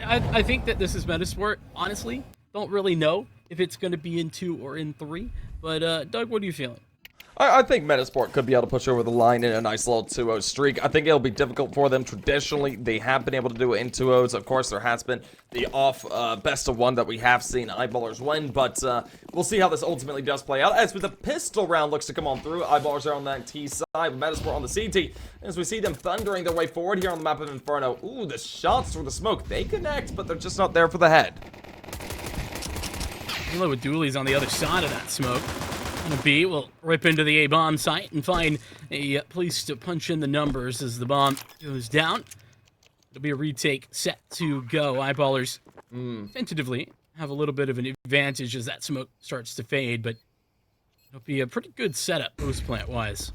I think that this is Metizport. Honestly, don't really know if it's going to be in 2 or in 3. But Doug, what are you feeling? I think Metizport could be able to push over the line in a nice little 2-0 streak. I think it'll be difficult for them. Traditionally, they have been able to do it in 2-0s. Of course, there has been the best of 1 that we have seen Eyeballers win, but we'll see how this ultimately does play out. As with the pistol round looks to come on through, Eyeballers are on that T side, with Metizport on the CT. As we see them thundering their way forward here on the map of Inferno. Ooh, the shots through the smoke. They connect, but they're just not there for the head. Hello with Dooley's on the other side of that smoke. And a B will rip into the A-bomb site and find a place to punch in the numbers as the bomb goes down. It'll be a retake set to go. Eyeballers tentatively have a little bit of an advantage as that smoke starts to fade, but it'll be a pretty good setup post-plant-wise.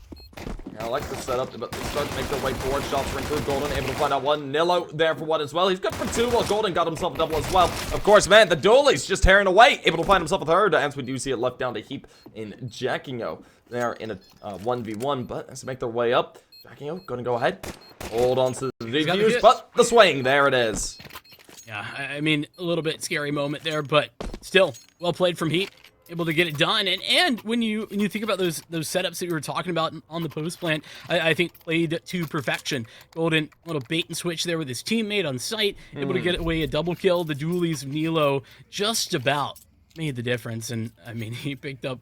Yeah, I like the setup, but they start to make their way forward. Shots ring through. Golden able to find out 1. Nilo there for 1 as well. He's good for 2, while Golden got himself a double as well. Of course, man, the Dooley's just tearing away. Able to find himself a 3rd, as we do see it left down to Heap in Jackingo. They're in a 1v1, but as they make their way up, Jackingo going to go ahead. Hold on to the defuse, but the swing, there it is. Yeah, I mean, a little bit scary moment there, but still, well played from Heap. Able to get it done, and when you think about those setups that you were talking about on the post plant, I think played to perfection. Golden little bait and switch there with his teammate on site, able to get away a double kill. The Doolies of Nilo just about made the difference, and I mean he picked up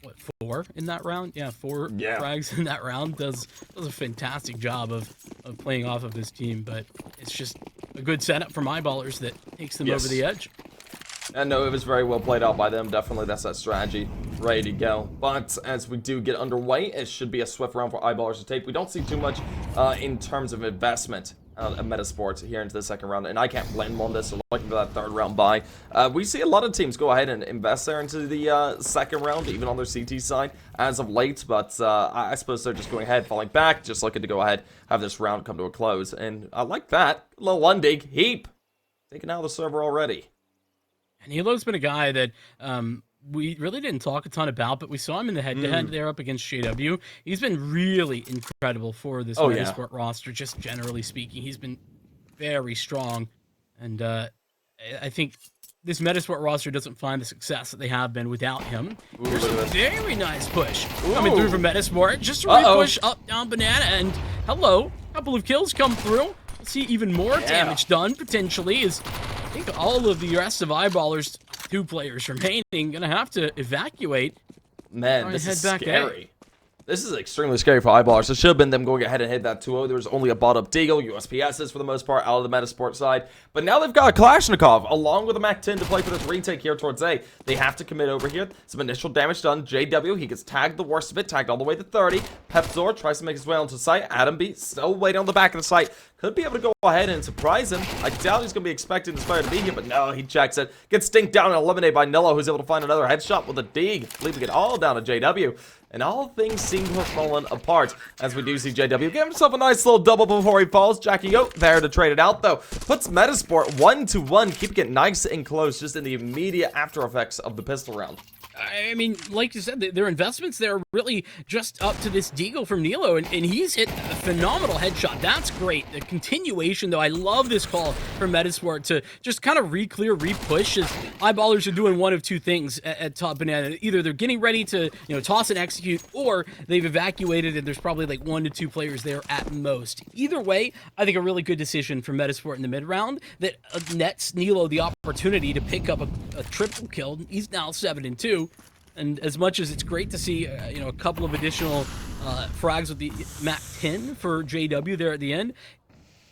what 4 in that round? Yeah, 4 frags in that round. Does a fantastic job of playing off of his team, but it's just a good setup from Eyeballers that takes them over the edge. And no, it was very well played out by them. Definitely, that's that strategy. Ready to go. But as we do get underway, it should be a swift round for Eyeballers to take. We don't see too much in terms of investment at Metizport here into the second round. And I can't blame them on this. So looking for that 3rd round buy. We see a lot of teams go ahead and invest there into the second round, even on their CT side as of late. But I suppose they're just going ahead, falling back, just looking to go ahead, have this round come to a close. And I like that. A little 1 dig. Heap. Taken out of the server already. And Nilo's been a guy that we really didn't talk a ton about, but we saw him in the head-to-head there up against JW. He's been really incredible for this Metizport roster, just generally speaking. He's been very strong, and I think this Metizport roster doesn't find the success that they have been without him. Here's a very nice push coming through from Metizport. Just a re-push up, down, banana, and hello, couple of kills come through. See even more damage done, potentially, as I think all of the rest of Eyeballers, 2 players remaining, gonna have to evacuate. Man, this is scary. This is extremely scary for Eyeballers. It should have been them going ahead and hit that 2-0. There was only a bot-up Deagle, USPSs for the most part, out of the Metizport side. But now they've got a Kalashnikov, along with a Mac-10 to play for this retake here towards A. They have to commit over here. Some initial damage done. JW, he gets tagged the worst of it, tagged all the way to 30. Pepzor tries to make his way onto the site. Adam B still waiting on the back of the site. Could be able to go ahead and surprise him. I doubt he's going to be expecting this player to be here, but no, he checks it. Gets stinked down and eliminated by Nillo, who's able to find another headshot with a dig, leaving it all down to JW. And all things seem to have fallen apart as we do see JW give himself a nice little double before he falls. Jackie Oat there to trade it out, though. Puts Metizport 1-1, keeping it nice and close just in the immediate after effects of the pistol round. I mean, like you said, their investments there are really just up to this deagle from Nilo, and he's hit a phenomenal headshot. That's great. The continuation, though, I love this call from Metizport to just kind of re-clear, re-push, as Eyeballers are doing one of 2 things at top banana. Either they're getting ready to, toss and execute, or they've evacuated, and there's probably like 1 to 2 players there at most. Either way, I think a really good decision from Metizport in the mid-round that nets Nilo the opportunity to pick up a triple kill. He's now 7-2. And as much as it's great to see, a couple of additional frags with the Mac-10 for JW there at the end,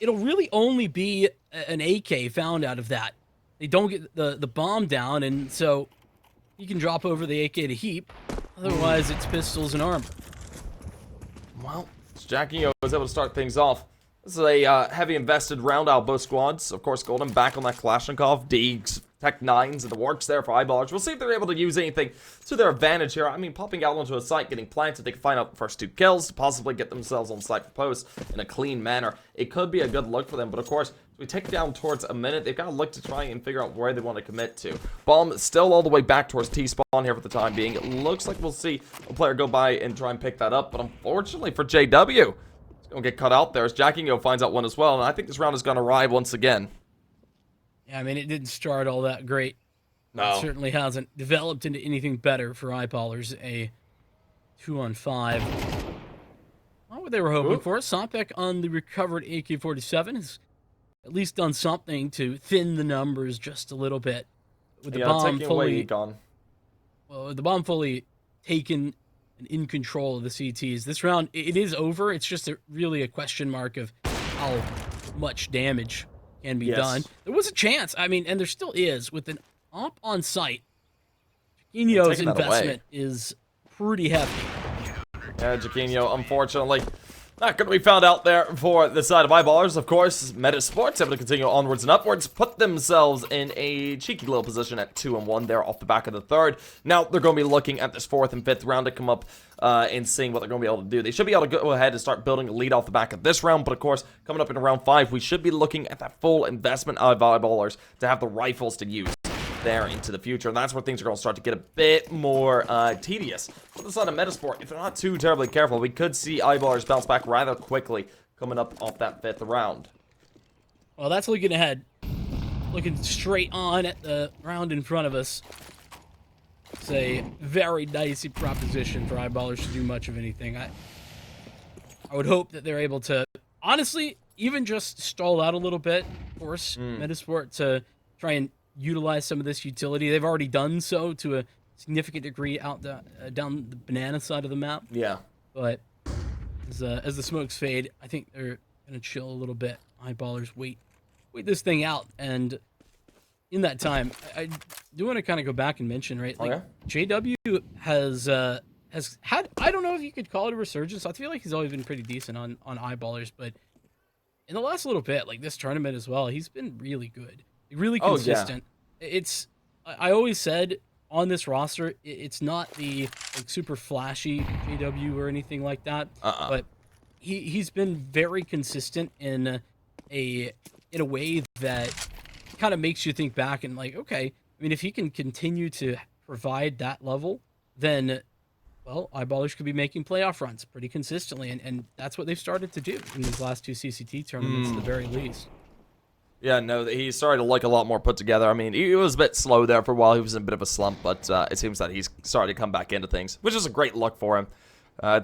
it'll really only be an AK found out of that. They don't get the bomb down, and so you can drop over the AK to Heap. Otherwise, it's pistols and armor. Well, Jackie was able to start things off. This is a heavy invested round out both squads. Of course, Golden back on that Kalashnikov. Deegs, Tech 9s, and the works there for Eyeballers. We'll see if they're able to use anything to their advantage here. I mean, popping out onto a site, getting planted, they can find out the first 2 kills, possibly get themselves on site for post in a clean manner. It could be a good look for them, but of course, we take it down towards a minute. They've got to look to try and figure out where they want to commit to. Bomb still all the way back towards T-spawn here for the time being. It looks like we'll see a player go by and try and pick that up, but unfortunately for JW, it's going to get cut out there as Jackingo finds out 1 as well, and I think this round is going to arrive once again. I mean, it didn't start all that great. No. It certainly hasn't developed into anything better for Eyeballers. A 2-on-5. Not what they were hoping for. Sopek on the recovered AK-47 has at least done something to thin the numbers just a little bit. With the bomb fully gone. Well, with the bomb fully taken and in control of the CTs, this round it is over. It's just really a question mark of how much damage can be done. There was a chance. I mean, and there still is with an op on site. Chiquinho's investment is pretty hefty. Yeah, Chiquinho, unfortunately, not going to be found out there for the side of Eyeballers. Of course, Metizport able to continue onwards and upwards, put themselves in a cheeky little position at 2-1 there off the back of the third. Now they're going to be looking at this 4th and 5th round to come up and seeing what they're going to be able to do. They should be able to go ahead and start building a lead off the back of this round, but of course, coming up in round 5, we should be looking at that full investment of Eyeballers to have the rifles to use there into the future, and that's where things are going to start to get a bit more tedious. On the side of Metizport, if they're not too terribly careful, we could see Eyeballers bounce back rather quickly coming up off that 5th round. Well, that's looking ahead. Looking straight on at the round in front of us. It's a very dicey proposition for Eyeballers to do much of anything. I would hope that they're able to, honestly, even just stall out a little bit, force Metizport to try and utilize some of this utility. They've already done so to a significant degree out down the banana side of the map. Yeah. But as the smokes fade, I think they're gonna chill a little bit. Eyeballers wait this thing out, and in that time, I do want to kind of go back and mention, right? Like JW has had, I don't know if you could call it a resurgence. I feel like he's always been pretty decent on Eyeballers, but in the last little bit, like this tournament as well, he's been really good. Really consistent. It's I always said on this roster, it's not the like super flashy JW or anything like that, but he's been very consistent in a way that kind of makes you think back and like, okay, I mean, if he can continue to provide that level, then well, Eyeballers could be making playoff runs pretty consistently, and that's what they've started to do in these last 2 CCT tournaments at the very least. Yeah, no, he started to look a lot more put together. I mean, he was a bit slow there for a while. He was in a bit of a slump, but it seems that he's starting to come back into things, which is a great look for him.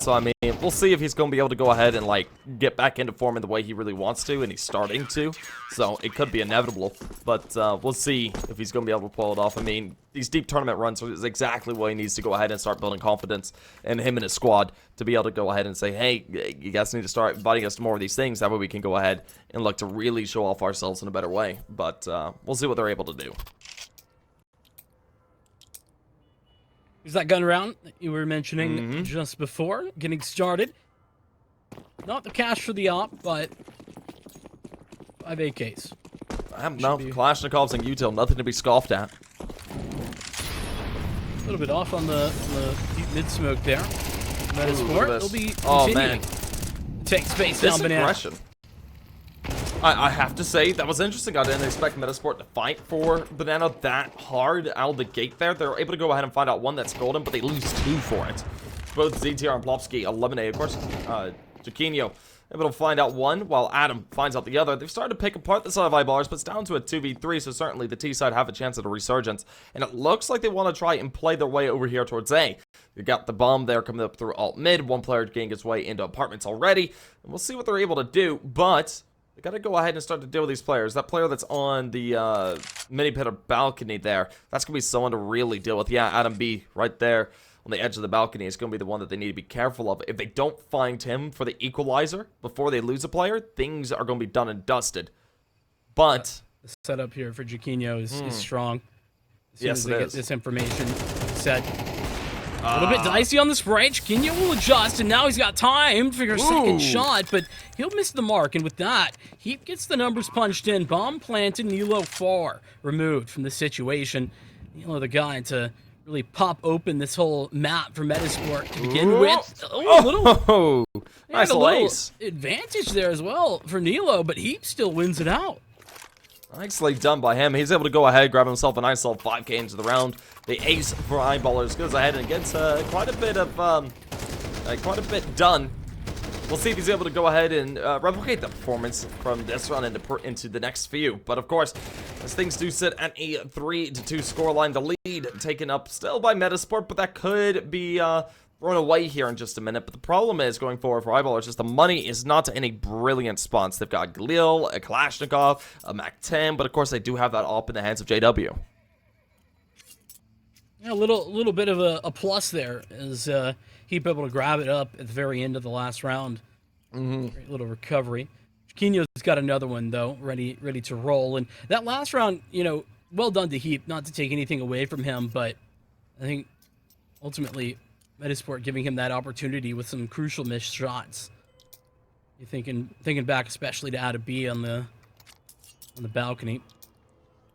So, I mean, we'll see if he's going to be able to go ahead and, like, get back into form in the way he really wants to, and he's starting to. So, it could be inevitable, but we'll see if he's going to be able to pull it off. I mean, these deep tournament runs is exactly what he needs to go ahead and start building confidence in him and his squad to be able to go ahead and say, hey, you guys need to start inviting us to more of these things. That way we can go ahead and look to really show off ourselves in a better way. But we'll see what they're able to do. Is that gun round that you were mentioning just before getting started? Not the cash for the op, but 5 AKs. No, Kalashnikovs and util, nothing to be scoffed at. A little bit off on the deep mid smoke there. Metizport will be continuing to take space down banana. Aggression. I have to say, that was interesting. I didn't expect Metizport to fight for banana that hard out of the gate there. They're able to go ahead and find out one that's golden, but they lose 2 for it. Both ZTR and Plopsky eliminated. Of course, Chiquinho able to find out one, while Adam finds out the other. They've started to pick apart the side of Eyeballers, but it's down to a 2v3, so certainly the T side have a chance at a resurgence. And it looks like they want to try and play their way over here towards A. You got the bomb there coming up through alt mid. One player getting his way into apartments already. And we'll see what they're able to do, but they got to go ahead and start to deal with these players. That player that's on the mini pit or balcony there, that's going to be someone to really deal with. Yeah, Adam B right there on the edge of the balcony is going to be the one that they need to be careful of. If they don't find him for the equalizer before they lose a player, things are going to be done and dusted. But the setup here for Chiquinho is strong. As soon yes, as they get this information set. A little bit dicey on the spray. Chiquinho will adjust, and now he's got time to figure a second shot, but he'll miss the mark, and with that, he gets the numbers punched in. Bomb planted, Nilo far removed from the situation. Nilo the guy to really pop open this whole map for Metizport to begin with. Nice a little ace. Advantage there as well for Nilo, but he still wins it out. Nicely done by him. He's able to go ahead, grab himself a nice little 5K into the round. The ace for Eyeballers goes ahead and gets quite a bit done. We'll see if he's able to go ahead and replicate the performance from this run into the next few. But of course, as things do sit at a 3-2 scoreline. The lead taken up still by Metizport, but that could be thrown away here in just a minute. But the problem is, going forward for Eyeballers, just the money is not in a brilliant spots. They've got Galil, a Kalashnikov, a Mac-10, but of course they do have that op in the hands of JW. Yeah, a little bit of a plus there as he'd be able to grab it up at the very end of the last round. Great little recovery. Chiquinho's got another one though, ready to roll. And that last round, you know, well done to Heap, not to take anything away from him, but I think ultimately Metizport giving him that opportunity with some crucial missed shots. You're thinking back especially to Ada B on the balcony.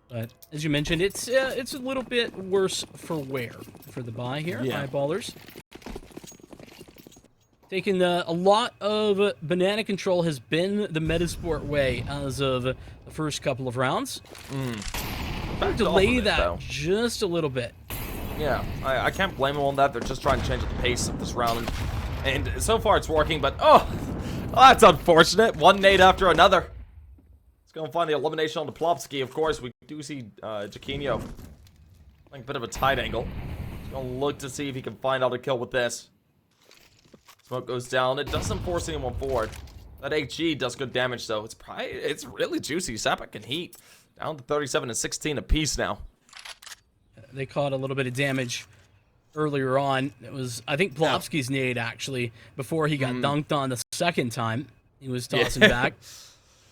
But as you mentioned, it's a little bit worse for wear for the buy here. Yeah. Eyeballers taking a lot of banana control has been the Metizport way as of the first couple of rounds. Delay that though, just a little bit. Yeah, I can't blame them on that. They're just trying to change the pace of this round, and so far it's working. But oh, that's unfortunate. One nade after another. Let's go and find the elimination on the Plopsky. Of course, we do see Chiquinho playing a bit of a tight angle. He's gonna look to see if he can find out a kill with this. Smoke goes down. It doesn't force anyone forward. That HG does good damage though. It's really juicy. Sapek and Heat down to 37 and 16 apiece now. They caught a little bit of damage earlier on. It was, I think, Plopsky's nade, actually, before he got dunked on the second time. He was tossing back.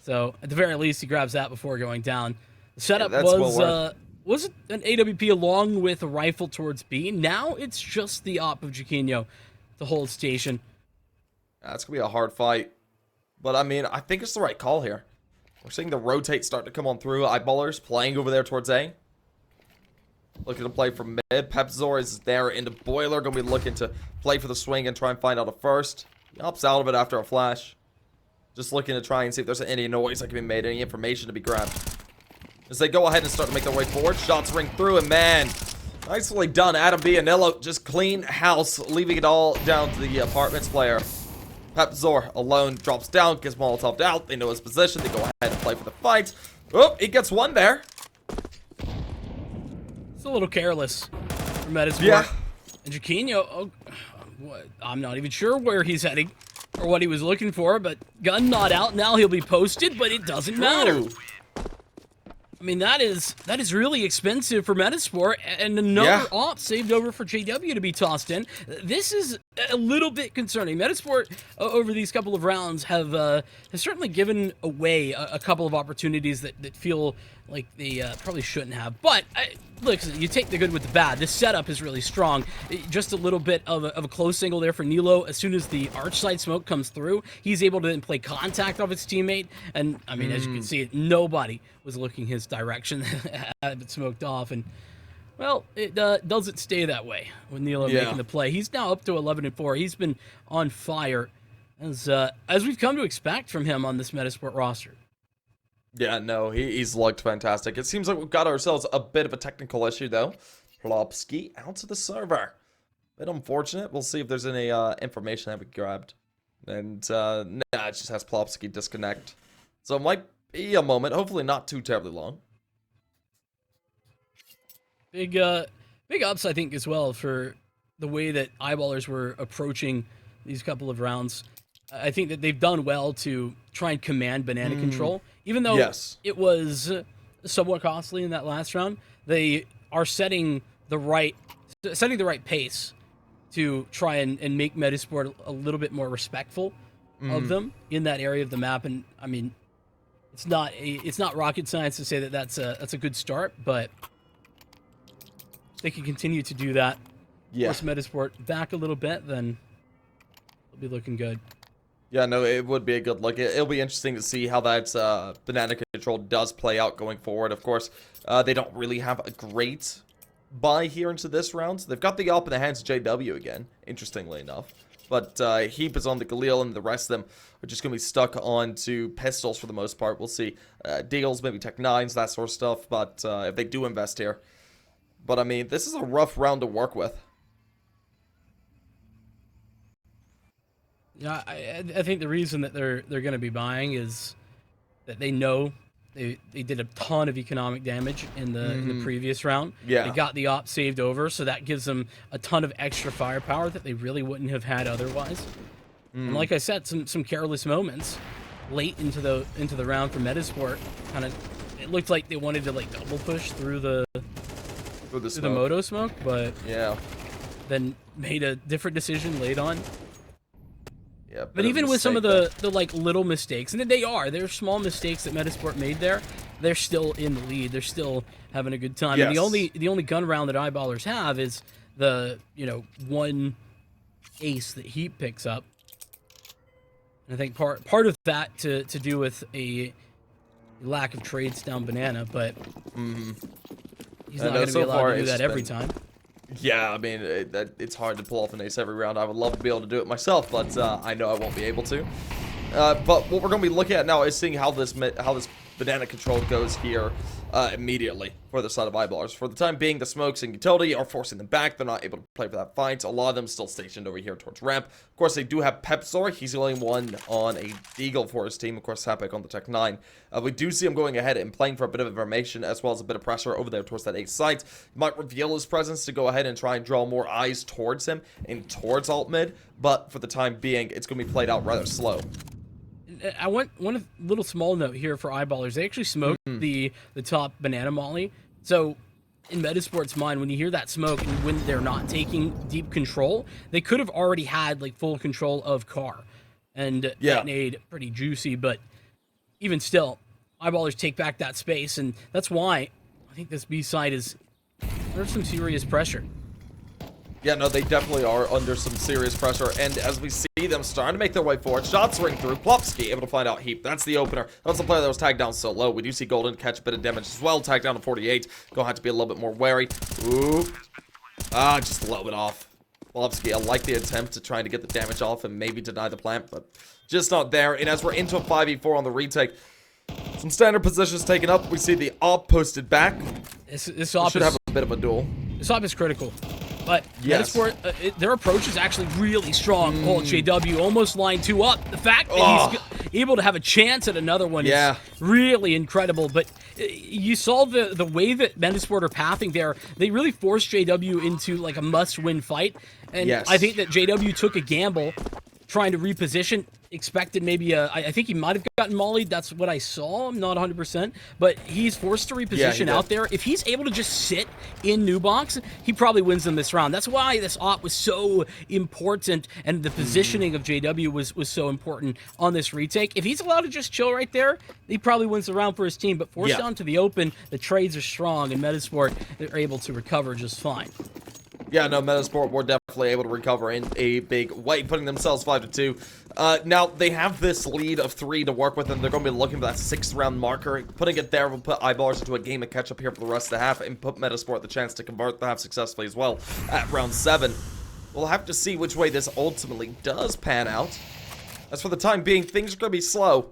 So, at the very least, he grabs that before going down. The setup was an AWP along with a rifle towards B. Now, it's just the op of Chiquinho to hold station. That's going to be a hard fight. But, I mean, I think it's the right call here. We're seeing the rotate start to come on through. Eyeballers playing over there towards A. Looking to play from mid. Pepzor is there into Boiler. Going to be looking to play for the swing and try and find out a first. He opts out of it after a flash. Just looking to try and see if there's any noise that can be made, any information to be grabbed. As they go ahead and start to make their way forward. Shots ring through, and man, nicely done. Adam B and Nillo just clean house, leaving it all down to the apartments player. Pepzor alone drops down, gets Molotov out. They know his position. They go ahead and play for the fight. Oh, he gets one there. It's a little careless for Metizport. Yeah. And Chiquinho, I'm not even sure where he's heading or what he was looking for, but gun not out. Now he'll be posted, but it doesn't matter. I mean, that is really expensive for Metizport, and another op saved over for JW to be tossed in. This is a little bit concerning. Metizport, over these couple of rounds, has certainly given away a couple of opportunities that feel like they probably shouldn't have. But, look, you take the good with the bad. This setup is really strong. Just a little bit of a close angle there for Nilo. As soon as the arch side smoke comes through, he's able to then play contact off his teammate. And, I mean, as you can see, nobody was looking his direction had it smoked off. And, well, it doesn't stay that way with Nilo making the play. He's now up to 11-4. He's been on fire, as we've come to expect from him on this Metizport roster. Yeah, no, he's looked fantastic. It seems like we've got ourselves a bit of a technical issue, though. Plopsky out to the server. Bit unfortunate. We'll see if there's any information that we grabbed. And, nah, it just has Plopsky disconnect. So it might be a moment. Hopefully not too terribly long. Big ups, I think, as well, for the way that Eyeballers were approaching these couple of rounds. I think that they've done well to try and command banana control. Even though it was somewhat costly in that last round, they are setting the right pace to try and make Metizport a little bit more respectful of them in that area of the map. And I mean, it's not rocket science to say that that's a good start, but if they can continue to do that, force Metizport back a little bit, then it'll be looking good. Yeah, no, it would be a good look. It'll be interesting to see how that banana control does play out going forward. Of course, they don't really have a great buy here into this round. So they've got the op in the hands of JW again, interestingly enough. But Heap is on the Galil, and the rest of them are just going to be stuck onto pistols for the most part. We'll see. Deagles, maybe Tech 9s, that sort of stuff. But if they do invest here. But, I mean, this is a rough round to work with. Yeah, I think the reason that they're going to be buying is that they know They did a ton of economic damage in the previous round. Yeah. They got the op saved over, so that gives them a ton of extra firepower that they really wouldn't have had otherwise. And like I said, some careless moments late into the round for Metizport. Kind of, it looked like they wanted to like double push through the moto smoke, but yeah, then made a different decision late on. Yeah, but even with some of the like little mistakes, and they're small mistakes that Metizport made there, they're still in the lead. They're still having a good time. Yes. And the only gun round that eyeballers have is the one ace that Heat picks up. And I think part of that to do with a lack of trades down banana, but he's not going to be allowed to do that every time. Yeah, I mean, it's hard to pull off an ace every round. I would love to be able to do it myself, but I know I won't be able to. But what we're going to be looking at now is seeing how this banana control goes here immediately for the side of eyeballers. For the time being, the smokes and utility are forcing them back. They're not able to play for that fight. A lot of them still stationed over here towards ramp. Of course, they do have Pepsor. He's the only one on a Deagle for his team. Of course, Sapek on the Tech 9. We do see him going ahead and playing for a bit of information as well as a bit of pressure over there towards that ace site. He might reveal his presence to go ahead and try and draw more eyes towards him and towards alt mid. But for the time being, it's going to be played out rather slow. I want one little small note here for eyeballers. They actually smoked the top banana molly. So in Metasport's mind, when you hear that smoke and when they're not taking deep control, they could have already had like full control of car and detonate pretty juicy. But even still, eyeballers take back that space, and that's why I think this B side is under some serious pressure. Yeah, no, they definitely are under some serious pressure, and as we see them starting to make their way forward, shots ring through, Plopsky able to find out Heap. That's the opener. That's the player that was tagged down so low. We do see Golden catch a bit of damage as well, tagged down to 48. Gonna have to be a little bit more wary. Ooh. Just a little bit off. Plopsky, I like the attempt to try to get the damage off and maybe deny the plant, but just not there. And as we're into a 5v4 on the retake, some standard positions taken up. We see the op posted back. This op should have a bit of a duel. This op is critical. But Metizport, their approach is actually really strong. Alt JW almost lined 2 up. The fact that he's able to have a chance at another one is really incredible. But you saw the way that Metizport are pathing there. They really forced JW into like a must-win fight. And I think that JW took a gamble trying to reposition. Expected maybe I think he might have gotten mollied. That's what I saw. I'm not 100%, but he's forced to reposition out there. If he's able to just sit in new box, he probably wins them this round. That's why this op was so important, and the positioning of JW was so important on this retake. If he's allowed to just chill right there, he probably wins the round for his team. But forced down to the open, the trades are strong, and Metizport are able to recover just fine. Yeah, no, Metizport were definitely able to recover in a big way, putting themselves 5-2. Now, they have this lead of 3 to work with, and they're going to be looking for that 6th round marker. Putting it there will put eyeballers into a game of catch-up here for the rest of the half, and put Metizport the chance to convert the half successfully as well at round 7. We'll have to see which way this ultimately does pan out. As for the time being, things are going to be slow.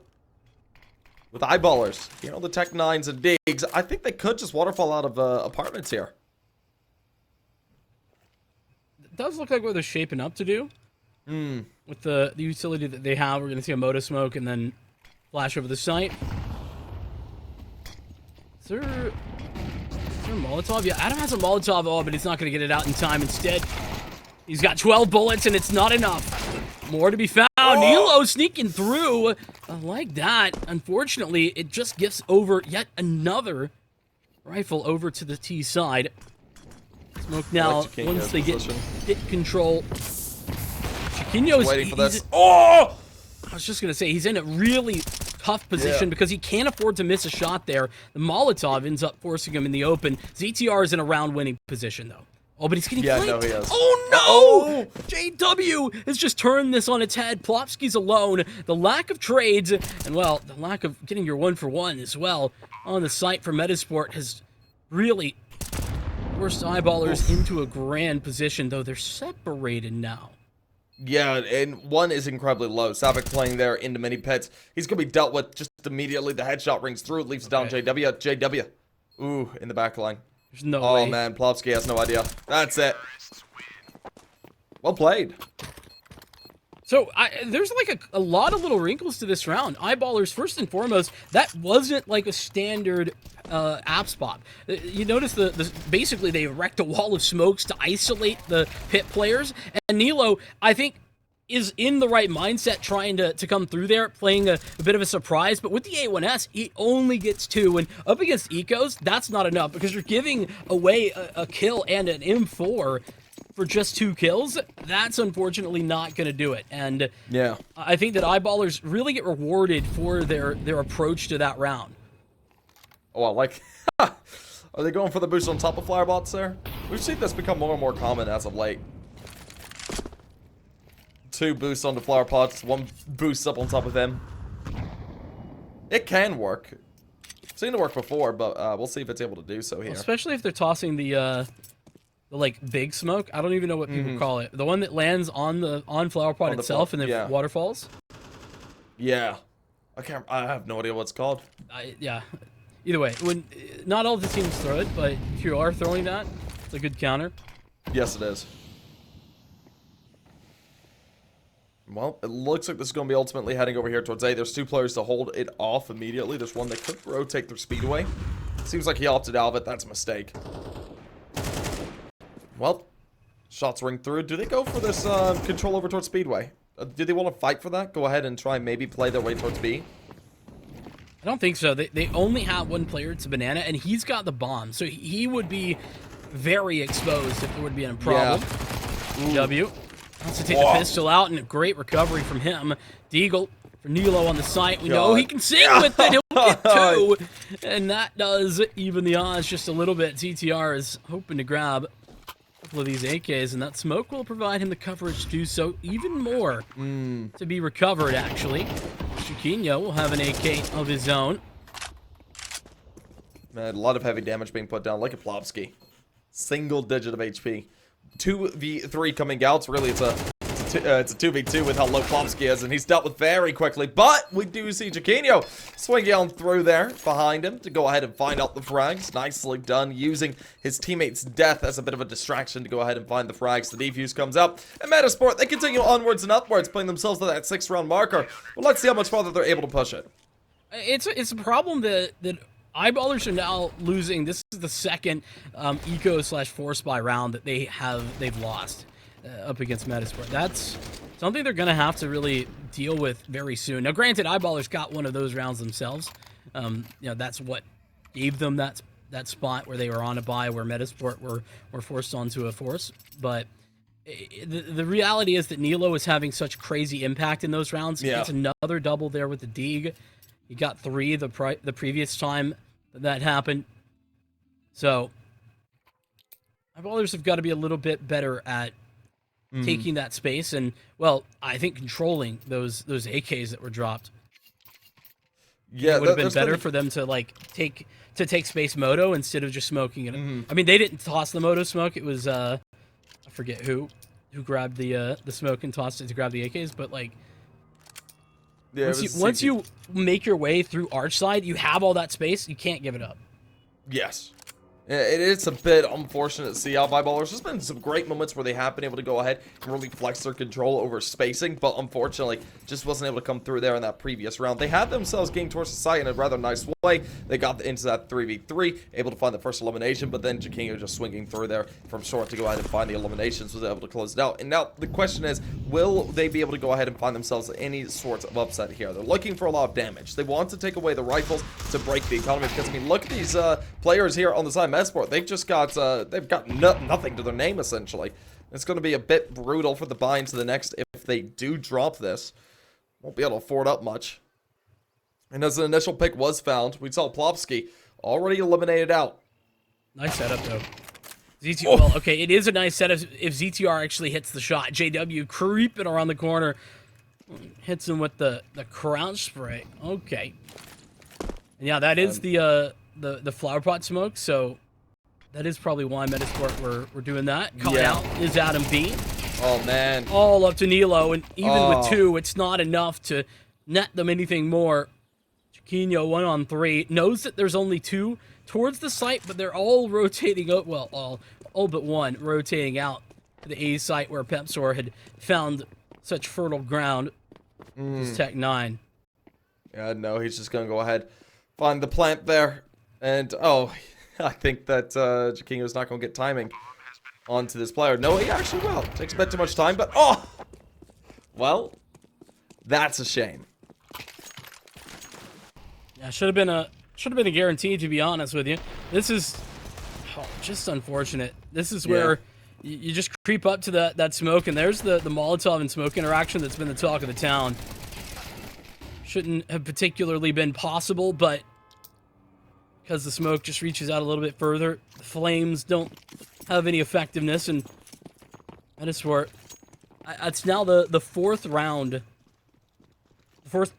With eyeballers, you know, the Tech 9s and Digs, I think they could just waterfall out of apartments here. Does look like what they're shaping up to do. With the utility that they have, we're going to see a moto smoke and then flash over the site. Is there a Molotov? Yeah, Adam has a Molotov, but he's not going to get it out in time. Instead, he's got 12 bullets, and it's not enough. More to be found. Nilo sneaking through. Like that. Unfortunately, it just gives over yet another rifle over to the T side. Smoke now, once they get control. Chiquinho's waiting for this. I was just going to say, he's in a really tough position because he can't afford to miss a shot there. The Molotov ends up forcing him in the open. ZTR is in a round-winning position, though. Oh, but he's getting flanked. No, he is. Oh, no! JW has just turned this on its head. Plopsky's alone. The lack of trades, and, well, the lack of getting your 1-for-1 as well on the site for Metizport has really forced eyeballers into a grand position, though they're separated now. Yeah, and one is incredibly low. Savik playing there into mini pits. He's going to be dealt with just immediately. The headshot rings through, leaves down JW. JW. Ooh, in the back line. There's no way. Oh, man, Plopsky has no idea. That's it. Well played. So there's like a lot of little wrinkles to this round. Eyeballers, first and foremost, that wasn't like a standard app spot. You notice basically they erected a wall of smokes to isolate the pit players, and Nilo, I think, is in the right mindset trying to come through there, playing a bit of a surprise. But with the A1S, he only gets 2, and up against Ecos, that's not enough because you're giving away a kill and an M4 for just 2 kills. That's unfortunately not going to do it. And yeah, I think that Eyeballers really get rewarded for their approach to that round. Oh, I like... Are they going for the boost on top of Firebots there? We've seen this become more and more common as of late. 2 boosts on the flower pots, 1 boost up on top of them. It can work. Seen it work before, but we'll see if it's able to do so here. Well, especially if they're tossing the like big smoke. I don't even know what people call it. The one that lands on flower pot itself and then waterfalls. Yeah, I have no idea what it's called. Yeah. Either way, when not all the teams throw it, but if you are throwing that, it's a good counter. Yes, it is. Well, it looks like this is going to be ultimately heading over here towards A. There's 2 players to hold it off immediately. There's one that could rotate their speed away. Seems like he opted out of it. That's a mistake. Well, shots ring through. Do they go for this control over towards Speedway? Do they want to fight for that? Go ahead and try and maybe play their way towards B? I don't think so. They only have 1 player. It's a Banana, and he's got the bomb. So he would be very exposed if there would be a problem. Yeah. W. Wants to take the pistol out, and a great recovery from him. Deagle for Nilo on the site. We know he can sing with it. He'll get 2. And that does even the odds just a little bit. CTR is hoping to grab a couple of these AKs, and that smoke will provide him the coverage to do so even more to be recovered, actually. Chiquinho will have an AK of his own. Man, a lot of heavy damage being put down. Look at Plopsky. Single digit of HP. 2v3 coming out. Really, it's a 2v2 with how low Plopsky is, and he's dealt with very quickly. But we do see Chiquinho swinging on through there behind him to go ahead and find out the frags. Nicely done, using his teammate's death as a bit of a distraction to go ahead and find the frags. The defuse comes up, and Metizport, they continue onwards and upwards, putting themselves to that 6th-round marker. Well, let's see how much farther they're able to push it. It's a problem that Eyeballers are now losing. This is the second eco/force spy round that they've lost up against Metizport. That's something they're gonna have to really deal with very soon. Now, granted, Eyeballers got one of those rounds themselves. You know, that's what gave them that spot where they were on a buy, where Metizport were forced onto a force. But the reality is that Nilo is having such crazy impact in those rounds. He gets another double there with the Deeg. He got 3 the previous time that happened. So, Eyeballers have got to be a little bit better at taking that space and, well, I think controlling those AKs that were dropped. Yeah, it would have been better for them to like take space moto instead of just smoking it. I mean, they didn't toss the moto smoke. It was I forget who grabbed the smoke and tossed it to grab the AKs, but like. Yeah, once you make your way through Archside, you have all that space. You can't give it up. Yes. It's a bit unfortunate to see how Eyeballers. There's been some great moments where they have been able to go ahead and really flex their control over spacing, but unfortunately just wasn't able to come through there in that previous round. They had themselves getting towards the site in a rather nice way. They got into that 3v3, able to find the first elimination, but then Chiquinho just swinging through there from short to go ahead and find the eliminations, was able to close it out. And now the question is, will they be able to go ahead and find themselves any sort of upset here? They're looking for a lot of damage. They want to take away the rifles to break the economy, because I mean, look at these players here on the side of Metizport. They've just got nothing to their name, essentially. It's going to be a bit brutal for the buy into the next if they do drop this. Won't be able to afford up much. And as an initial pick was found, we saw Plopsky already eliminated out. Nice setup, though. ZTR, well, okay, it is a nice setup if ZTR actually hits the shot. JW creeping around the corner. Hits him with the crouch spray. Okay. And yeah, that is the flower pot smoke, so that is probably why Metizport were doing that. Caught out is Adam B. Oh, man. All up to Nilo, and even with 2, it's not enough to net them anything more. Chiquinho 1-on-3. Knows that there's only 2 towards the site, but they're all rotating out. Well, all but 1 rotating out to the A site where Pepsor had found such fertile ground. Is Tech 9. Yeah, no, he's just going to go ahead, find the plant there. And, oh, I think that Jakingo's not going to get timing onto this player. No, he actually will. Takes a bit too much time, but, oh! Well, that's a shame. Yeah, should have been a guarantee, to be honest with you. This is just unfortunate. This is where you just creep up to that smoke, and there's the Molotov and smoke interaction that's been the talk of the town. Shouldn't have particularly been possible, but because the smoke just reaches out a little bit further, the flames don't have any effectiveness, and Metizport, it's now the fourth round, fourth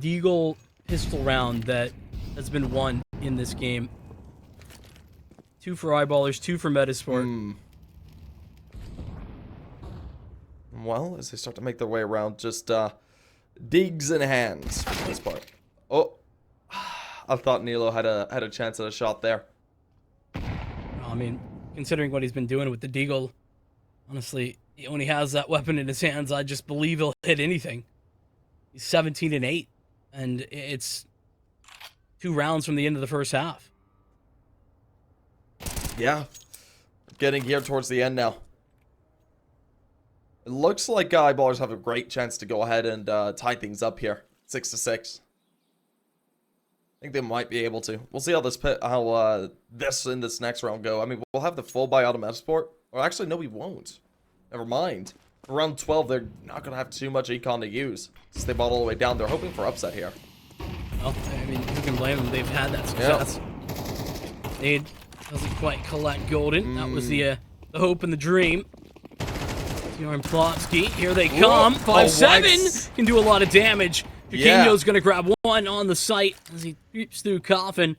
Deagle pistol round that has been won in this game. 2 for Eyeballers, 2 for Metizport. Well, as they start to make their way around, just digs in hands for this part. Oh, I thought Nilo had a chance at a shot there. I mean, considering what he's been doing with the Deagle, honestly, when he has that weapon in his hands, I just believe he'll hit anything. He's 17-8, and it's 2 rounds from the end of the first half. Yeah, getting here towards the end now. It looks like Eyeballers have a great chance to go ahead and tie things up here, 6-6. I think they might be able to. We'll see how this in this next round go. I mean, we'll have the full buy out of Metizport. Or actually, no, we won't. Never mind. For round 12, they're not going to have too much econ to use, since they bought all the way down. They're hoping for upset here. Well, I mean, who can blame them? They've had that success. They doesn't quite collect Golden. That was the hope and the dream. Arm Plopsky, here they come. 5-7 can do a lot of damage. Jakingo's gonna grab one on the site as he creeps through Coffin.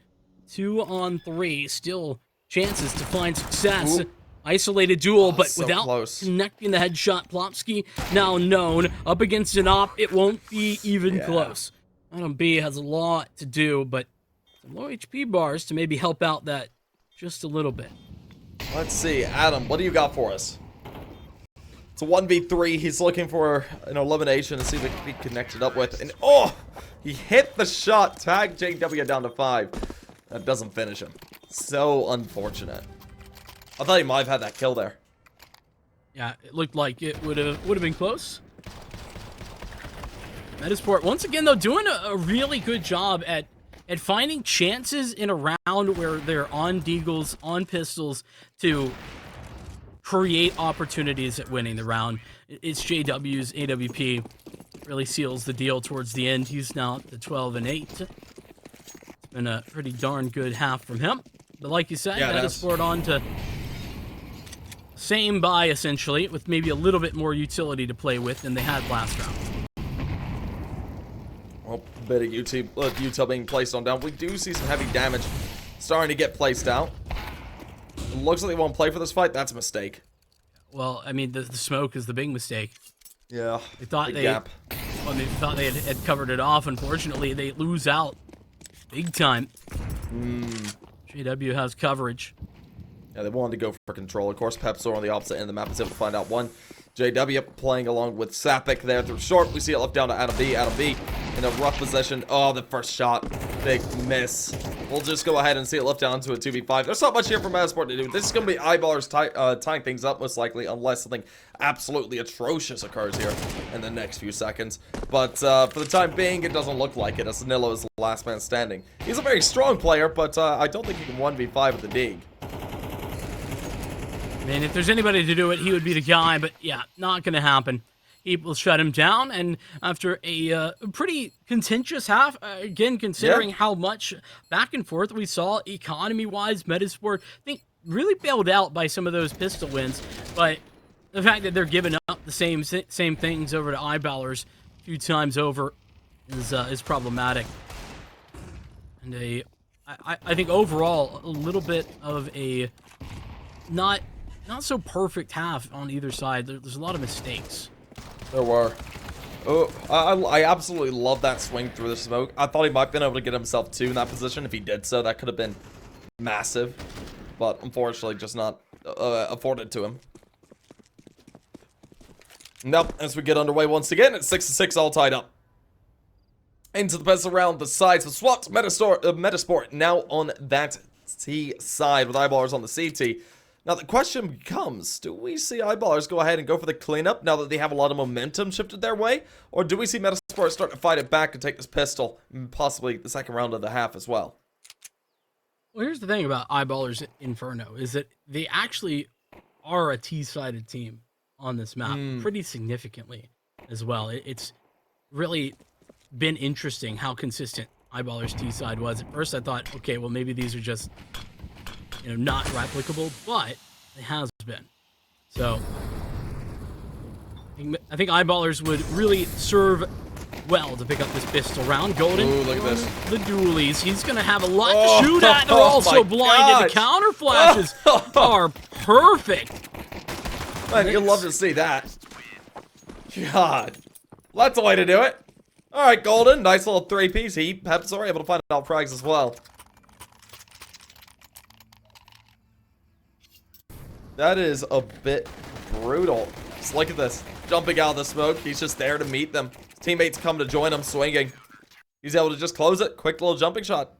2 on 3, still chances to find success. Isolated duel, but so without close. Connecting the headshot. Plopsky now known up against an op. It won't be even close. Adam B has a lot to do, but some low HP bars to maybe help out that just a little bit. Let's see, Adam, what do you got for us? It's a 1v3. He's looking for an elimination to see if it can be connected up with. And oh, he hit the shot. Tag JW down to 5. That doesn't finish him. So unfortunate. I thought he might have had that kill there. Yeah, it looked like it would have been close. Metizport once again though doing a really good job at finding chances in a round where they're on deagles, on pistols to create opportunities at winning the round. It's JW's AWP really seals the deal towards the end. He's now at the 12-8. It's been a pretty darn good half from him. But like you said, Metizport on to same buy essentially, with maybe a little bit more utility to play with than they had last round. Well, a bit of util being placed on down. We do see some heavy damage starting to get placed out. It looks like they won't play for this fight. That's a mistake. Well, I mean, the smoke is the big mistake. Yeah. They thought they thought they had covered it off. Unfortunately, they lose out big time. JW has coverage. Yeah, they wanted to go for control. Of course, Pepsor on the opposite end of the map is able to find out one. JW playing along with Sapik there through short. We see it left down to Adam B. Adam B in a rough position. Oh, the first shot. Big miss. We'll just go ahead and see it left down to a 2v5. There's not much here for Metizport to do. This is going to be Eyeballers tying things up most likely, unless something absolutely atrocious occurs here in the next few seconds. But for the time being, it doesn't look like it, as Nilo is the last man standing. He's a very strong player, but I don't think he can 1v5 with the dig. I mean, if there's anybody to do it, he would be the guy, but yeah, not going to happen. He will shut him down, and after a pretty contentious half, again, considering how much back and forth we saw economy-wise, Metizport, I think, really bailed out by some of those pistol wins, but the fact that they're giving up the same things over to Eyeballers a few times over is problematic. And I think overall, a little bit of a not so perfect half on either side. There's a lot of mistakes. There were. Oh, I absolutely love that swing through the smoke. I thought he might have been able to get himself 2 in that position. If he did so, that could have been massive. But unfortunately, just not afforded to him. Nope, as we get underway once again, it's 6-6 all tied up. Into the pistol round, the sides have swapped. Metizport now on that C side with Eyeballers on the CT. Now the question becomes, do we see Eyeballers go ahead and go for the cleanup now that they have a lot of momentum shifted their way? Or do we see Metizport start to fight it back and take this pistol, and possibly the second round of the half as well? Well, here's the thing about Eyeballers Inferno, is that they actually are a T-sided team on this map, pretty significantly as well. It's really been interesting how consistent Eyeballers T-side was. At first I thought, okay, well maybe these are just, not replicable, but it has been. So I think Eyeballers would really serve well to pick up this pistol round. Golden, ooh, look at this. The dualies. He's going to have a lot to shoot at. They're also blinded. The counter flashes are perfect. Man, you'd love to see that. God. Well, that's the way to do it. All right, Golden. Nice little 3-piece heap. Pepsor able to find out frags as well. That is a bit brutal. Just look at this. Jumping out of the smoke. He's just there to meet them. His teammates come to join him swinging. He's able to just close it. Quick little jumping shot.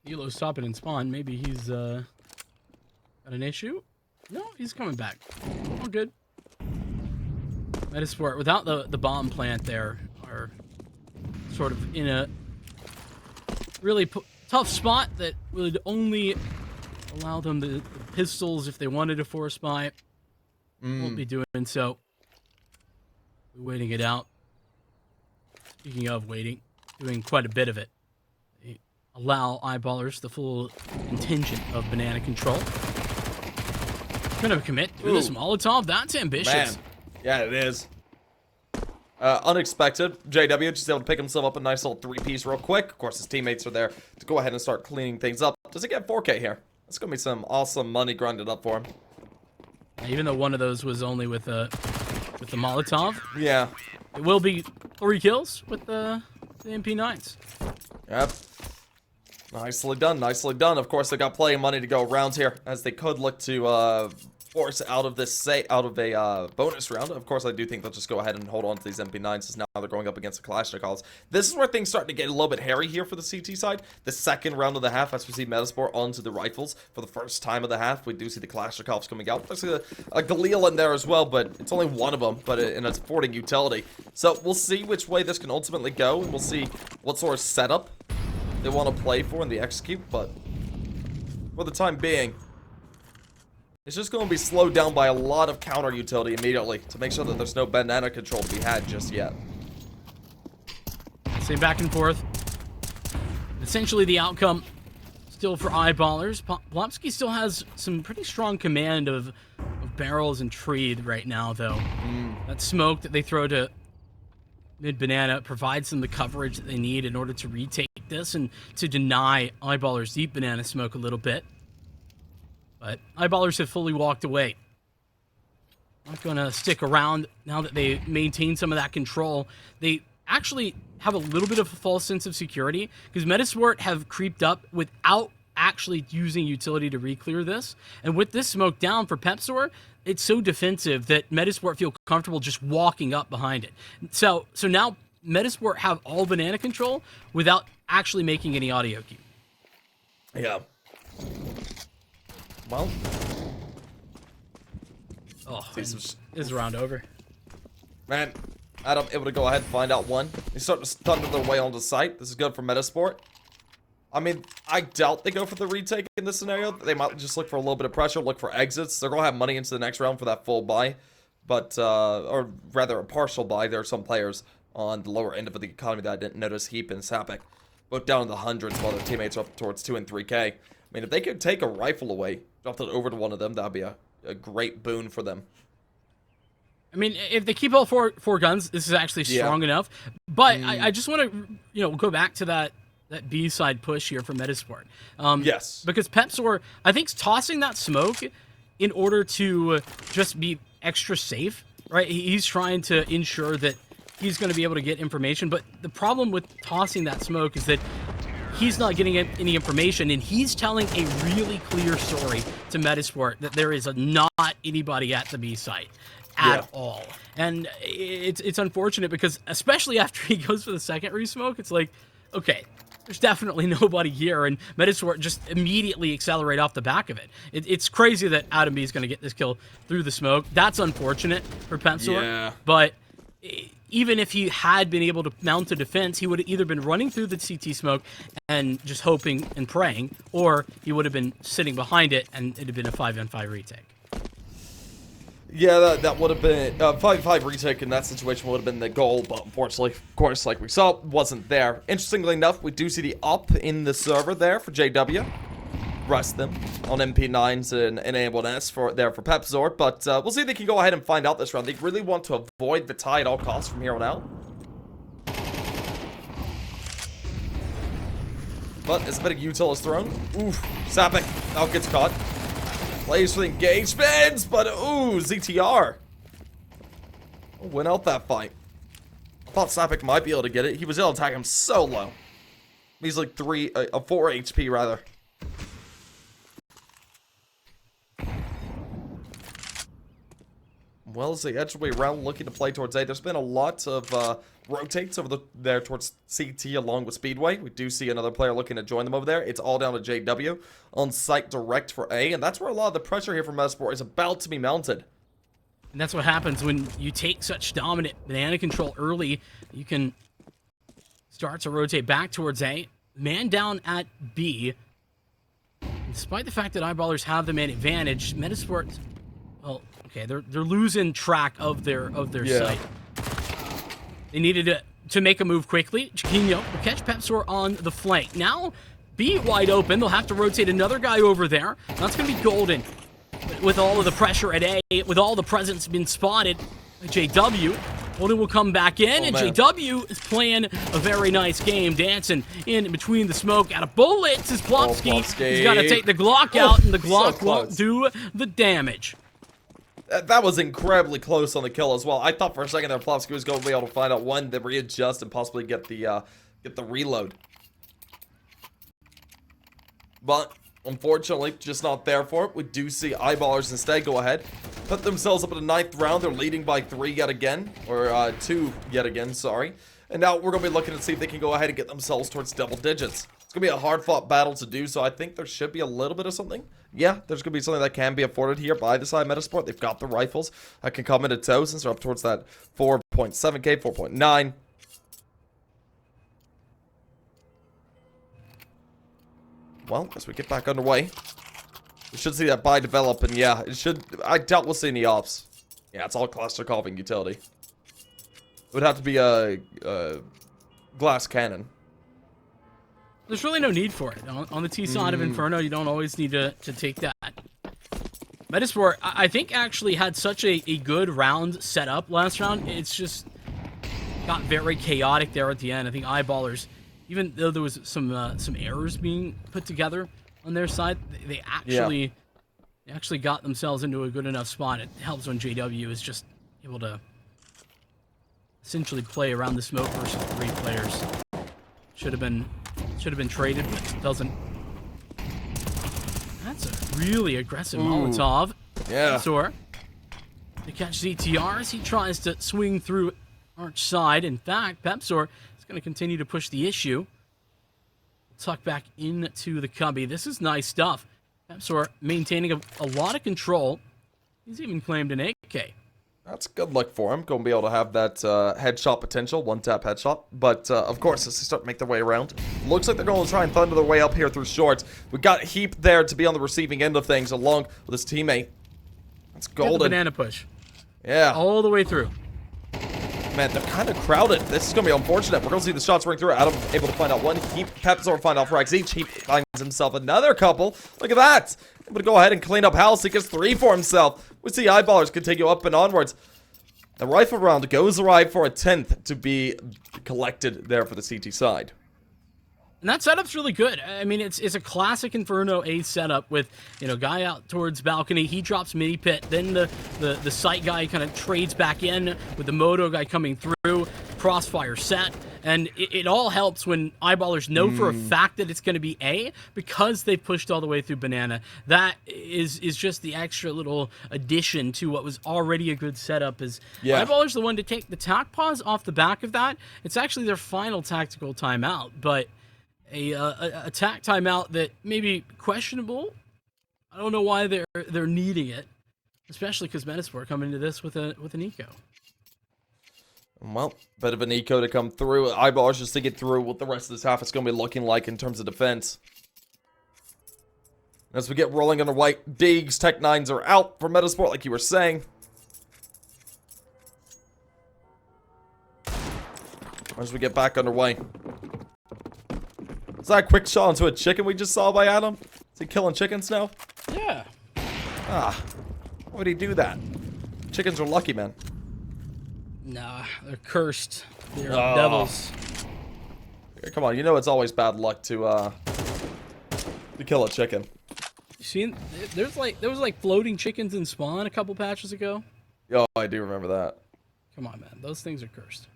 Elo's stopping and spawn. Maybe he's got an issue? No, he's coming back. All good. Metizport, without the bomb plant there, are sort of in a really tough spot that would only allow them the pistols if they wanted to force buy. Won't be doing so. We're waiting it out. Speaking of waiting, doing quite a bit of it. They allow Eyeballers the full contingent of banana control. Gonna commit to this Molotov. That's ambitious. Man. Yeah, it is. Unexpected. JW just able to pick himself up a nice little 3-piece real quick. Of course, his teammates are there to go ahead and start cleaning things up. Does he get 4K here? That's going to be some awesome money grinded up for him. Even though one of those was only with the Molotov. Yeah. It will be 3 kills with the MP9s. Yep. Nicely done. Nicely done. Of course, they got plenty of money to go around here, as they could look to force out of this bonus round. Of course, I do think they'll just go ahead and hold on to these MP9s as now they're going up against the Kalashnikovs. This is where things start to get a little bit hairy here for the CT side. The second round of the half, as we see Metizport onto the rifles for the first time of the half. We do see the Kalashnikovs coming out. There's a Galil in there as well, but it's only one of them, and it's affording utility. So we'll see which way this can ultimately go, and we'll see what sort of setup they want to play for in the execute, but for the time being, it's just going to be slowed down by a lot of counter utility immediately to make sure that there's no banana control to be had just yet. Same back and forth. Essentially, the outcome still for Eyeballers. Plopsky still has some pretty strong command of barrels and tree right now, though. That smoke that they throw to mid-banana provides them the coverage that they need in order to retake this and to deny Eyeballers deep banana smoke a little bit. But Eyeballers have fully walked away. Not going to stick around now that they maintain some of that control. They actually have a little bit of a false sense of security because Metizport have creeped up without actually using utility to re-clear this. And with this smoke down for Pepsor, it's so defensive that Metizport feel comfortable just walking up behind it. So now Metizport have all banana control without actually making any audio cue. Yeah. Well. Oh, is the round over? Man, Adam able to go ahead and find out one. They start to thunder their way onto site. This is good for Metizport. I mean, I doubt they go for the retake in this scenario. They might just look for a little bit of pressure, look for exits. They're going to have money into the next round for that full buy. But, or rather a partial buy. There are some players on the lower end of the economy that I didn't notice. Heap and Sapek both down in the hundreds while their teammates are up towards 2 and 3K. I mean, if they could take a rifle away, drop it over to one of them, that would be a great boon for them. I mean, if they keep all four guns, this is actually strong enough. But I just want to, go back to that B-side push here for Metizport. Yes. Because Pepsor, I think, is tossing that smoke in order to just be extra safe, right? He's trying to ensure that he's going to be able to get information. But the problem with tossing that smoke is that he's not getting any information, and he's telling a really clear story to Metizport that there is not anybody at the B site at all. And it's unfortunate because, especially after he goes for the second resmoke, it's like, okay, there's definitely nobody here, and Metizport just immediately accelerate off the back of it. It's crazy that Adam B is going to get this kill through the smoke. That's unfortunate for Pepsor, but even if he had been able to mount a defense, he would have either been running through the CT smoke and just hoping and praying, or he would have been sitting behind it and it'd have been a 5-on-5 retake. Yeah, that would have been 5-5 retake in that situation would have been the goal, but unfortunately, of course, like we saw, wasn't there. Interestingly enough, we do see the up in the server there for JW. Rest them on MP9s and A1S for Pepsor, but we'll see if they can go ahead and find out this round. They really want to avoid the tie at all costs from here on out. But as a bit of util is thrown, oof, Sapik now gets caught. Plays for the engagements, but ooh, ZTR. Went out that fight. I thought Sapik might be able to get it. He was able to attack him so low. He's like 4 HP rather. Well, as they edge their way around looking to play towards A, there's been a lot of rotates over there towards CT along with Speedway. We do see another player looking to join them over there. It's all down to JW on site direct for A, and that's where a lot of the pressure here from Metizport is about to be mounted. And that's what happens when you take such dominant banana control early. You can start to rotate back towards A. Man down at B. Despite the fact that Eyeballers have the man advantage, Metizport, well, okay, they're losing track of their site. They needed to make a move quickly. Chiquinho will catch Pepsor on the flank. Now, B wide open. They'll have to rotate another guy over there. That's going to be Golden. With all of the pressure at A, with all the presence been spotted, JW, Golden will come back in, and man. JW is playing a very nice game, dancing in between the smoke. Out of bullets is Plopsky. He's got to take the Glock out, and the Glock won't do the damage. That was incredibly close on the kill as well. I thought for a second that Plopsky was going to be able to find out when to readjust and possibly get the reload. But unfortunately, just not there for it. We do see Eyeballers instead go ahead, put themselves up in the 9th round. They're leading by 3 yet again, or 2 yet again, sorry. And now we're going to be looking to see if they can go ahead and get themselves towards double digits. It's going to be a hard-fought battle to do, so I think there should be a little bit of something. Yeah, there's going to be something that can be afforded here by the side of Metizport. They've got the rifles that can come into tow since they're up towards that 4.7k, 4.9. Well, as we get back underway, we should see that buy develop, and yeah, it should. I doubt we'll see any ops. Yeah, it's all cluster carving utility. It would have to be a glass cannon. There's really no need for it. On the T side of Inferno, you don't always need to take that. Metizport, I think, actually had such a good round set up last round. It's just got very chaotic there at the end. I think Eyeballers, even though there was some errors being put together on their side, they actually got themselves into a good enough spot. It helps when JW is just able to essentially play around the smoke versus 3 players. Should have been traded, but doesn't. That's a really aggressive Molotov. Yeah. Pepsor to catch ZTR as he tries to swing through arch side. In fact, Pepsor is going to continue to push the issue. Tuck back into the cubby. This is nice stuff. Pepsor maintaining a lot of control. He's even claimed an AK. That's good luck for him. Going to be able to have that headshot potential, one-tap headshot. But, of course, as they start to make their way around, looks like they're going to try and thunder their way up here through shorts. We've got Heap there to be on the receiving end of things, along with his teammate. That's Golden. Banana push. Yeah. All the way through. Man, they're kind of crowded. This is going to be unfortunate. We're going to see the shots ring through. Adam able to find out one. Heap, Pepsor find out frags each. Heap finds himself another couple. Look at that. Able to go ahead and clean up house. He gets 3 for himself. We see Eyeballers continue up and onwards. The rifle round goes awry for a 10th to be collected there for the CT side. And that setup's really good. I mean, it's a classic Inferno A setup with, you know, guy out towards balcony. He drops mini pit. Then the site guy kind of trades back in with the moto guy coming through. Crossfire set. And it all helps when eyeballers know for a fact that it's going to be A because they've pushed all the way through banana. That is just the extra little addition to what was already a good setup. Is eyeballers the one to take the tac pause off the back of that? It's actually their final tactical timeout, but a tac timeout that may be questionable. I don't know why they're needing it, especially because Metizport coming into this with an eco. Well, bit of an eco to come through. Eyeballers just to get through what the rest of this half is going to be looking like in terms of defense. As we get rolling on the white, Diggs, Tech 9s are out for Metizport, like you were saying. As we get back underway. Is that a quick shot into a chicken we just saw by Adam? Is he killing chickens now? Yeah. Ah. Why would he do that? Chickens are lucky, man. Nah, they're cursed. They're devils. Come on, you know it's always bad luck to kill a chicken. You seen? There was like floating chickens in spawn a couple patches ago. Oh, I do remember that. Come on, man. Those things are cursed.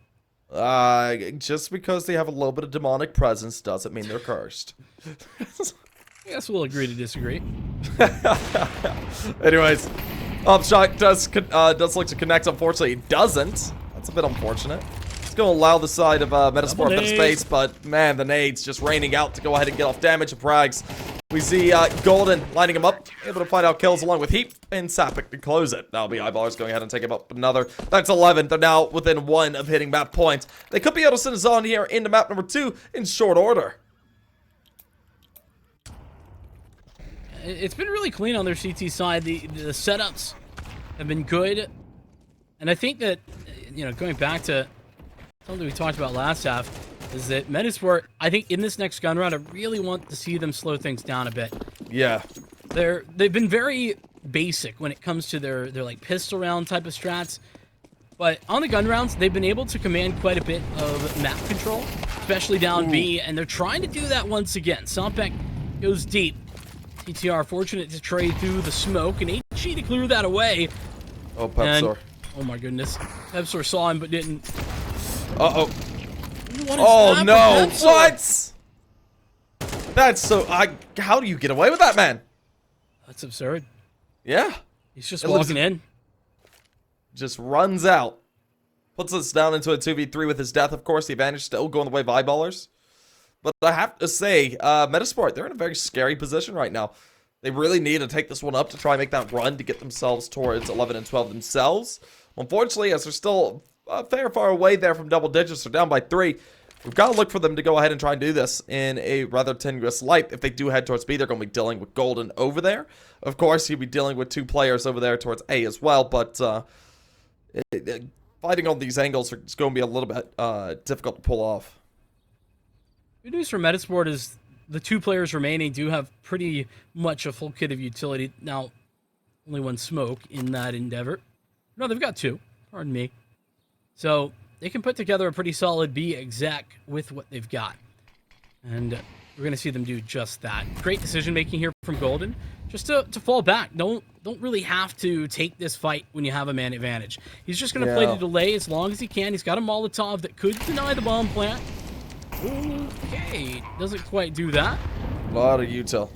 Just because they have a little bit of demonic presence doesn't mean they're cursed. I guess we'll agree to disagree. Anyways, Upshot does look to connect. Unfortunately, it doesn't. That's a bit unfortunate. It's going to allow the side of Metizport a bit of space, but man, the nades just raining out to go ahead and get off damage of Prags. We see Golden lining him up, able to find out kills along with Heap and Sapik to close it. That'll be Eyeballers going ahead and take him up another. That's 11. They're now within 1 of hitting map points. They could be able to send us on here into map number 2 in short order. It's been really clean on their CT side. The setups have been good. And I think that, you know, going back to something we talked about last half, is that Metizport, I think in this next gun round, I really want to see them slow things down a bit. Yeah. They've been very basic when it comes to their like pistol round type of strats. But on the gun rounds, they've been able to command quite a bit of map control, especially down B, and they're trying to do that once again. Sompek goes deep. TTR fortunate to trade through the smoke, and HG to clear that away. Oh, Pepsor. Oh my goodness. Pepsor saw him but didn't. Uh-oh. Oh no, what? That's so, how do you get away with that, man? That's absurd. Yeah. He's just walking in. Just runs out. Puts us down into a 2v3 with his death, of course. The advantage still going the way of Eyeballers. But I have to say, Metizport, they're in a very scary position right now. They really need to take this one up to try and make that run to get themselves towards 11 and 12 themselves. Unfortunately, as they're still fair far away there from double digits, they're down by 3. We've got to look for them to go ahead and try and do this in a rather tenuous light. If they do head towards B, they're going to be dealing with Golden over there. Of course, he'll be dealing with 2 players over there towards A as well, but fighting on these angles is going to be a little bit difficult to pull off. Good news for Metizport is the 2 players remaining do have pretty much a full kit of utility. Now, only 1 smoke in that endeavor. No, they've got 2. Pardon me. So they can put together a pretty solid B exec with what they've got. And we're going to see them do just that. Great decision making here from Golden. Just to fall back. Don't really have to take this fight when you have a man advantage. He's just going to play the delay as long as he can. He's got a Molotov that could deny the bomb plant. Okay, doesn't quite do that. A lot of util.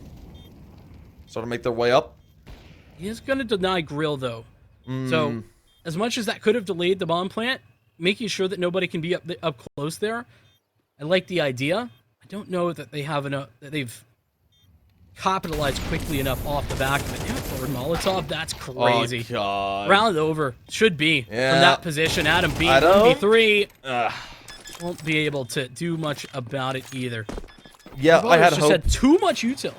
Start to make their way up. He is going to deny grill, though. So, as much as that could have delayed the bomb plant, making sure that nobody can be up close there, I like the idea. I don't know that they have enough, that they've capitalized quickly enough off the back of it. Damn it, forward Molotov, that's crazy. Oh, God. Round over. Should be from that position. Adam B, Adam? 1v3. Won't be able to do much about it either. Yeah, I had just hope. had too much util.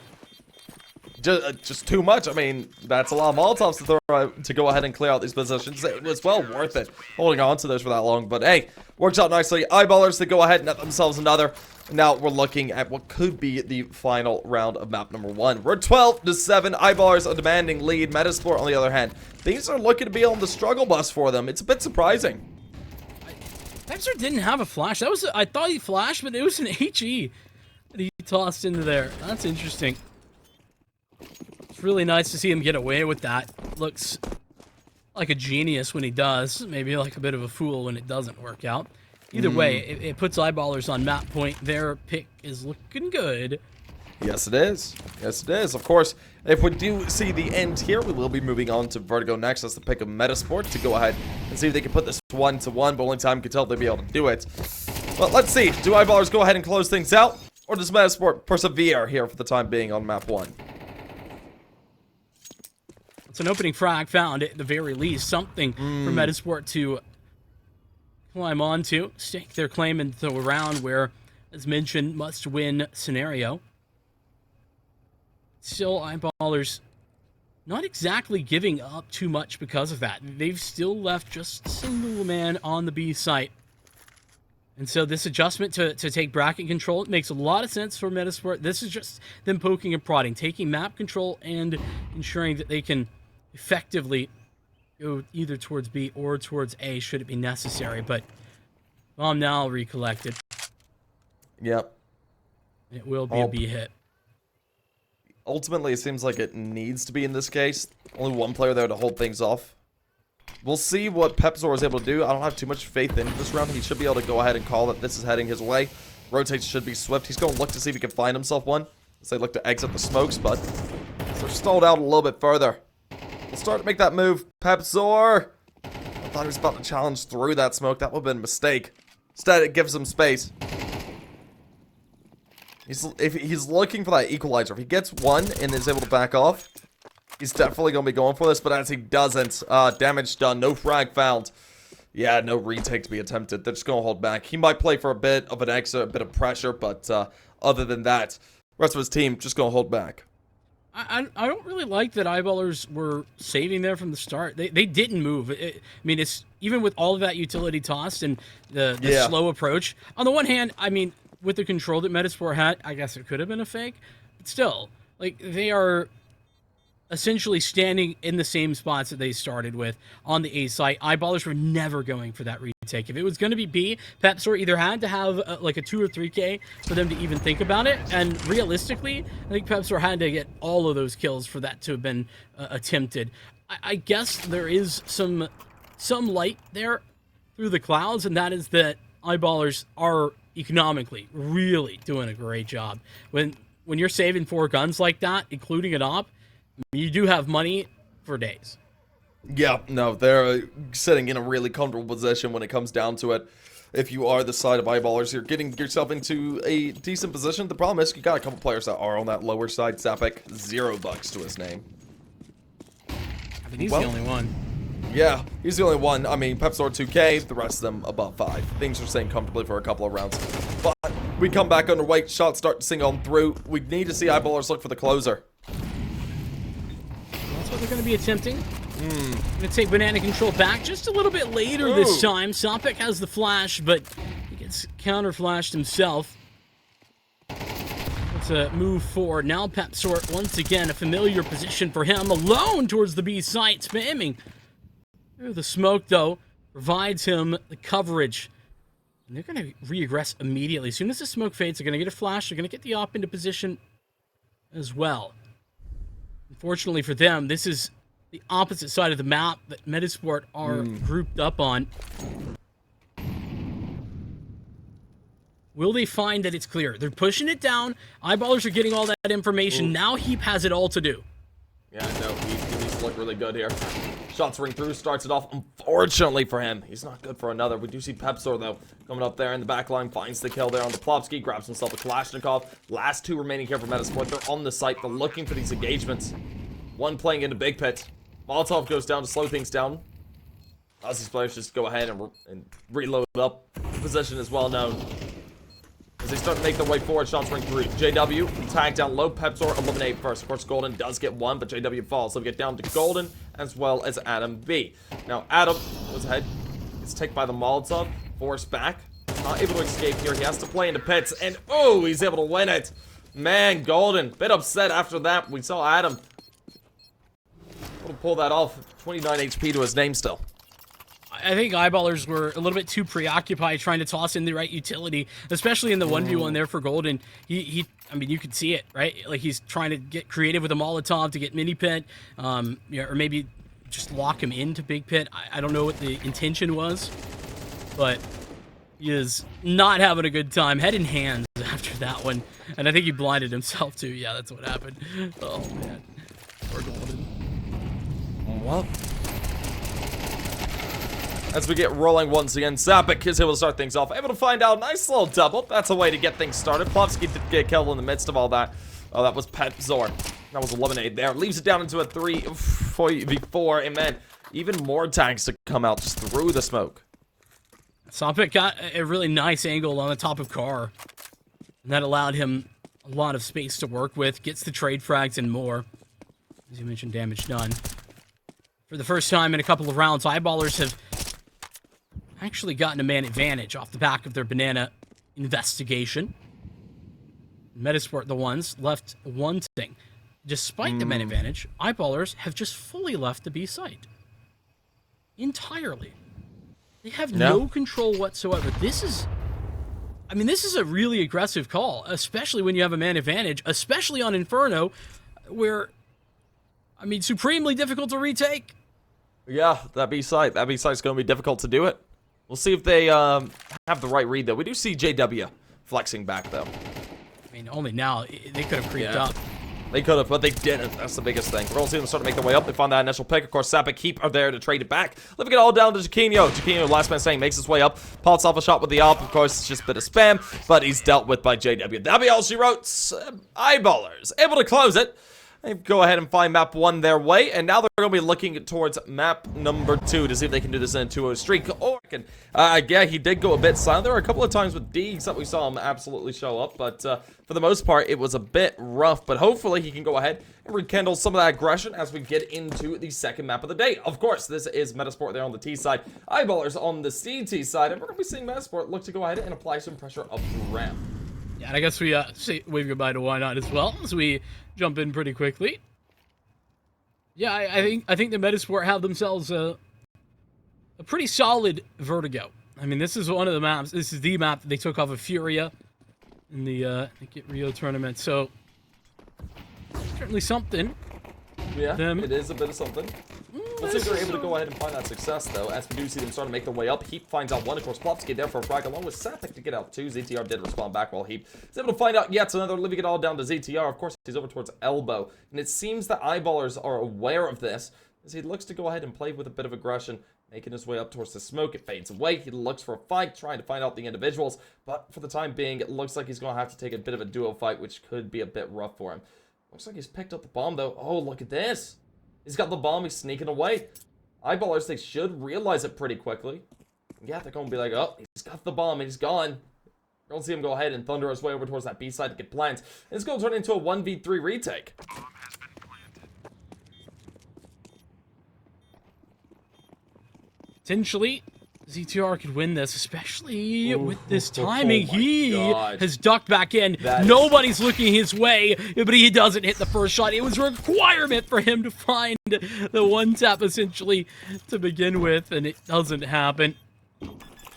Just too much. I mean, that's a lot of Molotovs to throw to go ahead and clear out these positions. It was well worth it holding on to those for that long. But hey, works out nicely. Eyeballers to go ahead and net themselves another. Now we're looking at what could be the final round of map number 1. We're 12-7. Eyeballers a demanding lead. Metizport, on the other hand, things are looking to be on the struggle bus for them. It's a bit surprising. Pepsor didn't have a flash. I thought he flashed, but it was an HE that he tossed into there. That's interesting. It's really nice to see him get away with that. Looks like a genius when he does. Maybe like a bit of a fool when it doesn't work out. Either way, it puts Eyeballers on map point. Their pick is looking good. Yes, it is. Yes, it is. Of course, if we do see the end here, we will be moving on to Vertigo next. That's the pick of Metizport to go ahead and see if they can put this 1-1, but only time can tell if they'll be able to do it. But let's see. Do Eyeballers go ahead and close things out, or does Metizport persevere here for the time being on map 1? It's an opening frag found at the very least. Something for Metizport to climb onto, stake their claim into a round where, as mentioned, must-win scenario. Still, Eyeballers not exactly giving up too much because of that. They've still left just a single man on the B site. And so this adjustment to take bracket control, it makes a lot of sense for Metizport. This is just them poking and prodding, taking map control and ensuring that they can effectively go either towards B or towards A should it be necessary. But bomb now recollected. Yep. It will be a B hit. Ultimately, it seems like it needs to be in this case. Only one player there to hold things off. We'll see what Pepzor is able to do. I don't have too much faith in this round. He should be able to go ahead and call that this is heading his way. Rotates should be swift. He's going to look to see if he can find himself one. As they look to exit the smokes, but they're stalled out a little bit further. We'll start to make that move. Pepzor! I thought he was about to challenge through that smoke. That would have been a mistake. Instead, it gives him space. If he's looking for that equalizer, if he gets one and is able to back off, he's definitely going to be going for this, but as he doesn't, damage done, no frag found. Yeah, no retake to be attempted. They're just going to hold back. He might play for a bit of an exit, a bit of pressure, but other than that, rest of his team just going to hold back. I don't really like that Eyeballers were saving there from the start. They didn't move. I mean, it's even with all of that utility tossed and the slow approach. On the one hand, I mean, with the control that Metizport had, I guess it could have been a fake. But still, like, they are essentially standing in the same spots that they started with on the A site. Eyeballers were never going for that retake. If it was going to be B, Pepzor either had to have like a 2 or 3K for them to even think about it. And realistically, I think Pepzor had to get all of those kills for that to have been attempted. I guess there is some light there through the clouds, and that is that Eyeballers are economically really doing a great job. When you're saving 4 guns like that, including an op, you do have money for days. Yeah, no, they're sitting in a really comfortable position when it comes down to it. If you are the side of Eyeballers, you're getting yourself into a decent position. The problem is you got a couple players that are on that lower side. Zapek, $0 to his name. I mean, he's the only one. Yeah, he's the only one. I mean, Pepzor 2K, the rest of them above 5. Things are staying comfortably for a couple of rounds. But we come back underweight, shots start to sing on through. We need to see Eyeballers look for the closer. That's what they're going to be attempting. Going to take banana control back just a little bit later this time. Zapek has the flash, but he gets counter-flashed himself. Let's move forward. Now Pepzor, once again, a familiar position for him. Alone towards the B site, spamming. The smoke, though, provides him the coverage. And they're going to regress immediately. As soon as the smoke fades, they're going to get a flash. They're going to get the op into position as well. Unfortunately for them, this is the opposite side of the map that Metizport are grouped up on. Will they find that it's clear? They're pushing it down. Eyeballers are getting all that information. Now Heap has it all to do. Yeah, no, he needs to look really good here. Shots ring through, starts it off. Unfortunately for him, he's not good for another. We do see Pepzor, though, coming up there in the back line, finds the kill there on the Plopsky, grabs himself a Kalashnikov. Last 2 remaining here for Metizport. They're on the site. They're looking for these engagements. One playing into Big Pit. Molotov goes down to slow things down. As these players just go ahead and reload up. The position is well known. As they start to make their way forward, shots ring through. JW, tag down low. Pepzor, eliminate first. Of course, Golden does get one, but JW falls. So we get down to Golden as well as Adam B. Now, Adam goes ahead. Gets taken by the Molotov. Forced back. Not able to escape here. He has to play into pits. And, oh, he's able to win it. Man, Golden. Bit upset after that. We saw Adam able to pull that off. 29 HP to his name still. I think Eyeballers were a little bit too preoccupied trying to toss in the right utility, especially in the 1v1 there for Golden. I mean, you could see it, right? Like, he's trying to get creative with a Molotov to get mini pit, or maybe just lock him into big pit. I don't know what the intention was, but he is not having a good time. Head in hands after that one, and I think he blinded himself too. Yeah, that's what happened. Oh man, poor Golden. Well, as we get rolling once again, Zapik is able to start things off. Able to find out a nice little double. That's a way to get things started. Plovsky did get killed in the midst of all that. Oh, that was Pet Zor. That was eliminated there. Leaves it down into a 3v4. And man, even more tanks to come out just through the smoke. Zapik got a really nice angle on the top of Car. And that allowed him a lot of space to work with. Gets the trade frags and more. As you mentioned, damage done. For the first time in a couple of rounds, Eyeballers have actually gotten a man advantage off the back of their banana investigation. Metizport, the ones, left one thing. Despite the man advantage, Eyeballers have just fully left the B site. Entirely. They have no control whatsoever. This is a really aggressive call, especially when you have a man advantage, especially on Inferno, where, I mean, supremely difficult to retake. Yeah, that B site. That B site's going to be difficult to do it. We'll see if they have the right read, though. We do see JW flexing back, though. I mean, only now. They could have creeped up. They could have, but they didn't. That's the biggest thing. We're all seeing them start to make their way up. They find that initial pick. Of course, Sapik Keep are there to trade it back. Living it all down to Jaquinho. Jaquinho, last man standing, makes his way up. Pops off a shot with the op. Of course, it's just a bit of spam, but he's dealt with by JW. That'll be all she wrote. Eyeballers able to close it. They go ahead and find map 1 their way, and now they're going to be looking towards map number 2 to see if they can do this in a 2-0 streak. Or, yeah, he did go a bit silent. There were a couple of times with Deegs that we saw him absolutely show up, but for the most part, it was a bit rough. But hopefully, he can go ahead and rekindle some of that aggression as we get into the second map of the day. Of course, this is Metizport there on the T side, Eyeballers on the CT side, and we're going to be seeing Metizport look to go ahead and apply some pressure up the ramp. Yeah, and I guess we wave goodbye to Why Not as well, as we jump in pretty quickly. Yeah, I think the Metizport have themselves a pretty solid Vertigo. I mean, this is one of the maps. This is the map that they took off of Furia in the Get Rio tournament. So certainly something. Yeah, it is a bit of something. Let's see if they're able to go ahead and find that success, though, as we do see them start to make their way up. Heap finds out one. Of course, Plopsky there for a frag, along with Sapik to get out two. ZTR did respond back while Heap is able to find out yet another, leaving it all down to ZTR. Of course, he's over towards Elbow, and it seems that Eyeballers are aware of this, as he looks to go ahead and play with a bit of aggression, making his way up towards the smoke. It fades away. He looks for a fight, trying to find out the individuals, but for the time being, it looks like he's going to have to take a bit of a duo fight, which could be a bit rough for him. Looks like he's picked up the bomb, though. Oh, look at this. He's got the bomb. He's sneaking away. Eyeballers, they should realize it pretty quickly. Yeah, they're going to be like, oh, he's got the bomb and he's gone. We're going to see him go ahead and thunder his way over towards that B side to get plants. And it's going to turn into a 1v3 retake. Potentially, ZTR could win this, especially with this timing. He has ducked back in. Nobody's looking his way, but he doesn't hit the first shot. It was a requirement for him to find the one tap, essentially, to begin with, and it doesn't happen.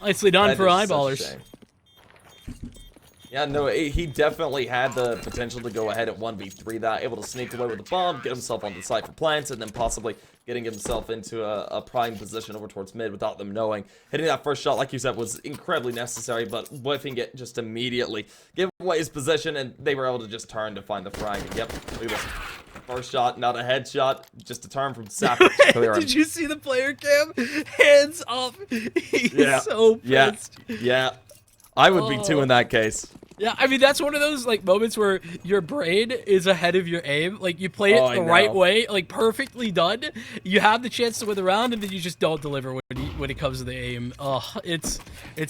Nicely done for Eyeballers. Yeah, no, he definitely had the potential to go ahead at 1v3 that, able to sneak away with the bomb, get himself on the site for plants, and then possibly getting himself into a prime position over towards mid without them knowing. Hitting that first shot, like you said, was incredibly necessary, but whiffing it just immediately gave away his position, and they were able to just turn to find the frag. And yep, look at this. First shot, not a headshot, just a turn from Sapper. Did you see the player cam? Hands up. He's so pissed. Yeah. I would be too in that case. Yeah, I mean, that's one of those, like, moments where your brain is ahead of your aim. Like, you play it the right way, like, perfectly done. You have the chance to win the round, and then you just don't deliver when it comes to the aim. Oh, it's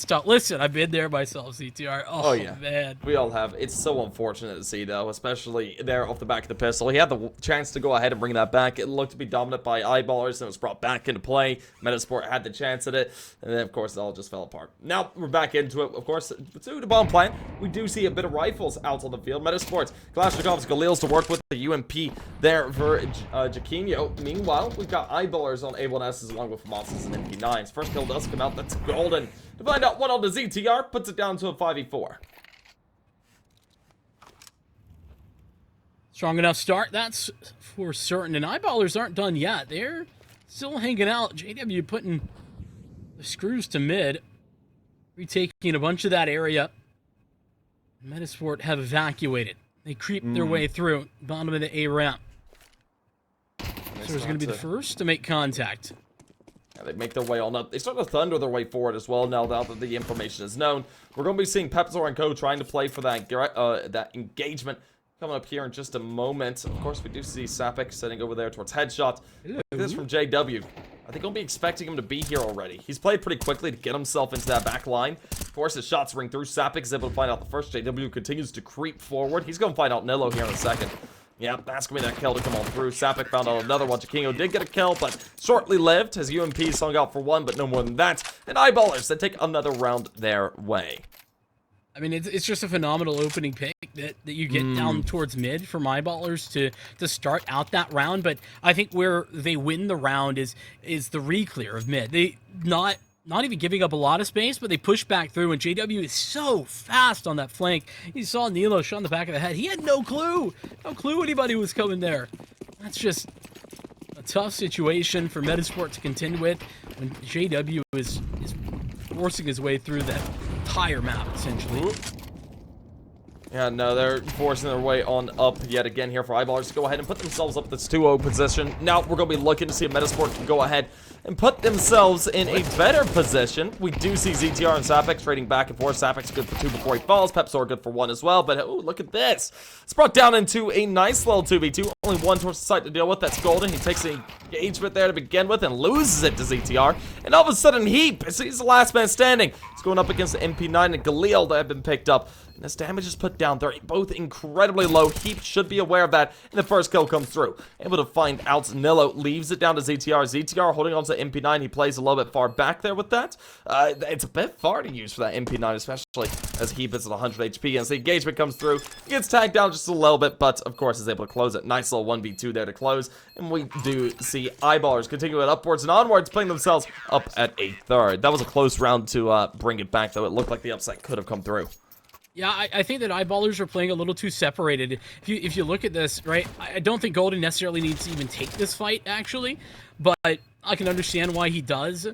tough. Listen, I've been there myself, CTR. Oh, yeah. Man. We all have. It's so unfortunate to see, though, especially there off the back of the pistol. He had the chance to go ahead and bring that back. It looked to be dominant by Eyeballers, and it was brought back into play. Metizport had the chance at it, and then, of course, it all just fell apart. Now, we're back into it. Of course, to the bomb plant, we do see a bit of rifles out on the field. Metizport's Kalashnikov's Galil's to work with the UMP there for Jaquinho. Meanwhile, we've got Eyeballers on A1S's along with Monsters and MP9. MP9's first kill does come out. That's golden. To find out what on the ZTR, puts it down to a 5v4. Strong enough start, that's for certain. And Eyeballers aren't done yet. They're still hanging out. JW putting the screws to mid. Retaking a bunch of that area. Metizport have evacuated. They creep their way through. Bottom of the A ramp. So there's going to be the first to make contact. Yeah, they make their way on up. They start to thunder their way forward as well now that the information is known. We're going to be seeing Pepzor and Co. trying to play for that engagement. Coming up here in just a moment. Of course, we do see Sapik sitting over there towards headshot. This from JW. I think I'll be expecting him to be here already. He's played pretty quickly to get himself into that back line. Of course, his shots ring through. Sapik is able to find out the first. JW continues to creep forward. He's going to find out Nilo here in a second. Yeah, that's going to be that kill to come on through. Sapik found out another one. Jakingo did get a kill, but shortly lived. His UMP sung out for one, but no more than that. And Eyeballers, they take another round their way. I mean, it's just a phenomenal opening pick that you get down towards mid from Eyeballers to start out that round. But I think where they win the round is the re-clear of mid. They not even giving up a lot of space, but they push back through. And JW is so fast on that flank. He saw Nilo shot in the back of the head. He had no clue anybody was coming there. That's just a tough situation for Metizport to contend with when JW is forcing his way through that entire map, essentially. Yeah, no, they're forcing their way on up yet again here for Eyeballers to go ahead and put themselves up this 2-0 position. Now we're going to be looking to see if Metizport can go ahead and put themselves in a better position. We do see ZTR and Sapix trading back and forth. Sapix good for 2 before he falls. Pepzor good for 1 as well. But, oh, look at this. It's brought down into a nice little 2v2. Only one towards the site to deal with. That's golden. He takes the engagement there to begin with and loses it to ZTR. And all of a sudden, Heap, he's the last man standing. He's going up against the MP9 and Galil that have been picked up. And this damage is put down. They're both incredibly low. Heap should be aware of that. And the first kill comes through. Able to find out Nilo. Leaves it down to ZTR. ZTR holding on to MP9. He plays a little bit far back there with that. It's a bit far to use for that MP9, especially as Heap is at 100 HP. As the engagement comes through, he gets tagged down just a little bit, but of course is able to close it. Nice little 1v2 there to close. And we do see Eyeballers continuing upwards and onwards, playing themselves up at a third. That was a close round to bring it back, though. It looked like the upset could have come through. Yeah, I think that Eyeballers are playing a little too separated. If you look at this, right, I don't think Golden necessarily needs to even take this fight, actually. But I can understand why he does.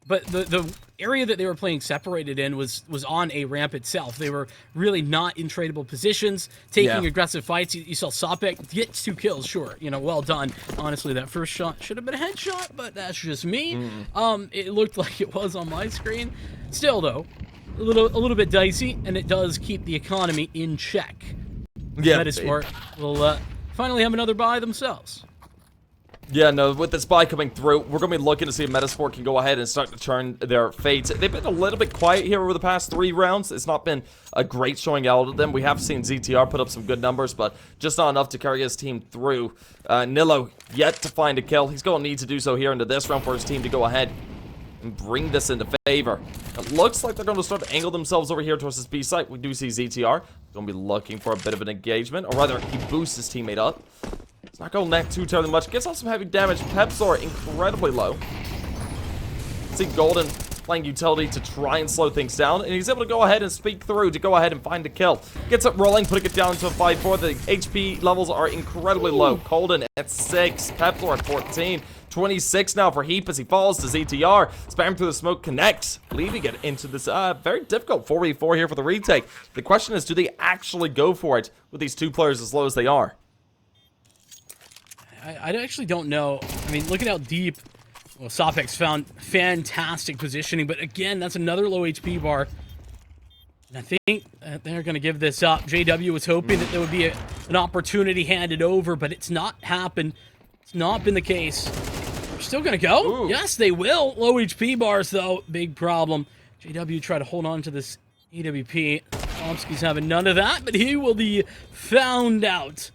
But the area that they were playing separated in was on a ramp itself. They were really not in tradable positions, taking aggressive fights. You saw Sapek get 2 kills, sure. You know, well done. Honestly, that first shot should have been a headshot, but that's just me. It looked like it was on my screen. Still, though, a little bit dicey, and it does keep the economy in check. Yeah, Metizport will finally have another buy themselves. Yeah, no, with this buy coming through, we're going to be looking to see if Metizport can go ahead and start to turn their fates. They've been a little bit quiet here over the past 3 rounds. It's not been a great showing out of them. We have seen ZTR put up some good numbers, but just not enough to carry his team through. Nilo yet to find a kill. He's going to need to do so here into this round for his team to go ahead and bring this into favor. It looks like they're going to start to angle themselves over here towards this B site. We do see ZTR going to be looking for a bit of an engagement, or rather, he boosts his teammate up. It's not going neck too terribly much. Gets off some heavy damage. Pepzor incredibly low. See Golden playing utility to try and slow things down, and he's able to go ahead and speak through to go ahead and find a kill. Gets it rolling, putting it down to a 5-4. The HP levels are incredibly low. Golden at 6, Pepzor at 14. 26 now for Heap as he falls to ZTR. Spam through the smoke, connects, leaving it into this very difficult 4v4 here for the retake. The question is, do they actually go for it with these 2 players as low as they are? I actually don't know. I mean, look at how deep. Well, Sophex found fantastic positioning, but again, that's another low HP bar. And I think they're going to give this up. JW was hoping that there would be an opportunity handed over, but it's not happened. It's not been the case. They're still going to go? Ooh. Yes, they will. Low HP bars, though. Big problem. JW try to hold on to this EWP. Chomsky's having none of that, but he will be found out.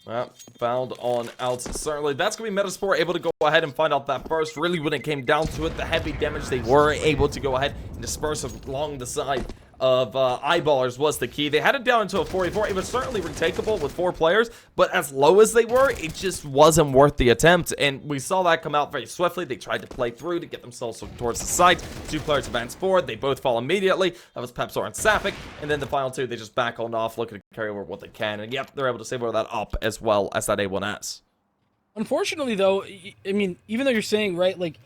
Well, found on out. Certainly, that's going to be Metizport able to go ahead and find out that first. Really, when it came down to it, the heavy damage, they were able to go ahead and disperse along the side of Eyeballers was the key. They had it down into a 44. It was certainly retakeable with 4 players, but as low as they were, it just wasn't worth the attempt, and we saw that come out very swiftly. They tried to play through to get themselves towards the site. 2 players advanced forward. They both fall immediately. That was Pepsor and Sapik, and then the final 2, they just back on off, looking to carry over what they can, and yep, they're able to save over that up as well as that A1S. Unfortunately, though, I mean, even though you're saying, right, like,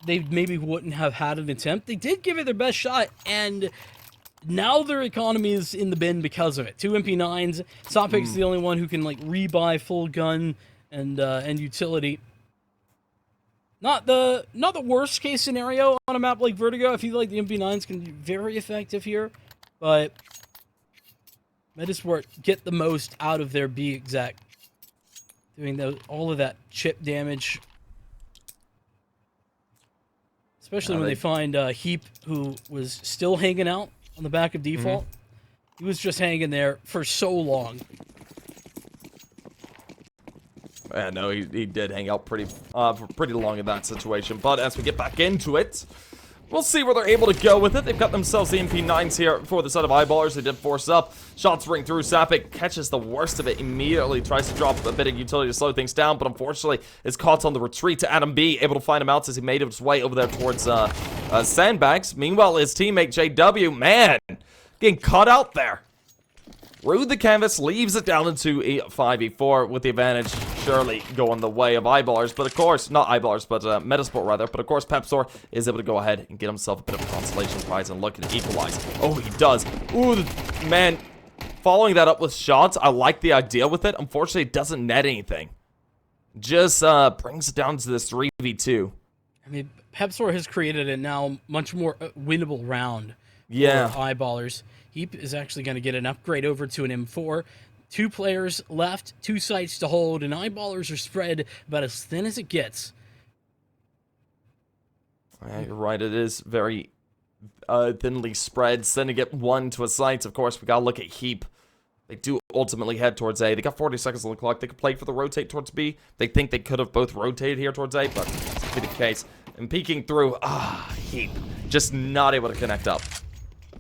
they maybe wouldn't have had an attempt, they did give it their best shot, and now their economy is in the bin because of it. 2 MP9s. Sapik's the only one who can, like, rebuy full gun and utility. Not the worst case scenario on a map like Vertigo. I feel like the MP9s can be very effective here, but Metizport get the most out of their B exec, doing all of that chip damage. Especially when they find Heap, who was still hanging out on the back of default. He was just hanging there for so long. Yeah, no, he did hang out for pretty long in that situation. But as we get back into it, we'll see where they're able to go with it. They've got themselves the MP9s here for the set of Eyeballers. They did force up. Shots ring through. Sapik catches the worst of it immediately. Tries to drop a bit of utility to slow things down, but unfortunately is caught on the retreat to Adam B. Able to find him out as he made his way over there towards Sandbags. Meanwhile, his teammate JW, man, getting caught out there. Through the canvas, leaves it down into a 5v4 with the advantage surely going the way of Eyeballers. But of course, not Eyeballers, but Metizport rather. But of course, Pepsor is able to go ahead and get himself a bit of a consolation prize and looking to equalize. Oh, he does. Ooh, man, following that up with shots, I like the idea with it. Unfortunately, it doesn't net anything. Just brings it down to this 3v2. I mean, Pepsor has created a now much more winnable round for Eyeballers. Heap is actually going to get an upgrade over to an M4. 2 players left, 2 sites to hold, and Eyeballers are spread about as thin as it gets. Yeah, you're right, it is very thinly spread. Sending it 1 to a site. Of course, we got to look at Heap. They do ultimately head towards A. They got 40 seconds on the clock. They could play for the rotate towards B. They think they could have both rotated here towards A, but that's not the case. And peeking through, Heap. Just not able to connect up.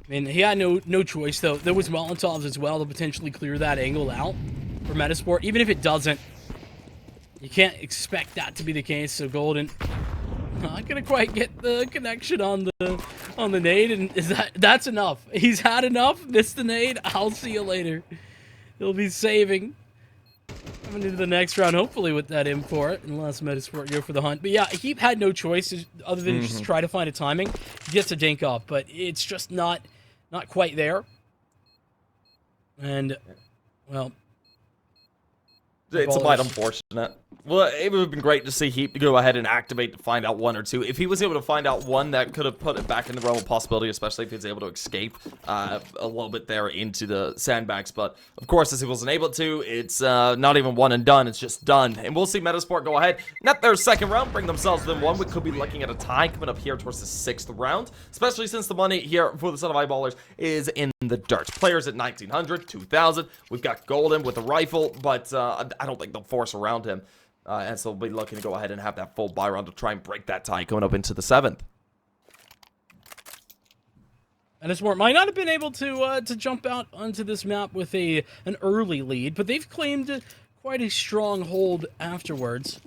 I mean, he had no choice, though. There was Molotovs as well to potentially clear that angle out for Metizport. Even if it doesn't, you can't expect that to be the case. So Golden not gonna quite get the connection on the nade, and that's enough. He's had enough. Missed the nade. I'll see you later. He'll be saving. Coming into the next round, hopefully with that M4, unless Metizport go for the hunt. But yeah, Heap had no choice other than just try to find a timing. He gets a dink off, but it's just not quite there. And, well, it's a bit unfortunate. Well, it would have been great to see Heap go ahead and activate to find out 1 or 2. If he was able to find out 1, that could have put it back in the realm of possibility, especially if he was able to escape a little bit there into the sandbags. But, of course, as he wasn't able to, it's not even 1 and done. It's just done. And we'll see Metizport go ahead, net their 2nd round, bring themselves within 1. We could be looking at a tie coming up here towards the 6th round, especially since the money here for the set of Eyeballers is in the dirt. Players at 1,900, 2,000. We've got Golden with a rifle, but I don't think they'll force around him. And so we'll be looking to go ahead and have that full buy round to try and break that tie coming up into the 7th. Metizport might not have been able to jump out onto this map with an early lead, but they've claimed quite a strong hold afterwards.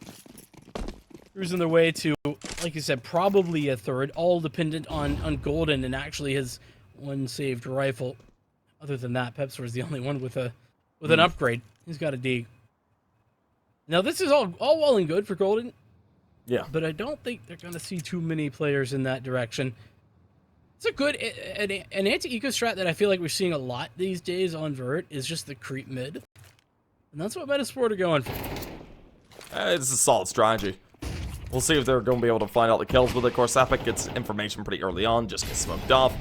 Cruising their way to, like you said, probably a 3rd, all dependent on Golden and actually his 1 saved rifle. Other than that, Pepsor is the only one with an upgrade. He's got a D. Now, this is all well and good for Golden. Yeah. But I don't think they're going to see too many players in that direction. It's a good, an anti-eco strat that I feel like we're seeing a lot these days on Vert is just the creep mid. And that's what Metizport are going for. It's a solid strategy. We'll see if they're going to be able to find out the kills. But of course, Sapik gets information pretty early on, just gets smoked off.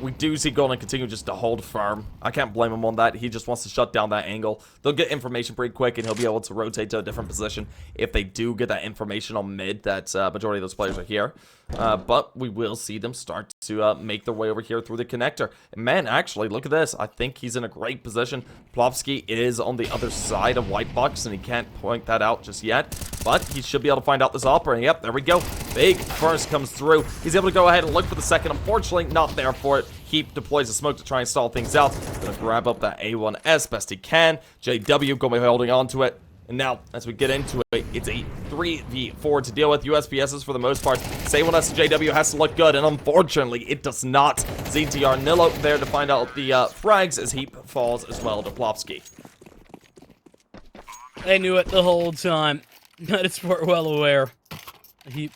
We do see Golden continue just to hold firm. I can't blame him on that. He just wants to shut down that angle. They'll get information pretty quick, and he'll be able to rotate to a different position if they do get that information on mid that majority of those players are here. But we will see them start to make their way over here through the connector. And man, actually, look at this. I think he's in a great position. Plovsky is on the other side of White Box, and he can't point that out just yet. But he should be able to find out this opera. Yep, there we go. Big first comes through. He's able to go ahead and look for the 2nd. Unfortunately, not there for it. Heap deploys the smoke to try and stall things out. Gonna grab up that A1S best he can. JW gonna be holding on to it. And now, as we get into it, it's a 3v4 to deal with. USPSs for the most part. This A1S JW has to look good, and unfortunately, it does not. ZTR Nilo there to find out the frags as Heap falls as well to Plopsky. They knew it the whole time. Metizport well aware. Heap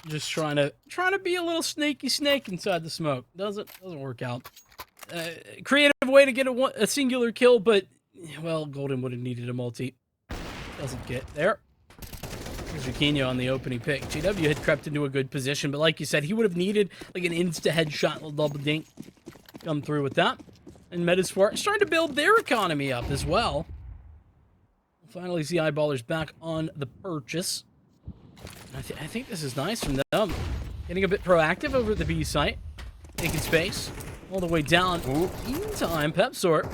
just trying to be a little snaky snake inside the smoke. Doesn't work out. Creative way to get a singular kill, but well, Golden would have needed a multi. Doesn't get there. There's Juquinho on the opening pick. JW had crept into a good position, but like you said, he would have needed like an insta headshot, little double dink, come through with that. And Metizport is trying to build their economy up as well. Finally, see Eyeballers back on the purchase. I think this is nice from them. Getting a bit proactive over at the B site. Taking space. All the way down. Ooh. Meantime, Pepsort,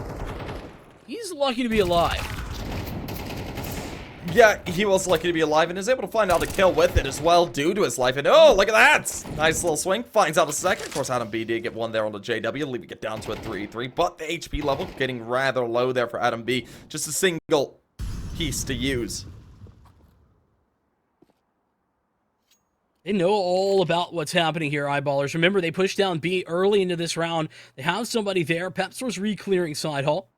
he's lucky to be alive. Yeah, he was lucky to be alive and is able to find out a kill with it as well due to his life. And oh, look at that! Nice little swing. Finds out a second. Of course, Adam B did get one there on the JW, leaving it down to a 3-3. But the HP level getting rather low there for Adam B. Just a single piece to use. They know all about what's happening here, Eyeballers. Remember, they pushed down B early into this round. They have somebody there. Pepsor's re-clearing side hall.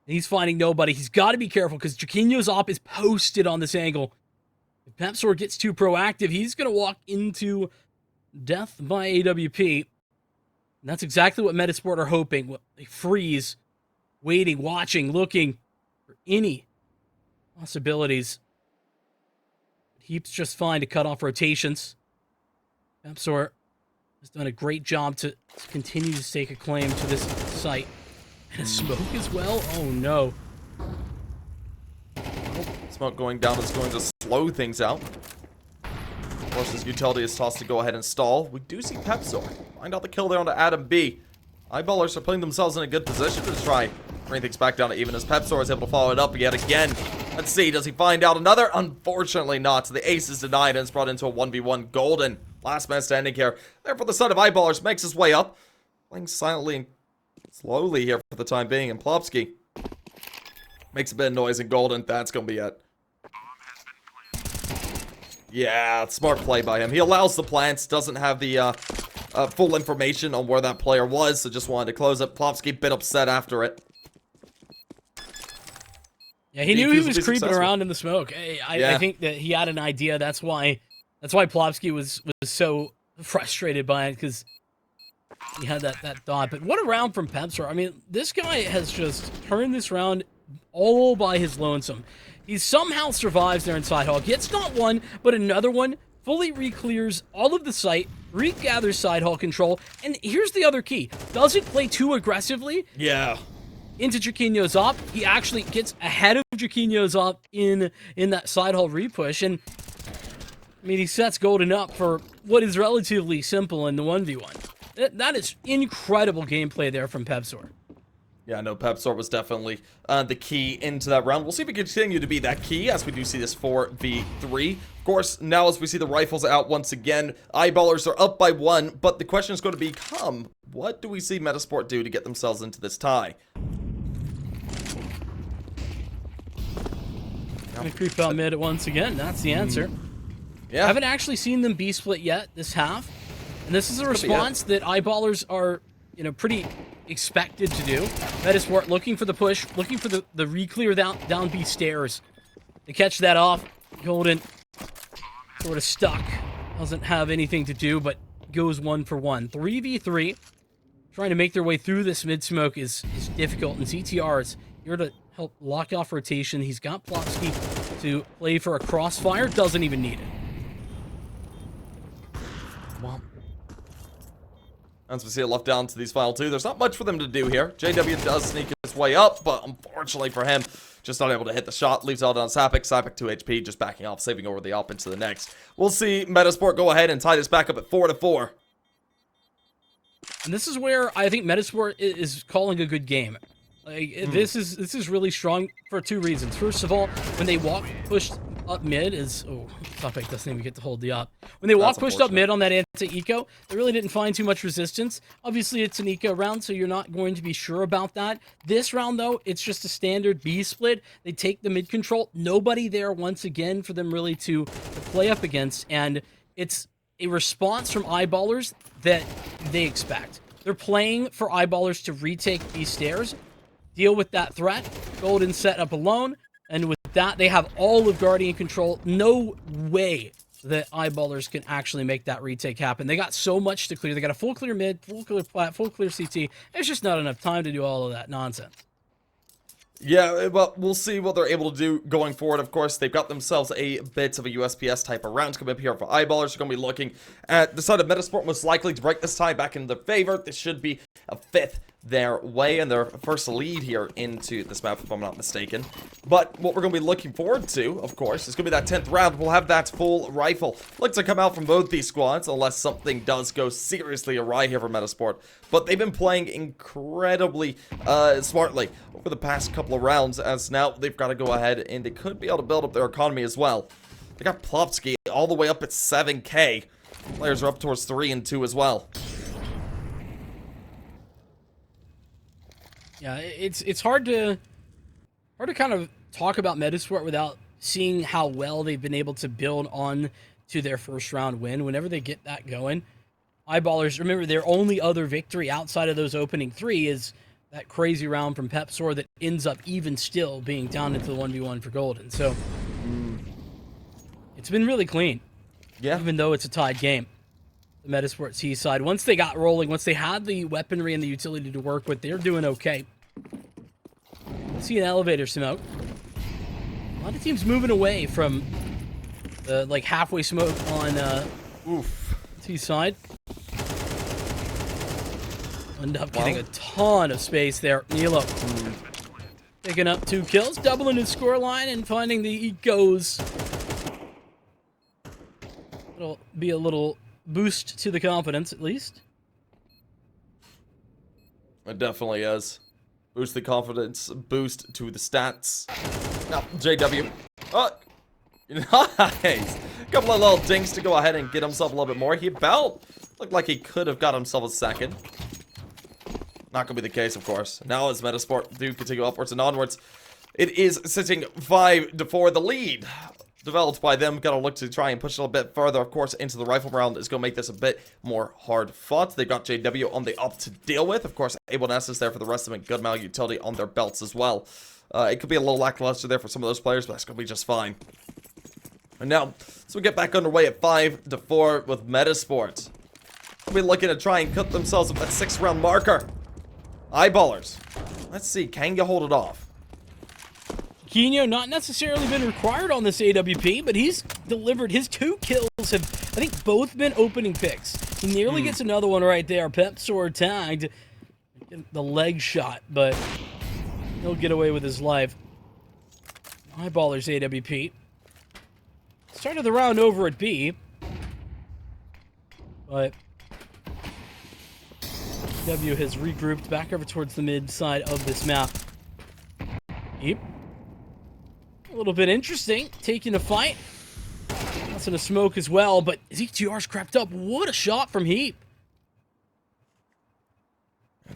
He's finding nobody. He's got to be careful because Juquinho's op is posted on this angle. If Pepsor gets too proactive, he's going to walk into death by AWP. And that's exactly what Metizport are hoping. They freeze, waiting, watching, looking for any possibilities. Heap's just fine to cut off rotations. Pepsor has done a great job to continue to stake a claim to this site. And a smoke as well? Oh no. Smoke going down is going to slow things out. Of course, his utility is tossed to go ahead and stall. We do see Pepsor find out the kill there onto Adam B. Eyeballers are putting themselves in a good position to try bring things back down to even as Pepsor is able to follow it up yet again. Let's see, does he find out another? Unfortunately not. The ace is denied and it's brought into a 1v1 Golden. Last man standing here. Therefore, the son of Eyeballers makes his way up. Playing silently and slowly here for the time being. And Plopsky makes a bit of noise in Golden. That's going to be it. Yeah, smart play by him. He allows the plants. Doesn't have the full information on where that player was. So just wanted to close it. Plopsky a bit upset after it. Yeah, he knew he was creeping around in the smoke. I think that he had an idea. That's why Plopsky was so frustrated by it, because he had that thought. But what a round from Pepsor. I mean, this guy has just turned this round all by his lonesome. He somehow survives there inside hall. Gets not one, but another one. Fully re-clears all of the site. Regathers side hall control. And here's the other key. Doesn't play too aggressively. Yeah. Into Juquinho's op. He actually gets ahead of Juquinho's op in that side hall repush. And, I mean, he sets Golden up for what is relatively simple in the 1v1. That is incredible gameplay there from Pepsor. Yeah, no, Pepsor was definitely the key into that round. We'll see if we continue to be that key as we do see this 4v3. Of course, now as we see the rifles out once again, Eyeballers are up by 1, but the question is going to become, what do we see Metizport do to get themselves into this tie? Gonna creep out mid once again. That's the answer. Yeah. I haven't actually seen them B split yet this half. And this is a response that Eyeballers are, pretty expected to do. Metizport looking for the push, looking for the re-clear down B stairs. To catch that off, Golden sort of stuck. Doesn't have anything to do, but goes 1 for 1. 3v3. Trying to make their way through this mid-smoke is difficult, and CTR is here to help lock off rotation. He's got Plopsky to play for a crossfire. Doesn't even need it. Well, as we see it left down to these final two, there's not much for them to do here. JW does sneak his way up, but unfortunately for him, just not able to hit the shot. Leaves out on Sapik. Sapik 2 HP, just backing off, saving over the op into the next. We'll see Metizport go ahead and tie this back up at 4-4. And this is where I think Metizport is calling a good game. Like, this is really strong for 2 reasons. First of all, when they pushed up mid is... Oh, Topic doesn't even get to hold the up. When they walk pushed up mid on that anti-eco, they really didn't find too much resistance. Obviously, it's an eco round, so you're not going to be sure about that. This round, though, it's just a standard B split. They take the mid control. Nobody there, once again, for them really to play up against, and it's a response from eyeballers that they expect. They're playing for eyeballers to retake these stairs, deal with that threat. Golden set up alone, and with that, they have all of Guardian control. No way that eyeballers can actually make that retake happen. They got so much to clear. They got a full clear mid, full clear plat, full clear CT. There's just not enough time to do all of that nonsense. Yeah, well, we'll see what they're able to do going forward. Of course, they've got themselves a bit of a USPS type of round coming up here for eyeballers. They're going to be looking at the side of Metizport most likely to break this tie back in their favor. This should be a 5th their way and their first lead here into this map, if I'm not mistaken. But what we're going to be looking forward to, of course, is going to be that 10th round. We'll have that full rifle. Look to come out from both these squads, unless something does go seriously awry here for Metizport. But they've been playing incredibly smartly over the past couple of rounds, as now they've got to go ahead and they could be able to build up their economy as well. They got Plopsky all the way up at 7K. Players are up towards 3 and 2 as well. Yeah, it's hard to kind of talk about Metizport without seeing how well they've been able to build on to their first round win. Whenever they get that going, eyeballers, remember, their only other victory outside of those opening 3 is that crazy round from Pepsor that ends up even still being down into the 1v1 for Golden. So it's been really clean. Yeah. Even though it's a tied game. The Metizport C side, once they got rolling, once they had the weaponry and the utility to work with, they're doing okay. See an elevator smoke. A lot of teams moving away from the like halfway smoke on T side. End up getting a ton of space there. Nilo picking up 2 kills, doubling his scoreline and finding the ecos. It'll be a little boost to the confidence, at least. It definitely is. Boost the confidence, boost to the stats. Now, JW. Oh, nice. Couple of little dinks to go ahead and get himself a little bit more. He about looked like he could have got himself a second. Not going to be the case, of course. Now as Metizport do continue upwards and onwards, it is sitting 5-4. The lead developed by them. Got to look to try and push a little bit further. Of course, into the rifle round is going to make this a bit more hard fought. They've got JW on the up to deal with. Of course, Ableness is there for the rest of them. Good amount of utility on their belts as well. It could be a little lackluster there for some of those players, but that's going to be just fine. And now, so we get back underway at 5-4 with Metizport. We'll be looking to try and cut themselves up that 6th round marker. Eyeballers. Let's see, can you hold it off? Quino not necessarily been required on this AWP, but he's delivered. His 2 kills have, I think, both been opening picks. He nearly gets another one right there. Pepsor tagged. The leg shot, but he'll get away with his life. Eyeballers AWP. Started the round over at B, but W has regrouped back over towards the mid side of this map. Yep. A little bit interesting, taking a fight. That's in a smoke as well, but ZTR's crept up. What a shot from Heap.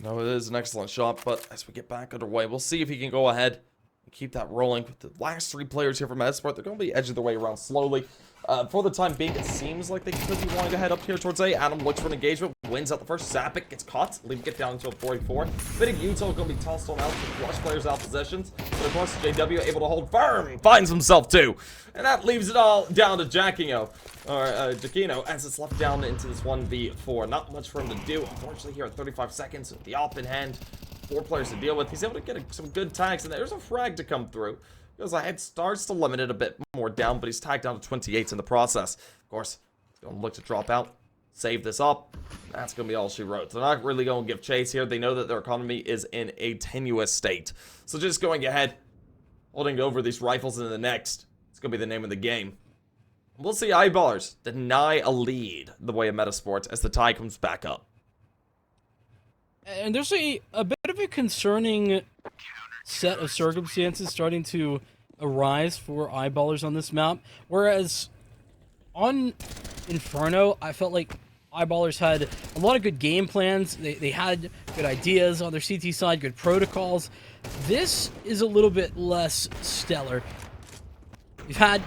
No, it is an excellent shot, but as we get back underway, we'll see if he can go ahead and keep that rolling. With the last 3 players here from Metizport, they're going to be edging their way around slowly. For the time being, it seems like they could be wanting to head up here towards A. Adam looks for an engagement, wins out the first. Zapik gets caught, leaving it down until 44. Bit of Utah going to be tossed on out to flush players out positions. But of course, JW able to hold firm, finds himself 2. And that leaves it all down to Jackino, or Jackino, as it's left down into this 1v4. Not much for him to do, unfortunately, here at 35 seconds, with the op in hand. 4 players to deal with. He's able to get some good tags, and there's a frag to come through. Goes ahead, starts to limit it a bit more down, but he's tagged down to 28 in the process. Of course, he's going to look to drop out, save this up. That's going to be all she wrote. They're not really going to give chase here. They know that their economy is in a tenuous state. So just going ahead, holding over these rifles into the next. It's going to be the name of the game. We'll see eyeballers deny a lead the way of Metizport as the tie comes back up. And there's a bit of a concerning set of circumstances starting to arise for eyeballers on this map, whereas on Inferno, I felt like eyeballers had a lot of good game plans. They had good ideas on their CT side, good protocols. This is a little bit less stellar. We've had,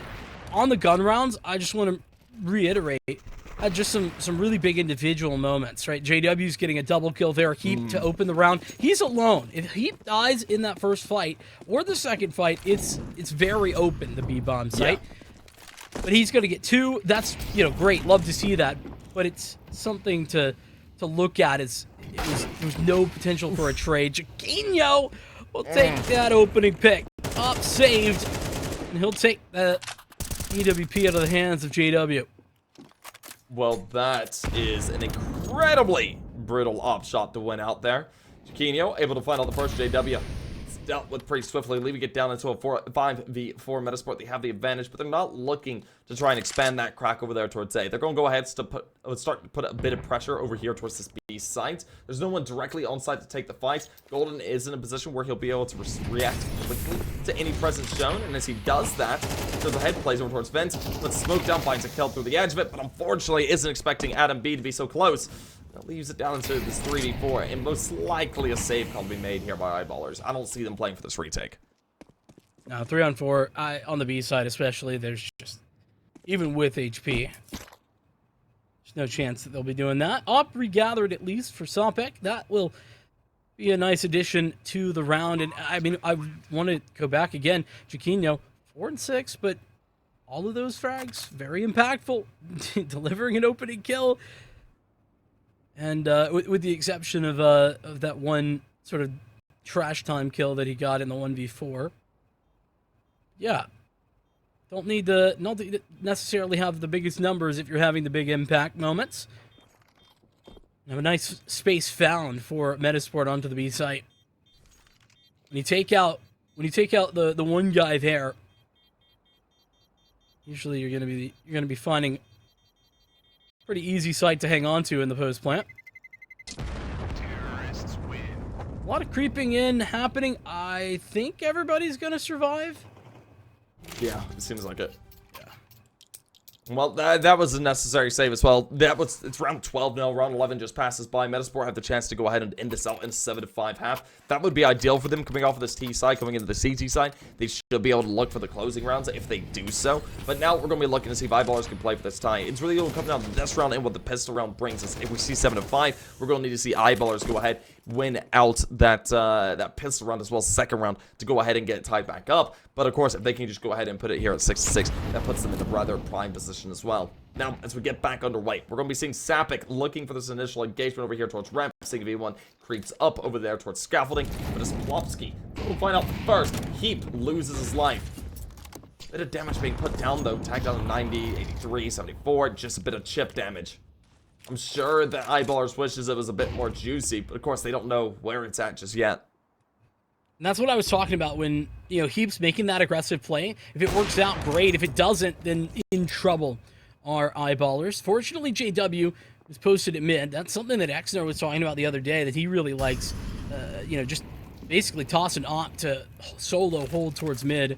on the gun rounds, I just want to reiterate, had just some really big individual moments, right? JW's getting a double kill there, Heap to open the round. He's alone. If Heap dies in that first fight, or the second fight, it's very open, the B-bomb site. Yeah. But he's going to get 2. That's, great. Love to see that. But it's something to look at. There's no potential for a trade. Chiquinho will take that opening pick. Up, saved. And he'll take the EWP out of the hands of JW. Well, that is an incredibly brutal op shot to win out there. Chiquinho able to find out the first. JW. It's dealt with pretty swiftly, leaving it down into a 5v4 Metizport. They have the advantage, but they're not looking to try and expand that crack over there towards A. They're going to go ahead to start to put a bit of pressure over here towards this B site. There's no one directly on site to take the fight. Golden is in a position where he'll be able to react quickly to any presence shown, and as he does that, goes ahead, plays over towards Vent, puts smoke down, finds a kill through the edge of it, but unfortunately isn't expecting Adam B to be so close. That leaves it down into this 3v4, and most likely a save call to be made here by eyeballers. I don't see them playing for this retake. Now, 3-on-4, on the B side especially, there's just, even with HP, there's no chance that they'll be doing that. Op regathered at least for Sopek. That will be a nice addition to the round. And I mean, I want to go back again. Chiquinho, 4 and 6, but all of those frags, very impactful. Delivering an opening kill. And with the exception of that one sort of trash time kill that he got in the 1v4. Yeah. Don't need to necessarily have the biggest numbers if you're having the big impact moments. Have a nice space found for Metizport onto the B site. When you take out the one guy there, usually you're gonna be finding a pretty easy site to hang on to in the post plant. Terrorists win. A lot of creeping in happening. I think everybody's gonna survive. Yeah, it seems like it. Yeah. Well, that was a necessary save as well. It's round 12 now. Round 11 just passes by. Metizport have the chance to go ahead and end this out in 7-5 half. That would be ideal for them coming off of this T side, coming into the CT side. They should be able to look for the closing rounds if they do so. But now we're going to be looking to see if eyeballers can play for this tie. It's really going to come down to this round and what the pistol round brings us. If we see 7-5, we're going to need to see eyeballers go ahead, win out that pistol round as well as second round to go ahead and get it tied back up. But of course, if they can just go ahead and put it here at 6-6, that puts them in a rather prime position as well. Now, as we get back underway, we're going to be seeing Sapik looking for this initial engagement over here towards ramp. Seeing V1 creeps up over there towards scaffolding, but it's Plopsky. We'll find out first. Heap loses his life. Bit of damage being put down though. Tagged down to 90, 83, 74. Just a bit of chip damage. I'm sure that eyeballers wishes it was a bit more juicy, but of course they don't know where it's at just yet. And that's what I was talking about when, Heap's making that aggressive play. If it works out, great. If it doesn't, then in trouble are eyeballers. Fortunately, JW was posted at mid. That's something that Exner was talking about the other day that he really likes. Just basically toss an op to solo hold towards mid.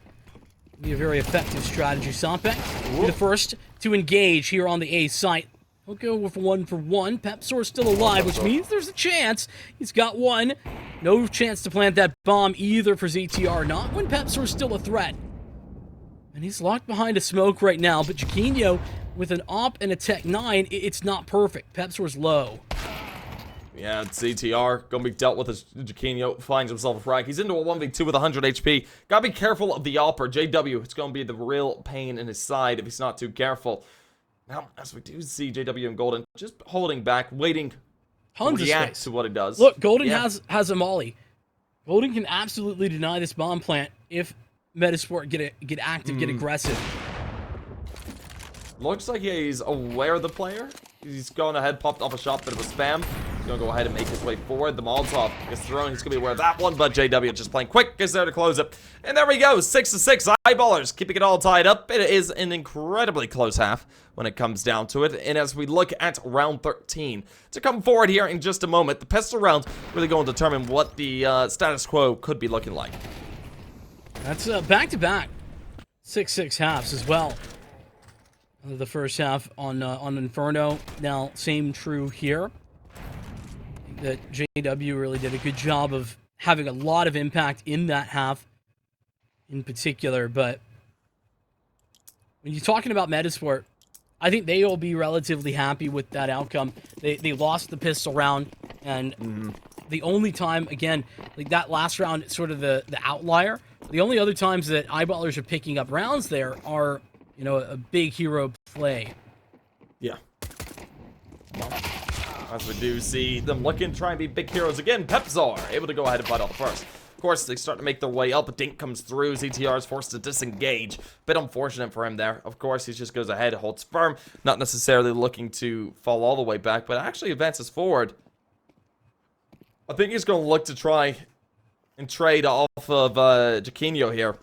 Be a very effective strategy. Sompek be the first to engage here on the A site. He'll go with 1-for-1. Pepsor's still alive, which means there's a chance. He's got one. No chance to plant that bomb either for ZTR. Not when Pepsor's still a threat. And he's locked behind a smoke right now, but Chiquinho with an op and a Tech 9, it's not perfect. Pepsor's low. Yeah, ZTR gonna be dealt with as Chiquinho finds himself a frag. He's into a 1v2 with 100 HP. Gotta be careful of the opper. JW, it's gonna be the real pain in his side if he's not too careful. Now, as we do see JW and Golden just holding back, waiting to react to what he does. Look, Golden has a molly. Golden can absolutely deny this bomb plant if Metizport get active, get aggressive. Looks like he's aware of the player. He's gone ahead, popped off a shot, bit of a spam. He's gonna go ahead and make his way forward. The Molotov is thrown. He's gonna be aware of that one, but JW just playing quick is there to close it. And there we go, 6-6. Eyeballers keeping it all tied up. It is an incredibly close half when it comes down to it. And as we look at round 13 to come forward here in just a moment, the pistol round really going to determine what the status quo could be looking like. That's back-to-back 6-6 halves as well. The first half on Inferno. Now, same true here. I think that JW really did a good job of having a lot of impact in that half in particular. But when you're talking about Metizport, I think they will be relatively happy with that outcome. They lost the pistol round, and the only time, again, like that last round, it's sort of the outlier. The only other times that eyeballers are picking up rounds there are, you know, a big hero play. Yeah. Well, as we do see them looking, try and be big heroes again. Pepzar able to go ahead and fight off first. Of course, they start to make their way up. A dink comes through. ZTR is forced to disengage. Bit unfortunate for him there. Of course, he just goes ahead, holds firm. Not necessarily looking to fall all the way back, but actually advances forward. I think he's going to look to try and trade off of Jaquinho here.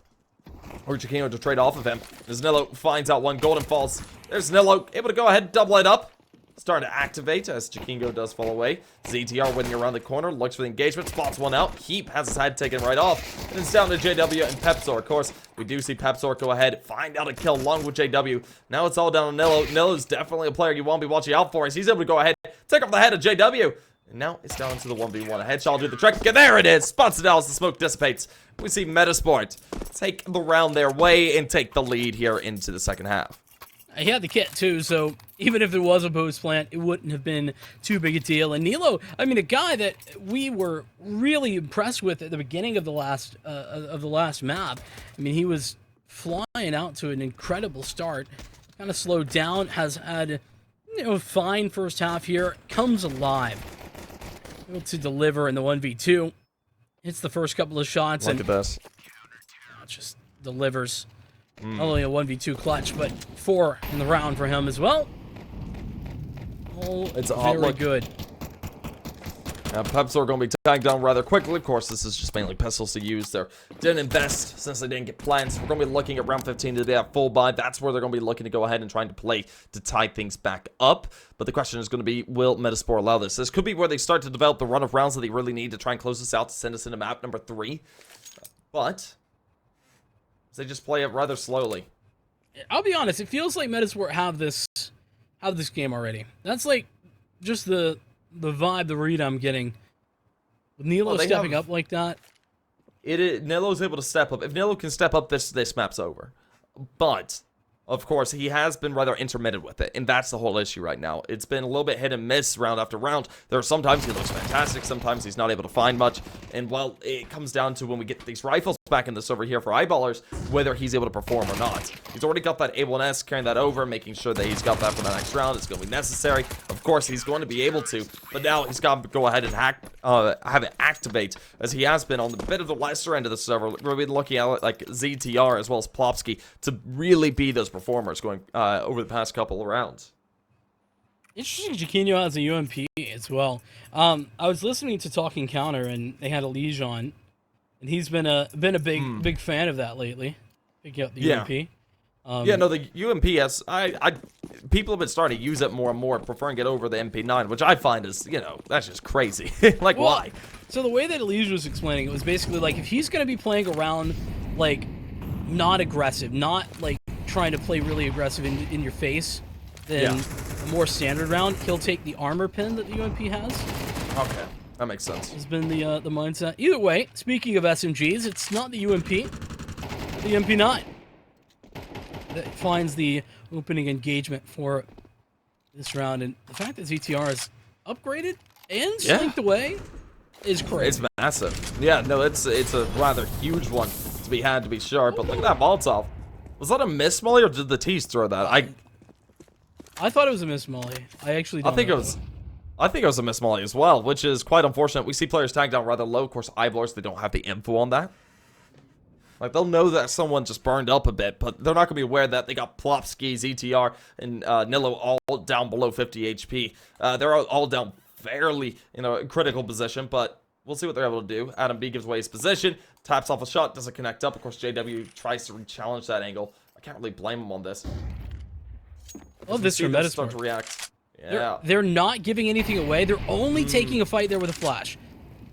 Or Jaquinho to trade off of him. As Nillo finds out one golden falls. There's Nillo able to go ahead and double it up. Start to activate as Jaquinho does fall away. ZTR winning around the corner, looks for the engagement, spots one out. Heap has his head taken right off. And it's down to JW and Pepzor. Of course, we do see Pepzor go ahead, find out a kill along with JW. Now it's all down to Nillo. Nillo's definitely a player you want to be watching out for as he's able to go ahead, take off the head of JW. And now it's down to the 1v1. A headshot will do the trick. And there it is. Spots it out as the smoke dissipates. We see Metizport take the round their way and take the lead here into the second half. He had the kit too, so even if there was a post plant, it wouldn't have been too big a deal. And Nilo, I mean, a guy that we were really impressed with at the beginning of the last map. I mean, he was flying out to an incredible start. Kind of slowed down, has had, you know, fine first half here. Comes alive, able to deliver in the 1v2. Hits the first couple of shots and look at this. Just delivers. Not only a 1v2 clutch, but 4 in the round for him as well. Oh, it's very good. Pepzor going to be tagged down rather quickly. Of course, this is just mainly pistols to use. They didn't invest since they didn't get plans. We're going to be looking at round 15 to be at full buy. That's where they're going to be looking to go ahead and trying to play to tie things back up. But the question is going to be, will Metizport allow this? This could be where they start to develop the run of rounds that they really need to try and close this out to send us into map number 3. But they just play it rather slowly. I'll be honest, it feels like Metizport have this game already. That's like just the vibe, the read I'm getting. With Nilo stepping up like that. Nilo's able to step up. If Nilo can step up, this map's over. But of course, he has been rather intermittent with it, and that's the whole issue right now. It's been a little bit hit and miss round after round. There are sometimes he looks fantastic, sometimes he's not able to find much, and well, it comes down to when we get these rifles back in this over here for eyeballers, whether he's able to perform or not. He's already got that A1S, carrying that over, making sure that he's got that for the next round. It's going to be necessary. Of course, he's going to be able to, but now he's got to go ahead and have it activate, as he has been on the bit of the lesser end of the server. We're really looking at like ZTR as well as Plopsky to really be those performers going over the past couple of rounds. Interesting, Jaquinho has a UMP as well. I was listening to Talking Counter, and they had a Liege on, and he's been a big fan of that lately. Picking up the UMP. Yeah, no, the UMP has people have been starting to use it more and more, preferring it over the MP9, which I find is, you know, that's just crazy. Like, well, why? So the way that Liege was explaining it was basically like, if he's going to be playing around, like, not aggressive, not like trying to play really aggressive in your face, then a more standard round, he'll take the armor pin that the UMP has. Okay, that makes sense. Has been the mindset. Either way, speaking of SMGs, it's not the UMP, the MP9 that finds the opening engagement for this round, and the fact that ZTR is upgraded and slinked away is crazy. It's massive. Yeah, no, it's a rather huge one to be had, to be sure. But look at that Molotov. Was that a miss molly, or did the T's throw that? I thought it was a miss molly. I actually don't know. I think it was a miss molly as well, which is quite unfortunate. We see players tagged down rather low. Of course, eyeballers, they don't have the info on that. Like, they'll know that someone just burned up a bit, but they're not going to be aware that they got Plopsky, ZTR, and Nillo all down below 50 HP. They're all down fairly, critical position, but we'll see what they're able to do. Adam B gives away his position, taps off a shot, doesn't connect up. Of course, JW tries to re-challenge that angle. I can't really blame him on this. Love this from Metizport. Start to react. Yeah. They're not giving anything away. They're only taking a fight there with a flash.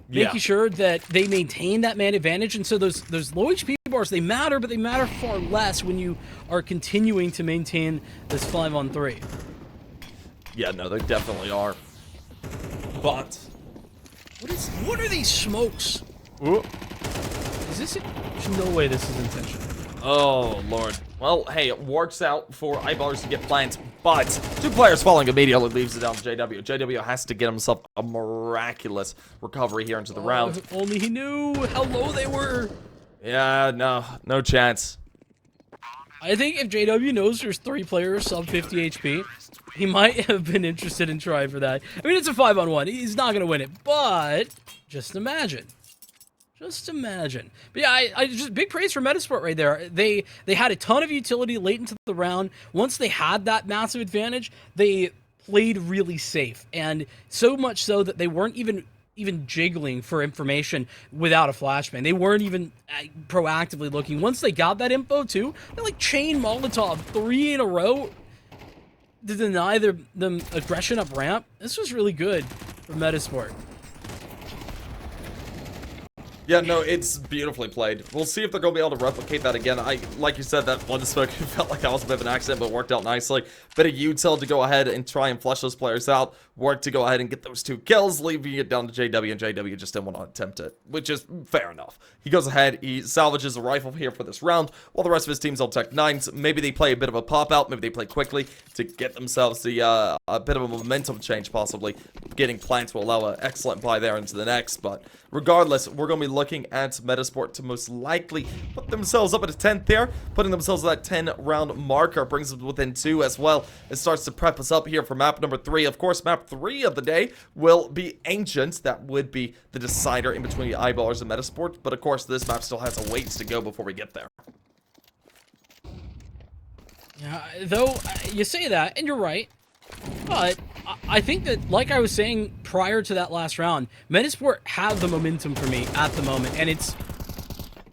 Making sure that they maintain that man advantage, and so those low HP Eyeballers, they matter, but they matter far less when you are continuing to maintain this 5-on-3. Yeah, no, they definitely are. But what are these smokes? Ooh. Is this there's no way this is intentional. Oh, Lord. Well, hey, it works out for Eyeballers to get plants, but 2 players falling immediately leaves it down to JW. JW has to get himself a miraculous recovery here into the round. If only he knew how low they were. Yeah, no chance. I think if JW knows there's 3 players sub 50 HP, he might have been interested in trying for that. I mean, it's a 5-on-1. He's not going to win it, but just imagine. Just imagine. But yeah, I just big praise for Metizport right there. They had a ton of utility late into the round. Once they had that massive advantage, they played really safe, and so much so that they weren't even jiggling for information without a flashbang. They weren't even proactively looking. Once they got that info too, they like chain Molotov 3 in a row to deny them aggression up ramp. This was really good for Metizport. Yeah, no, it's beautifully played. We'll see if they're going to be able to replicate that again. Like you said, that one smoke felt like that was a bit of an accident, but worked out nicely. Bit of util to go ahead and try and flush those players out. Work to go ahead and get those 2 kills, leaving it down to JW, and JW just didn't want to attempt it, which is fair enough. He goes ahead, he salvages a rifle here for this round, while the rest of his team's all Tech 9s. Maybe they play a bit of a pop-out, maybe they play quickly to get themselves the a bit of a momentum change, possibly. Getting plants will allow an excellent buy there into the next, but regardless, we're going to be looking at Metizport to most likely put themselves up at a 10th there, putting themselves at that 10-round marker, brings them within 2 as well. It starts to prep us up here for map number 3. Of course, map 3 of the day will be Ancient. That would be the decider in between the Eyeballers and Metizport, but of course, this map still has a ways to go before we get there. Yeah, though, you say that, and you're right, but I think that, like I was saying prior to that last round, Metizport have the momentum for me at the moment, and it's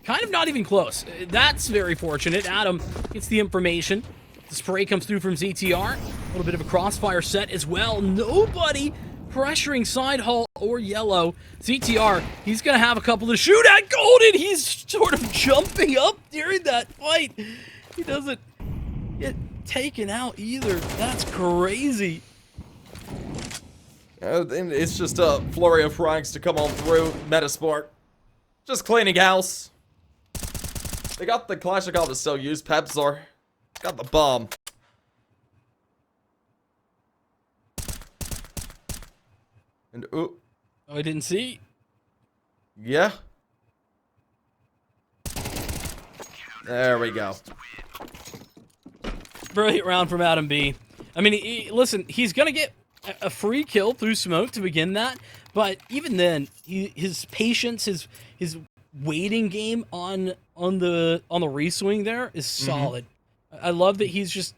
kind of not even close. That's very fortunate. Adam gets the information. The spray comes through from ZTR. A little bit of a crossfire set as well. Nobody pressuring side hall or yellow. ZTR, he's going to have a couple to shoot at. Golden, he's sort of jumping up during that fight. He doesn't get taken out either. That's crazy. It's just a flurry of frags to come on through. Metizport just cleaning house. They got the Kalashnikov to still use. Pepsor got the bomb. And ooh. Oh, I didn't see. Yeah. There we go. Brilliant round from Adam B. I mean, listen, he's going to get a free kill through smoke to begin that, but even then, his patience, his waiting game on the reswing there is solid. I love that he's just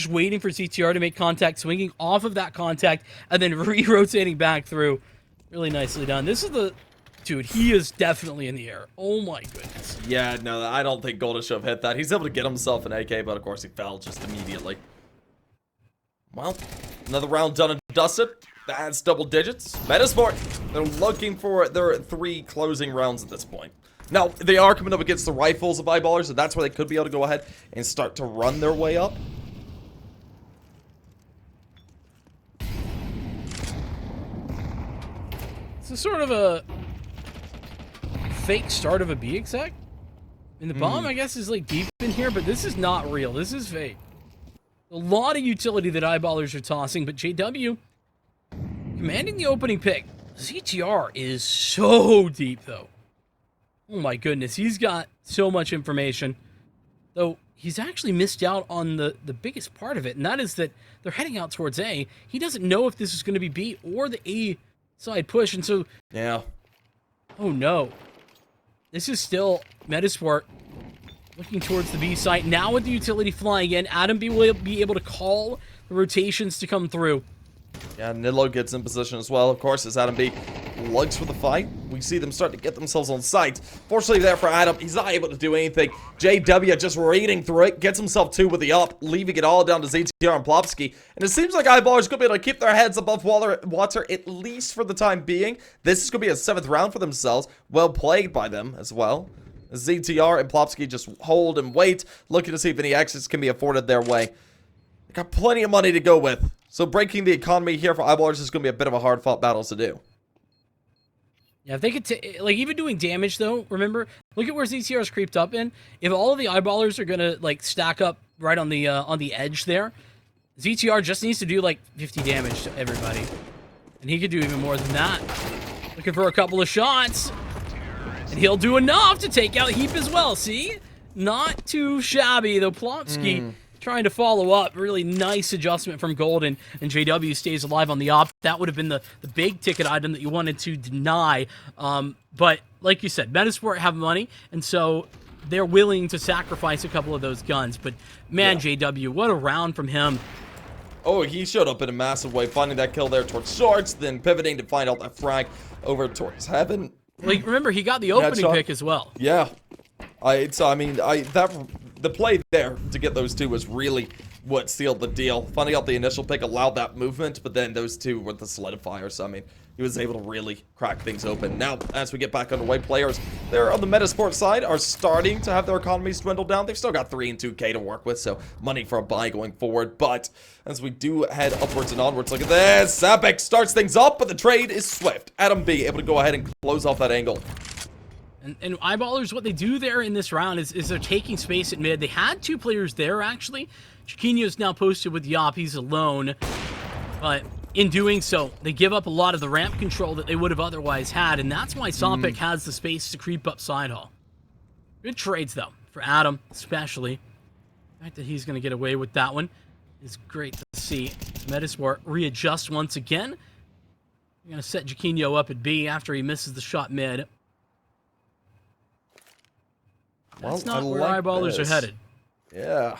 waiting for CTR to make contact, swinging off of that contact, and then re-rotating back through. Really nicely done. This is the... Dude, he is definitely in the air. Oh my goodness. Yeah, no, I don't think Golden should have hit that. He's able to get himself an AK, but of course he fell just immediately. Well, another round done and dusted. That's double digits. Metizport, they're looking for their 3 closing rounds at this point. Now, they are coming up against the rifles of Eyeballers, so that's where they could be able to go ahead and start to run their way up. This is sort of a fake start of a B exec. And the bomb, I guess, is like deep in here, but this is not real. This is fake. A lot of utility that Eyeballers are tossing, but JW commanding the opening pick. CTR is so deep, though. Oh my goodness, he's got so much information. Though, he's actually missed out on the biggest part of it, and that is that they're heading out towards A. He doesn't know if this is going to be B or the A side push, and so... Yeah. Oh no. This is still Metizport looking towards the B site. Now with the utility flying in, Adam B will be able to call the rotations to come through. Yeah, Nidlo gets in position as well, of course, as Adam B looks for the fight. We see them start to get themselves on sight. Fortunately there for Adam, he's not able to do anything. JW just reading through it, gets himself 2 with the up, leaving it all down to ZTR and Plopsky. And it seems like Eyeballers going to be able to keep their heads above water at least for the time being. This is going to be a 7th round for themselves. Well played by them as well. ZTR and Plopsky just hold and wait, looking to see if any exits can be afforded their way. They got plenty of money to go with, so breaking the economy here for Eyeballers is going to be a bit of a hard-fought battle to do. Yeah, if they could, like, even doing damage, though, remember, look at where ZTR's creeped up in. If all of the Eyeballers are going to, like, stack up right on the edge there, ZTR just needs to do, like, 50 damage to everybody. And he could do even more than that. Looking for a couple of shots. And he'll do enough to take out Heap as well, see? Not too shabby, though. Plopsky trying to follow up. Really nice adjustment from Golden, and JW stays alive on the op. That would have been the big ticket item that you wanted to deny. But like you said, Metizport have money, and so they're willing to sacrifice a couple of those guns. But man, yeah. JW, what a round from him. Oh, he showed up in a massive way, finding that kill there towards Shorts, then pivoting to find out that frag over towards Heaven. Like, remember, he got the opening pick as well. Yeah. The play there to get those two was really what sealed the deal. Finding out the initial pick allowed that movement, but then those two were the solidifiers. So, I mean, he was able to really crack things open. Now, as we get back underway, players there on the Metizport side are starting to have their economies dwindle down. They've still got 3 and 2K to work with, so money for a buy going forward. But as we do head upwards and onwards, look at this. Zapek starts things up, but the trade is swift. Adam B able to go ahead and close off that angle. And Eyeballers, what they do there in this round is they're taking space at mid. They had 2 players there, actually. Chiquinho's now posted with Yop. He's alone. But in doing so, they give up a lot of the ramp control that they would have otherwise had, and that's why Sopik has the space to creep up side hall. Good trades, though, for Adam, especially. The fact that he's going to get away with that one is great to see. Metizport readjust once again. We're going to set Chiquinho up at B after he misses the shot mid. That's not where Eyeballers are headed. Yeah.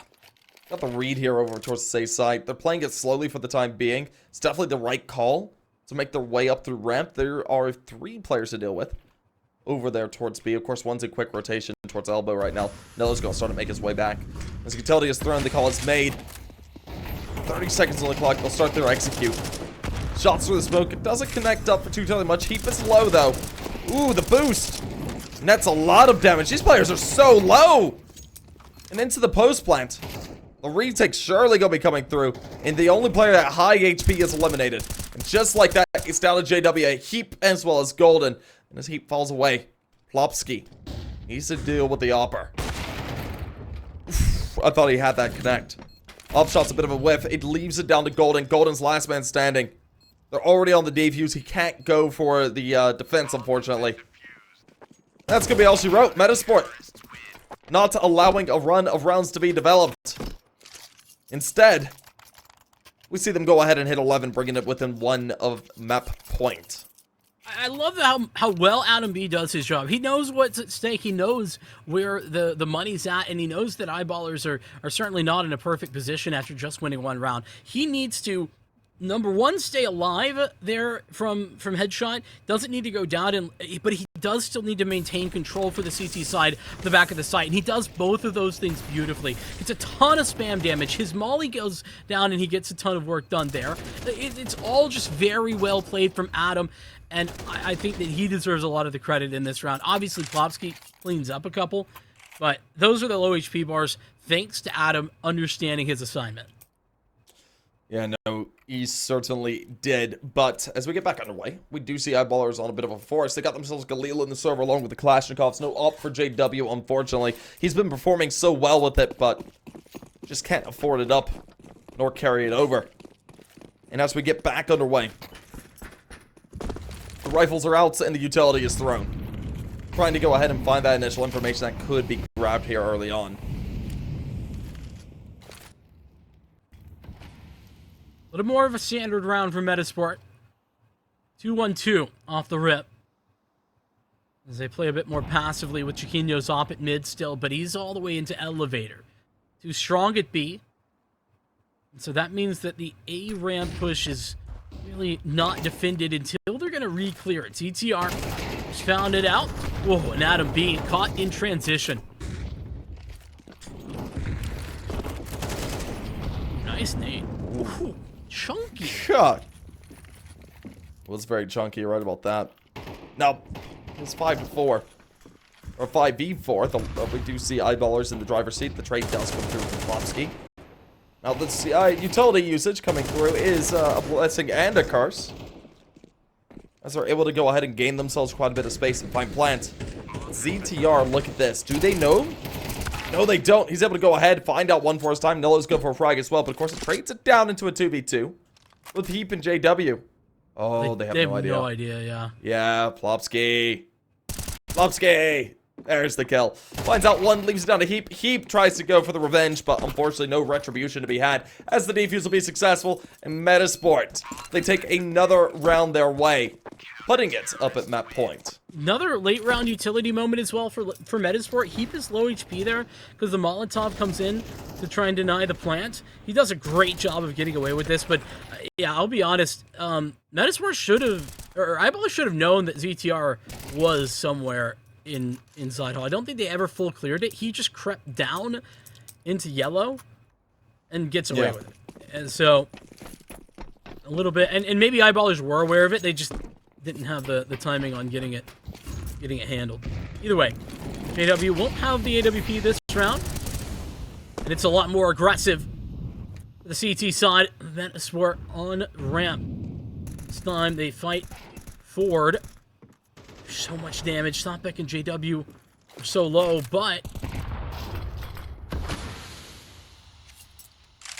Got the read here over towards the safe side. They're playing it slowly for the time being. It's definitely the right call to make their way up through ramp. There are 3 players to deal with over there towards B. Of course, one's in quick rotation towards elbow right now. Nella's going to start to make his way back. As you can tell, he is thrown. The call is made. 30 seconds on the clock. They'll start their execute. Shots through the smoke. It doesn't connect up for too terribly much. Heap is low, though. Ooh, the boost. And that's a lot of damage. These players are so low. And into the post plant. The retake's surely going to be coming through. And the only player at high HP is eliminated. And just like that, it's down to JW. Heap as well as Golden. And as Heap falls away, Plopsky needs to deal with the Opper. Oof, I thought he had that connect. Op shot's a bit of a whiff. It leaves it down to Golden. Golden's last man standing. They're already on the defuse. He can't go for the defense, unfortunately. That's going to be all she wrote. Metizport not allowing a run of rounds to be developed. Instead, we see them go ahead and hit 11, bringing it within 1 of map point. I love how well Adam B does his job. He knows what's at stake. He knows where the money's at, and he knows that Eyeballers are certainly not in a perfect position after just winning 1 round. He needs to, number 1, stay alive there from headshot. Doesn't need to go down, but he does still need to maintain control for the CT side, the back of the site, and he does both of those things beautifully. It's a ton of spam damage. His molly goes down, and he gets a ton of work done there. It's all just very well played from Adam, and I think that he deserves a lot of the credit in this round. Obviously, Plopsky cleans up a couple, but those are the low HP bars thanks to Adam understanding his assignment. Yeah, no, he certainly did. But as we get back underway, we do see Eyeballers on a bit of a force. They got themselves Galil in the server along with the Kalashnikovs. No op for JW, unfortunately. He's been performing so well with it, but just can't afford it up, nor carry it over. And as we get back underway, the rifles are out and the utility is thrown. Trying to go ahead and find that initial information that could be grabbed here early on. A little more of a standard round for Metizport. 2-1-2 off the rip. As they play a bit more passively with Chiquinho's op at mid still, but he's all the way into elevator. Too strong at B. And so that means that the A ramp push is really not defended until they're going to re-clear it. TTR just found it out. Whoa, and Adam B caught in transition. Nice nade. Ooh. Chunky. God. Was very chunky, you're right about that. No, it's 5-4. or 5v4. We do see eyeballers in the driver's seat. The trade does come through from Plopsky. Now, the utility usage coming through is a blessing and a curse, as they're able to go ahead and gain themselves quite a bit of space and find plant. ZTR, look at this. Do they know? No, they don't. He's able to go ahead, find out one for his time. Nillo's go for a frag as well, but of course it trades it down into a 2v2 with Heap and JW. Oh, they have no idea. No idea, yeah. Yeah, Plopsky. Plopsky. There's the kill. Finds out one, leaves it down to Heap. Heap tries to go for the revenge, but unfortunately no retribution to be had, as the defuse will be successful. And Metizport, they take another round their way, putting it up at map point. Another late round utility moment as well for Metizport. Heap is low HP there because the Molotov comes in to try and deny the plant. He does a great job of getting away with this, but yeah, I'll be honest. Metizport should have, or Eyeball should have known that ZTR was somewhere inside hall. I don't think they ever full cleared it. He just crept down into yellow and gets away with it. And so a little bit, and maybe Eyeballers were aware of it. They just didn't have the timing on getting it handled. Either way, JW won't have the AWP this round, and it's a lot more aggressive. The CT side, Metizport on ramp. This time they fight forward. So much damage. Snotbeck and JW are so low, but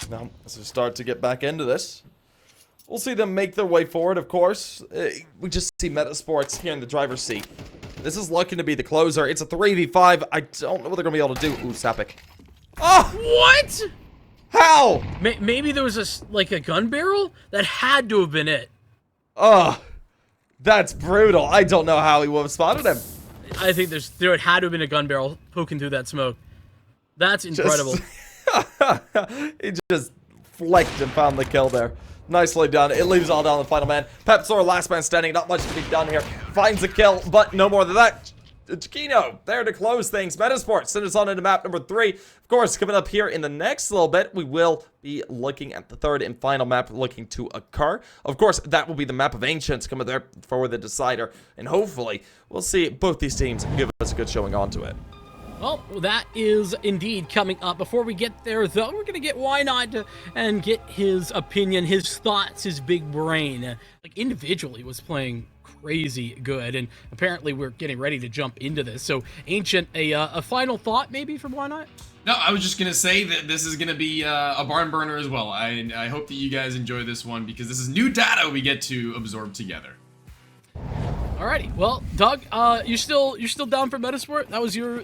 now as we start to get back into this, we'll see them make their way forward. Of course, we just see Metasports here in the driver's seat. This is looking to be the closer. It's a 3v5. I don't know what they're gonna be able to do. Ooh, Sapik. Oh, what? How? Maybe there was like a gun barrel? That had to have been it. Oh, that's brutal. I don't know how he would have spotted him. I think there had to have been a gun barrel poking through that smoke. That's incredible. He just flicked and found the kill there. Nicely done. It leaves all down to the final man. Pepsor, last man standing. Not much to be done here. Finds the kill, but no more than that. Chiquino there to close things. Metizport send us on into map number 3. Of course, coming up here in the next little bit, we will be looking at the third and final map looking to occur. Of course, that will be the map of Ancients coming there for the decider. And hopefully, we'll see both these teams give us a good showing onto it. Well, that is indeed coming up. Before we get there, though, we're going to get Why Not and get his opinion, his thoughts, his big brain. Like, individually was playing crazy good, and apparently we're getting ready to jump into this. So, Ancient, a final thought maybe from Why Not? No, I was just going to say that this is going to be a barn burner as well. I hope that you guys enjoy this one because this is new data we get to absorb together. Alrighty, well, Doug, you're still down for Metizport? That was your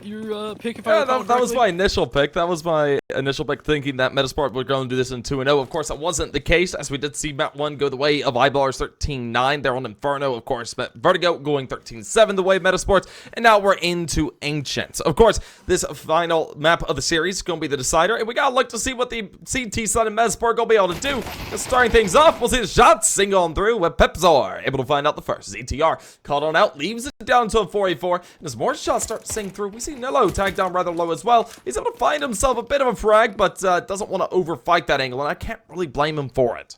pick, if I recall that was my initial pick. That was my initial pick, thinking that Metizport would go and do this in 2-0. Of course, that wasn't the case, as we did see map 1 go the way of Eyeballers 13-9. They're on Inferno, of course. Vertigo going 13-7 the way of Metasports, and now we're into Ancients. Of course, this final map of the series is going to be the decider, and we gotta look to see what the CT side of Metizport gonna be able to do. Just starting things off, we'll see the shots sing on through with Pepzor able to find out the first. ZTR called on out, leaves it down to a 4v4, and as more shots start to sing through, we see Nillo tagged down rather low as well. He's able to find himself a bit of a frag, but doesn't want to overfight that angle, and I can't really blame him for it.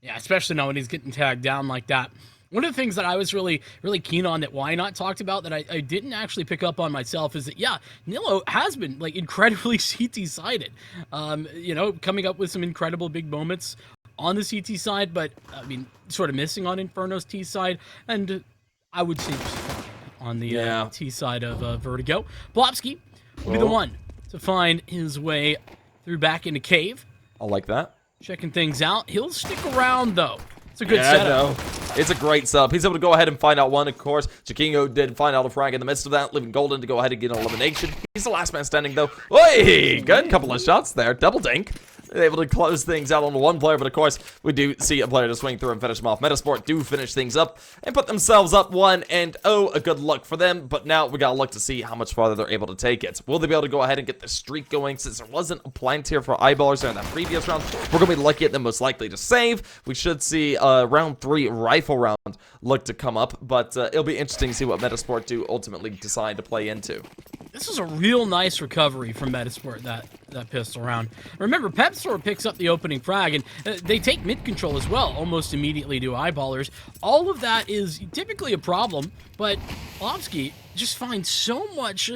Yeah, especially now when he's getting tagged down like that. One of the things that I was really keen on that Why Not talked about that I didn't actually pick up on myself is that, yeah, Nillo has been, like, incredibly CT-sided. You know, coming up with some incredible big moments on the CT side, but, I mean, sort of missing on Inferno's T side, and I would say on the T side of Vertigo. Plopsky will be the one to find his way through back into cave. I like that. Checking things out. He'll stick around, though. It's a good setup. No. It's a great setup. He's able to go ahead and find out one, of course. Chiquinho did find out a frag in the midst of that, leaving Golden to go ahead and get an elimination. He's the last man standing, though. Oi! Good couple of shots there. Double dink. Able to close things out on the one player, but of course, we do see a player to swing through and finish them off. Metizport do finish things up and put themselves up 1, and oh, a good luck for them, but now we gotta look to see how much farther they're able to take it. Will they be able to go ahead and get the streak going, since there wasn't a plant here for Eyeballers there in that previous round? We're gonna be lucky at them most likely to save. We should see round 3 rifle round look to come up, but it'll be interesting to see what Metizport do ultimately decide to play into. This was a real nice recovery from Metizport, that pistol round. Remember, Pepsor picks up the opening frag, and they take mid control as well, almost immediately to Eyeballers. All of that is typically a problem, but Lobsky just finds so much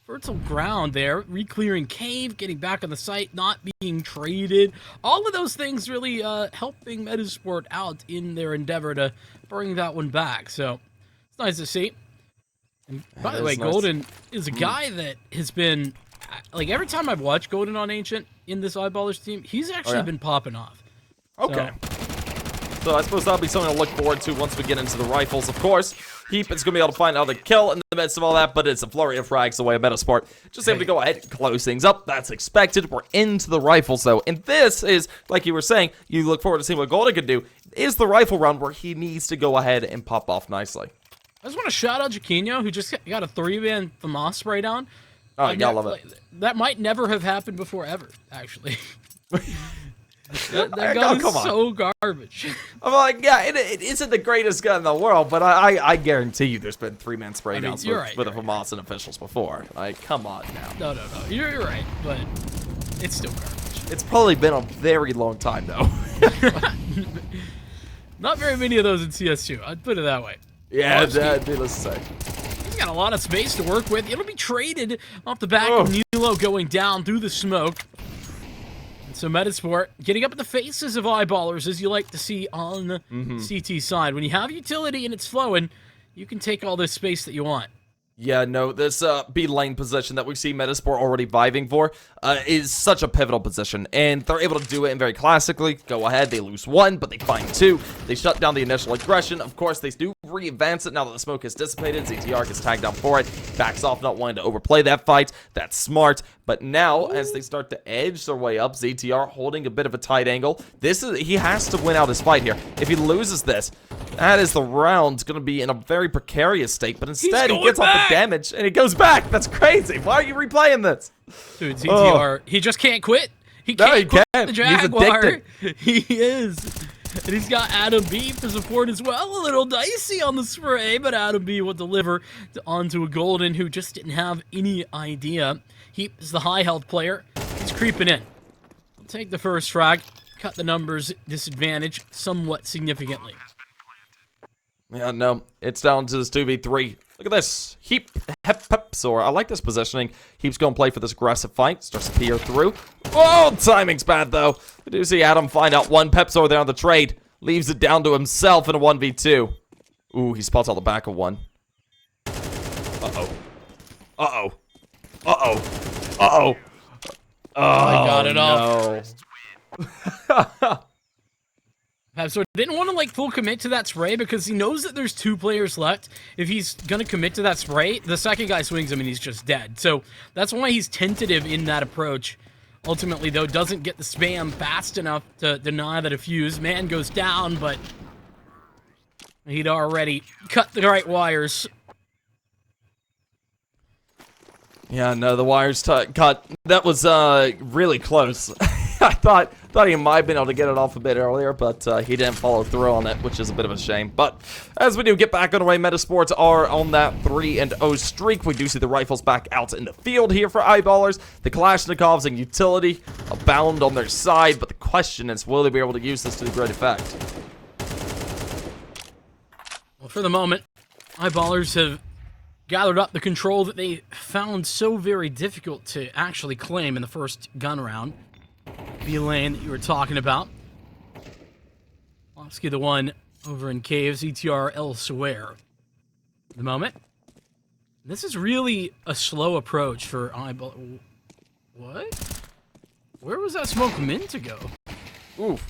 fertile ground there, re-clearing cave, getting back on the site, not being traded. All of those things really helping Metizport out in their endeavor to bring that one back. So, it's nice to see. And by the way, nice. Golden is a guy that has been, like, every time I've watched Golden on Ancient in this Eyeballers team, he's actually been popping off. Okay. So I suppose that'll be something to look forward to once we get into the rifles, of course. Heap is going to be able to find out the kill in the midst of all that, but it's a flurry of frags the way of Metizport. Just able to go ahead and close things up. That's expected. We're into the rifles, though. And this is, like you were saying, you look forward to seeing what Golden can do, is the rifle round where he needs to go ahead and pop off nicely. I just want to shout out Jaquinho, who just got a 3-man FAMAS spray down. Oh, yeah, I love it. That might never have happened before, ever, actually. that gun is so garbage. I'm like, yeah, it isn't the greatest gun in the world, but I guarantee you there's been 3-man spray downs with a FAMAS and officials before. Like, come on now. No. You're right, but it's still garbage. It's probably been a very long time, though. Not very many of those in CS2, I'd put it that way. Yeah, needless to say. He's got a lot of space to work with. It'll be traded off the back of Nilo going down through the smoke. And so Metizport getting up in the faces of Eyeballers, as you like to see on the CT side. When you have utility and it's flowing, you can take all this space that you want. Yeah, no, this B lane position that we see Metizport already vibing for is such a pivotal position, and they're able to do it in very classically. Go ahead, they lose 1, but they find 2. They shut down the initial aggression. Of course, they do re-advance it now that the smoke is dissipated. ZTR gets tagged down for it, backs off, not wanting to overplay that fight. That's smart. But now, as they start to edge their way up, ZTR holding a bit of a tight angle. He has to win out his fight here. If he loses this, that is the round going to be in a very precarious state. But instead, he gets off the damage and he goes back. That's crazy. Why are you replaying this? Dude, ZTR, he just can't quit. He can't quit the Jaguar. He is. And he's got Adam B for support as well. A little dicey on the spray, but Adam B will deliver onto a Golden who just didn't have any idea. He is the high health player. He's creeping in. He'll take the first frag, cut the numbers disadvantage somewhat significantly. Yeah, no, it's down to this 2v3. Look at this. Heap, Pepsor. I like this positioning. Heap's going to play for this aggressive fight. Starts to peer through. Oh, timing's bad, though. We do see Adam find out one Pepsor there on the trade. Leaves it down to himself in a 1v2. Ooh, he spots out the back of one. Uh-oh. Uh-oh. Uh-oh. Uh-oh. Oh, I got it no. off. So didn't want to like full commit to that spray because he knows that there's 2 players left. If he's going to commit to that spray, the second guy swings him and he's just dead. So that's why he's tentative in that approach. Ultimately, though, doesn't get the spam fast enough to deny the defuse. Man goes down, but he'd already cut the right wires. Yeah, no, the wires cut. That was really close. I thought he might have been able to get it off a bit earlier, but he didn't follow through on it, which is a bit of a shame. But as we do get back on the way, Metasports are on that 3-0 streak. We do see the rifles back out in the field here for Eyeballers. The Kalashnikovs and utility abound on their side, but the question is, will they be able to use this to great effect? Well, for the moment, Eyeballers have gathered up the control that they found so very difficult to actually claim in the first gun round. B lane that you were talking about. Lofsky the one over in caves, ETR elsewhere. At the moment. This is really a slow approach for Eyeball. What? Where was that smoke meant to go? Oof.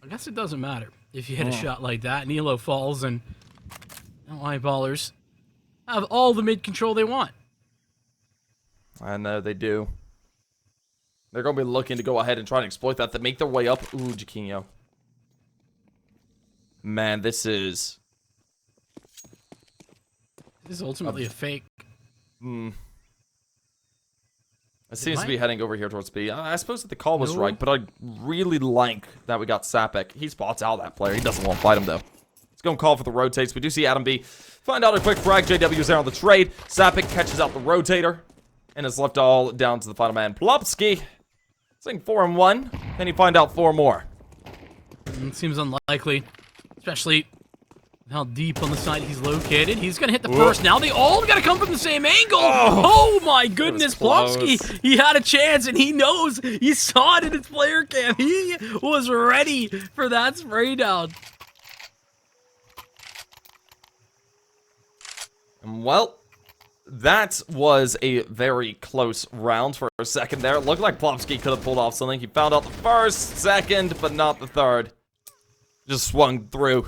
I guess it doesn't matter if you hit a shot like that. Nilo falls and now Eyeballers have all the mid control they want. I know they do. They're going to be looking to go ahead and try and exploit that to make their way up. Ooh, Jaquinho. Man, this is ultimately a fake. It seems to be heading over here towards B. I suppose that the call was right, but I really like that we got Sapek. He spots out that player. He doesn't want to fight him, though. It's going to call for the rotates. We do see Adam B find out a quick frag. JW is there on the trade. Sapik catches out the rotator and is left all down to the final man. Plopsky, saying 4-1. Then you find out 4 more. It seems unlikely, especially how deep on the side he's located. He's going to hit the first. Now they all got to come from the same angle. Oh my goodness, Plopsky. He had a chance, and he knows. He saw it in his player cam. He was ready for that spray down. Well, that was a very close round for a second there. It looked like Plopsky could have pulled off something. He found out the first, second, but not the third. Just swung through.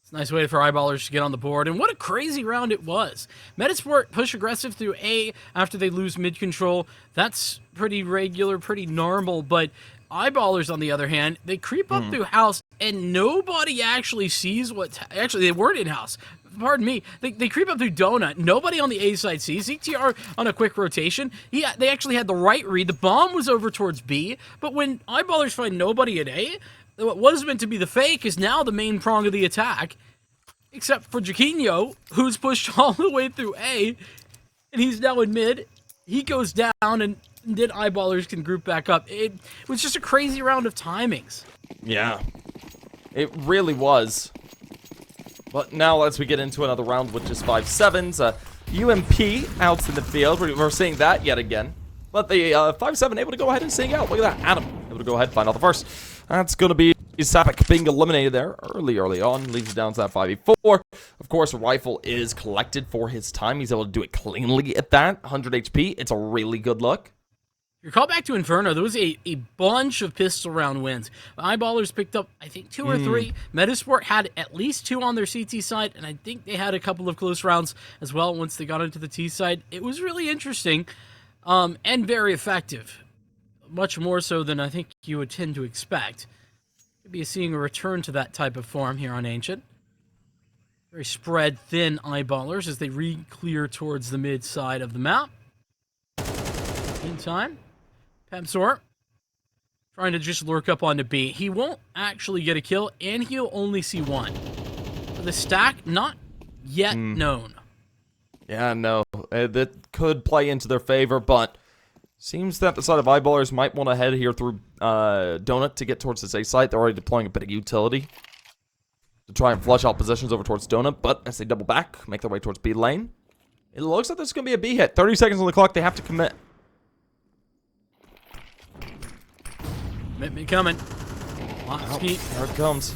It's a nice way for eyeballers to get on the board, and what a crazy round it was. Metizport push aggressive through A after they lose mid control. That's pretty regular, pretty normal, but eyeballers, on the other hand, they creep up through house, and nobody actually sees what's... Actually, they weren't in house. Pardon me. They creep up through Donut. Nobody on the A side sees. CTR on a quick rotation. They actually had the right read. The bomb was over towards B, but when eyeballers find nobody at A, what was meant to be the fake is now the main prong of the attack, except for Jaquinho, who's pushed all the way through A, and he's now in mid. He goes down, and then eyeballers can group back up. It was just a crazy round of timings. Yeah, it really was. But now as we get into another round, which is 5-7s, UMP out in the field. We're seeing that yet again. But the 5-7 able to go ahead and sing out. Look at that, Adam able to go ahead and find out the first. That's going to be Sapik being eliminated there early on. Leaves it down to that 5v4. Of course, a rifle is collected for his time. He's able to do it cleanly at that. 100 HP. It's a really good look. Your call back to Inferno, there was a bunch of pistol round wins. Eyeballers picked up, I think, 2 or 3. Metizport had at least 2 on their CT side, and I think they had a couple of close rounds as well once they got into the T side. It was really interesting and very effective. Much more so than I think you would tend to expect. Maybe seeing a return to that type of form here on Ancient. Very spread thin eyeballers as they re-clear towards the mid side of the map. Meantime, Pepsor trying to just lurk up onto B. He won't actually get a kill, and he'll only see 1. So the stack, not yet known. Yeah, no. That could play into their favor, but seems that the side of eyeballers might want to head here through Donut to get towards this A site. They're already deploying a bit of utility to try and flush out positions over towards Donut, but as they double back, make their way towards B lane, it looks like there's going to be a B hit. 30 seconds on the clock. They have to commit. Commitment coming. Here it comes.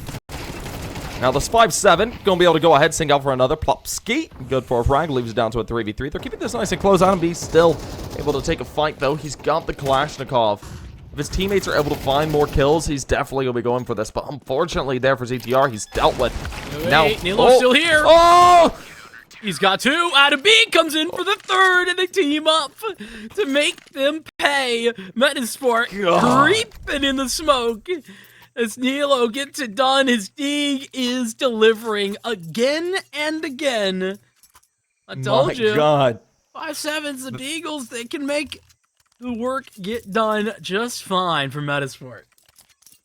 Now this 5-7, gonna be able to go ahead, sing out for another. Plopsky, good for a frag, leaves it down to a 3v3. They're keeping this nice and close. Adam B still able to take a fight, though. He's got the Kalashnikov. If his teammates are able to find more kills, he's definitely gonna be going for this. But unfortunately, there for ZTR, he's dealt with. Wait, now, Nilo's still here. Oh! He's got 2. Adam B comes in for the 3rd, and they team up to make them pay. Metizport creeping in the smoke. As Nilo gets it done, his dig is delivering again and again. I told you. My God. 5-7s, the Deagles, they can make the work get done just fine for Metizport.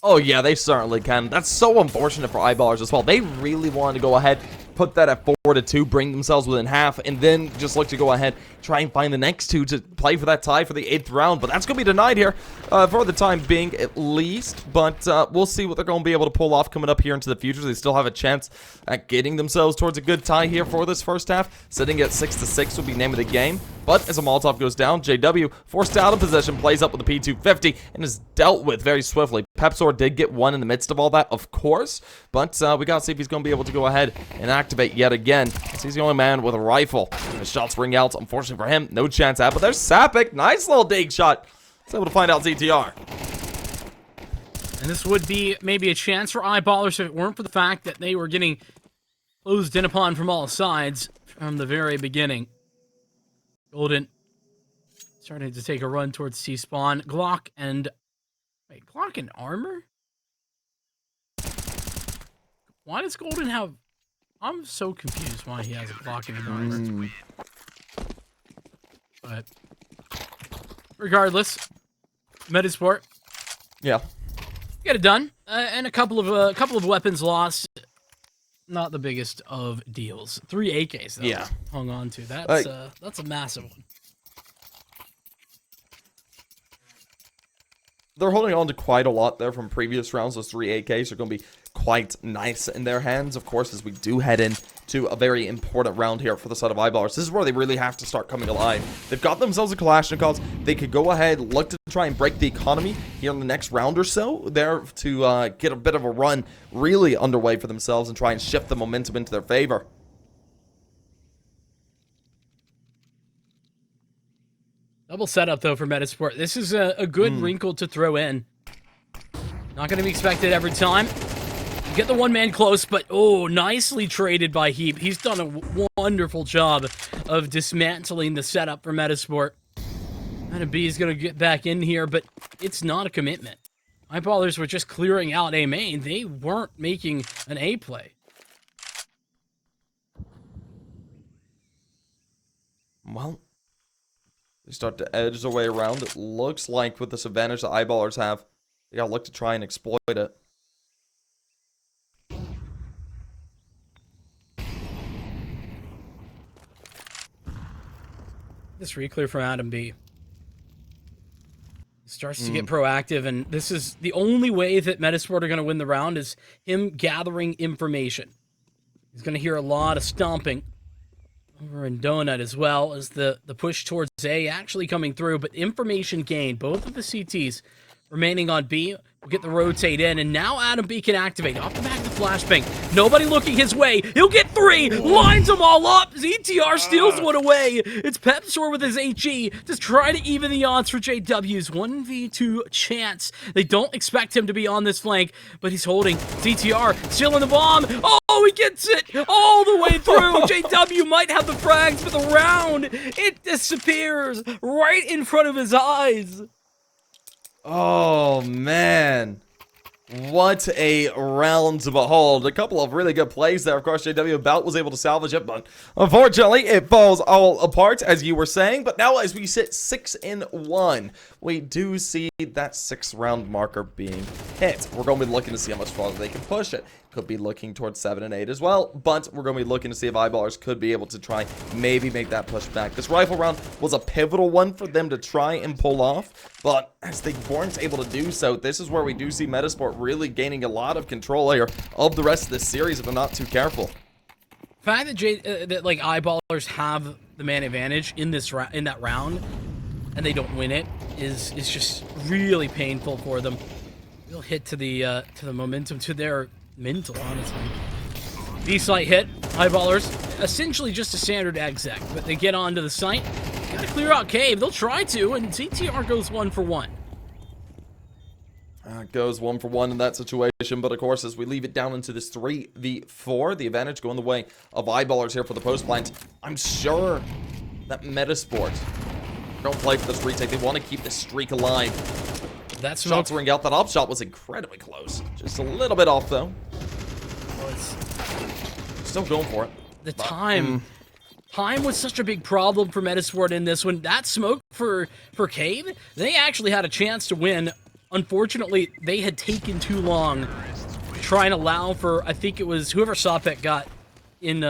Oh, yeah, they certainly can. That's so unfortunate for eyeballers as well. They really wanted to go ahead, put that at 4-2, bring themselves within half, and then just look to go ahead, try and find the next 2 to play for that tie for the 8th round. But that's going to be denied here for the time being, at least. But we'll see what they're going to be able to pull off coming up here into the future. They still have a chance at getting themselves towards a good tie here for this first half. Sitting at 6-6 will be name of the game. But as a Molotov goes down, JW, forced out of position, plays up with the P250, and is dealt with very swiftly. Pepsor did get 1 in the midst of all that, of course. But we got to see if he's going to be able to go ahead and activate yet again. So he's the only man with a rifle. The shots ring out. Unfortunately for him, no chance at. But there's Sapik. Nice little dig shot. He's able to find out ZTR. And this would be maybe a chance for eyeballers if it weren't for the fact that they were getting closed in upon from all sides from the very beginning. Golden starting to take a run towards T-spawn. Glock and armor? Why does Golden have... I'm so confused why he has a Glock and an armor. But regardless, Metizport. Yeah. Get it done. And a couple of weapons lost. Not the biggest of deals. 3 AKs though. Yeah. Hung on to. That's a massive one. They're holding on to quite a lot there from previous rounds. Those 3 AKs are going to be quite nice in their hands, of course, as we do head into a very important round here for the side of Eyeballers. This is where they really have to start coming alive. They've got themselves a Kalashnikovs. They could go ahead, look to try and break the economy here in the next round or so, there to get a bit of a run really underway for themselves and try and shift the momentum into their favor. Double setup, though, for Metizport. This is a good wrinkle to throw in. Not going to be expected every time. You get the one-man close, but, oh, nicely traded by Heap. He's done a wonderful job of dismantling the setup for Metizport. And B is going to get back in here, but it's not a commitment. Eyeballers were just clearing out A main. They weren't making an A play. Well, they start to edge their way around. It looks like with this advantage the Eyeballers have, they got to look to try and exploit it. This reclear from Adam B. Starts to get proactive, and this is the only way that Metizport are going to win the round is him gathering information. He's going to hear a lot of stomping over in Donut as well as the push towards A actually coming through, but information gained. Both of the CTs remaining on B will get the rotate in, and now Adam B can activate. Off the back of the flashbang. Nobody looking his way. He'll get 3. Lines them all up. ZTR steals one away. It's Pepsor with his HE to try to even the odds for JW's 1v2 chance. They don't expect him to be on this flank, but he's holding. ZTR stealing the bomb. Oh, he gets it all the way through. JW might have the frags, but the round, it disappears right in front of his eyes. Oh, man. What a round to behold. A couple of really good plays there. Of course, JW about was able to salvage it, but unfortunately, it falls all apart, as you were saying. But now, as we sit 6-1, we do see that 6th round marker being hit. We're going to be looking to see how much farther they can push it. Could be looking towards 7 and 8 as well, but we're going to be looking to see if Eyeballers could be able to try maybe make that push back. This rifle round was a pivotal one for them to try and pull off, but as they weren't able to do so, this is where we do see Metizport really gaining a lot of control here of the rest of this series if they're not too careful. The fact that that like Eyeballers have the man advantage in this in that round, and they don't win it is just really painful for them. Real hit to the momentum, to their mental, honestly. B-site hit. Eyeballers, essentially just a standard exec, but they get onto the site. Gotta clear out cave. They'll try to, and CTR goes 1 for 1. Goes 1 for 1 in that situation, but of course, as we leave it down into this 3v4, the advantage going the way of Eyeballers here for the post plant. I'm sure that Metizport don't play for this retake. They want to keep this streak alive. That shots ring out. That op shot was incredibly close. Just a little bit off, though. Still going for it. The time was such a big problem for Metizport in this one. That smoke for Cave, they actually had a chance to win. Unfortunately, they had taken too long to try and allow for, I think it was whoever Sopek got in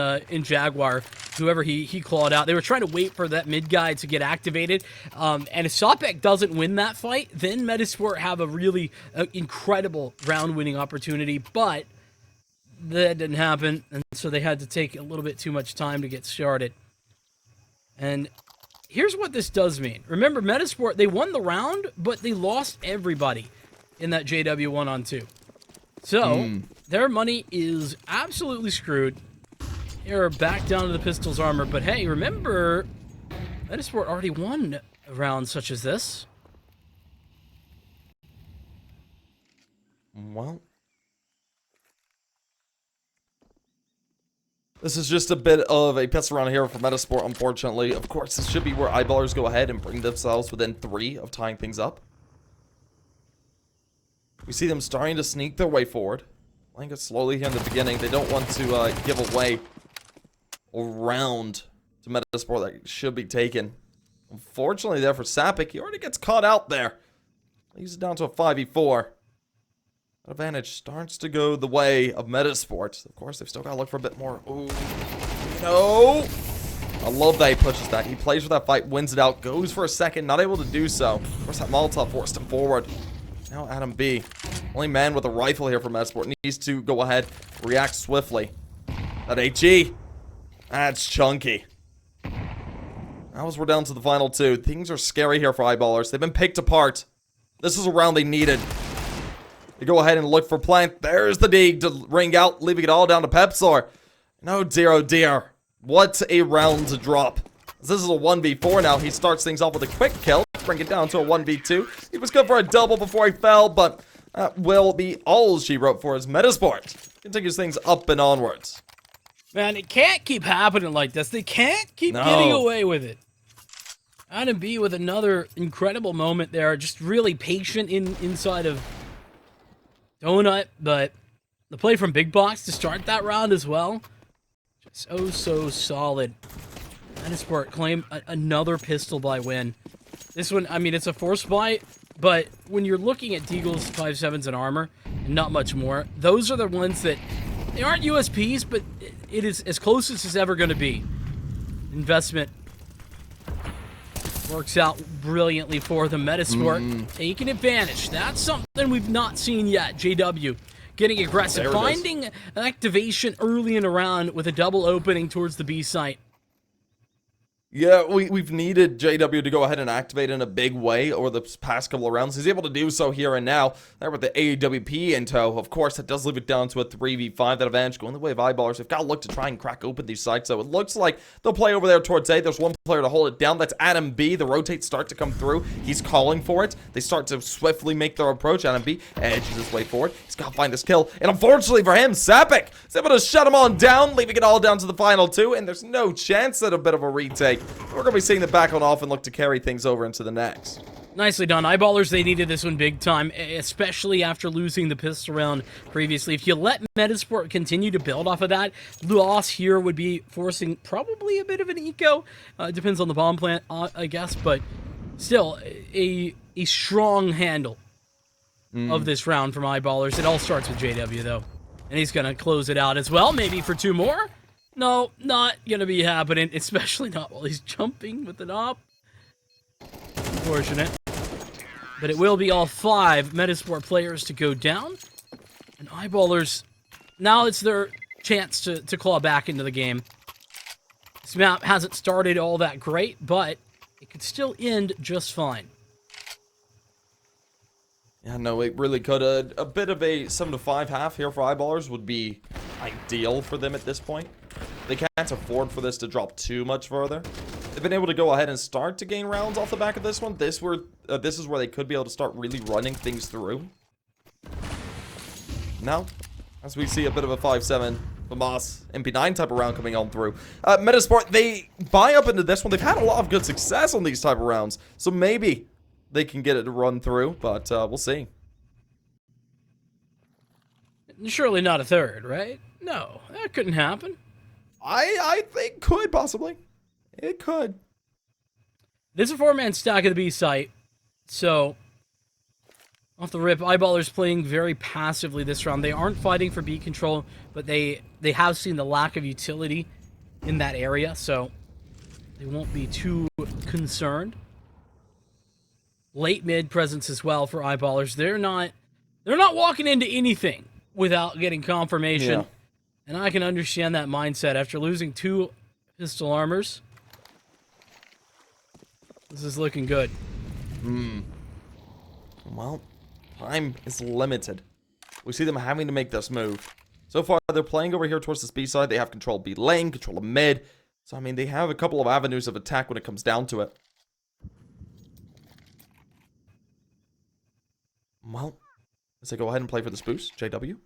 Jaguar, whoever he clawed out. They were trying to wait for that mid guy to get activated. And if Sopek doesn't win that fight, then Metizport have a really incredible round-winning opportunity. But that didn't happen, and so they had to take a little bit too much time to get started. And here's what this does mean. Remember, Metizport, they won the round, but they lost everybody in that JW 1-on-2. So, their money is absolutely screwed. They're back down to the pistol's armor, but hey, remember, Metizport already won a round such as this. Well, this is just a bit of a piss around here for Metizport, unfortunately. Of course, this should be where Eyeballers go ahead and bring themselves within 3 of tying things up. We see them starting to sneak their way forward. Playing it slowly here in the beginning. They don't want to give away a round to Metizport that should be taken. Unfortunately there for Sapik, he already gets caught out there. Leaves it down to a 5v4. Advantage starts to go the way of Metizport. Of course, they've still got to look for a bit more. Ooh, no. I love that he pushes that. He plays for that fight, wins it out, goes for a second, not able to do so. Of course, that Molotov forced him forward. Now Adam B, only man with a rifle here from Metizport, needs to go ahead, react swiftly. That HE, that's chunky. Now as we're down to the final two, things are scary here for Eyeballers. They've been picked apart. This is a round they needed. They go ahead and look for Plant. There's the dig to ring out, leaving it all down to Pepsor. No, dear, oh dear. What a round to drop. This is a 1v4 now. He starts things off with a quick kill. Bring it down to a 1v2. He was good for a double before he fell, but that will be all she wrote for his Metizport. Continues things up and onwards. Man, it can't keep happening like this. They can't keep getting away with it. Adam B with another incredible moment there. Just really patient inside of Donut, but the play from Big Box to start that round as well. Just so solid. Metizport claim another pistol buy win. This one, I mean, it's a force buy, but when you're looking at Deagle's 5.7s and armor, and not much more, those are the ones that, they aren't USPs, but it is as close as it's ever going to be. Investment works out brilliantly for the Metizport, taking advantage. That's something we've not seen yet. JW getting aggressive, finding activation early in a round with a double opening towards the B site. Yeah, we've needed JW to go ahead and activate in a big way over the past couple of rounds. He's able to do so here and now. There with the AWP in tow. Of course, that does leave it down to a 3v5. That advantage going the way of Eyeballers. They've got to look to try and crack open these sites. So it looks like they'll play over there towards A. There's one player to hold it down. That's Adam B. The rotates start to come through. He's calling for it. They start to swiftly make their approach. Adam B edges his way forward. He's got to find this kill. And unfortunately for him, Sapik is able to shut him on down, leaving it all down to the final two. And there's no chance at a bit of a retake. We're going to be seeing the back on off and look to carry things over into the next. Nicely done. Eyeballers, they needed this one big time, especially after losing the pistol round previously. If you let Metizport continue to build off of that, loss here would be forcing probably a bit of an eco. Depends on the bomb plant, I guess, but still, a strong handle of this round from Eyeballers. It all starts with JW, though, and he's going to close it out as well, maybe for two more. No, not gonna be happening, especially not while he's jumping with an op. Unfortunate. But it will be all 5 Metizport players to go down. And Eyeballers, now it's their chance to claw back into the game. This map hasn't started all that great, but it could still end just fine. Yeah, no, it really could. A bit of a 7-5 half here for Eyeballers would be ideal for them at this point. They can't afford for this to drop too much further. They've been able to go ahead and start to gain rounds off the back of this one. This is where they could be able to start really running things through. Now, as we see a bit of a 5.7 FAMAS MP9 type of round coming on through. Metizport, they buy up into this one. They've had a lot of good success on these type of rounds. So maybe they can get it to run through, but we'll see. Surely not a third, right? No, that couldn't happen. I think could, possibly. It could. This is a 4-man stack at the B site, so off the rip, Eyeballers playing very passively this round. They aren't fighting for B control, but they have seen the lack of utility in that area, so they won't be too concerned. Late mid presence as well for Eyeballers. They're not walking into anything without getting confirmation. Yeah. And I can understand that mindset after losing 2 pistol armors. This is looking good. Well, time is limited. We see them having to make this move. So far, they're playing over here towards this B side. They have control of B lane, control of mid. So, I mean, they have a couple of avenues of attack when it comes down to it. Well, let's go ahead and play for this boost, JW.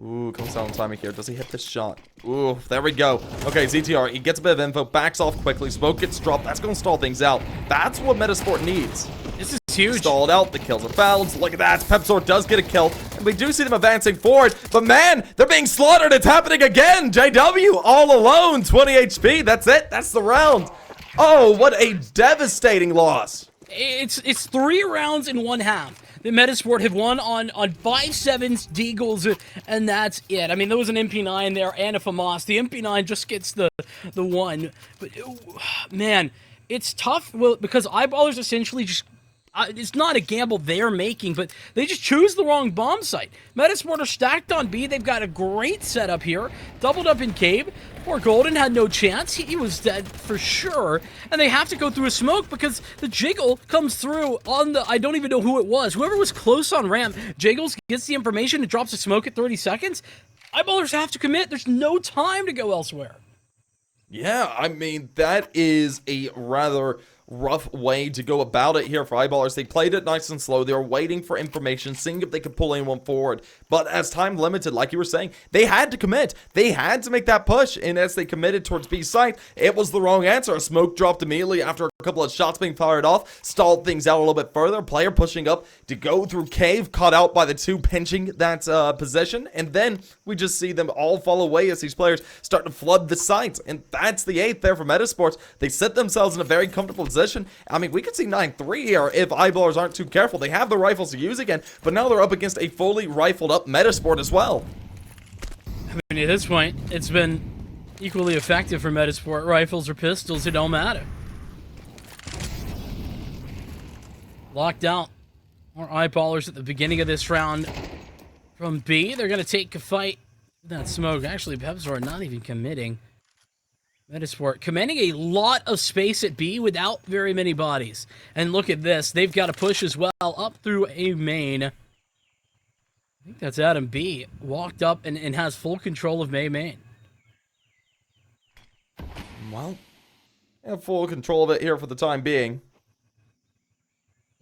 Ooh, comes down on timing here. Does he hit this shot? Ooh, there we go. Okay, ZTR, he gets a bit of info, backs off quickly. Smoke gets dropped. That's going to stall things out. That's what Metizport needs. This is huge. Stalled out. The kills are found. Look at that. Pepsor does get a kill. And we do see them advancing forward. But man, they're being slaughtered. It's happening again. JW all alone. 20 HP. That's it. That's the round. Oh, what a devastating loss. It's 3 rounds in 1 half. the Metizport have won on 5-7s, Deagles, and that's it. I mean, there was an MP9 there and a FAMAS. The MP9 just gets the one. But, man, it's tough because Eyeballers essentially just... it's not a gamble they're making, but they just choose the wrong bomb site. Metizport are stacked on B. They've got a great setup here. Doubled up in Cave. Poor Golden had no chance. He was dead for sure. And they have to go through a smoke because the Jiggle comes through on the... I don't even know who it was. Whoever was close on ramp, Jiggles gets the information and drops a smoke at 30 seconds. Eyeballers have to commit. There's no time to go elsewhere. Yeah, I mean, that is a rather rough way to go about it here for Eyeballers. They played it nice and slow. They were waiting for information, seeing if they could pull anyone forward. But as time limited, like you were saying, they had to commit. They had to make that push. And as they committed towards B site, it was the wrong answer. A smoke dropped immediately after a couple of shots being fired off, stalled things out a little bit further. Player pushing up to go through Cave, caught out by the two pinching that position. And then we just see them all fall away as these players start to flood the site. And that's the 8th there for Metizport. They set themselves in a very comfortable position. I mean, we could see 9-3 here if Eyeballers aren't too careful. They have the rifles to use again, but now they're up against a fully rifled up Metizport as well. I mean, at this point, it's been equally effective for Metizport. Rifles or pistols, it don't matter. Locked out. More Eyeballers at the beginning of this round from B. They're going to take a fight. That smoke. Actually, Pepsor not even committing. Metizport commanding a lot of space at B without very many bodies. And look at this. They've got to push as well up through a main. I think that's Adam B. Walked up and has full control of main. Well, they have full control of it here for the time being.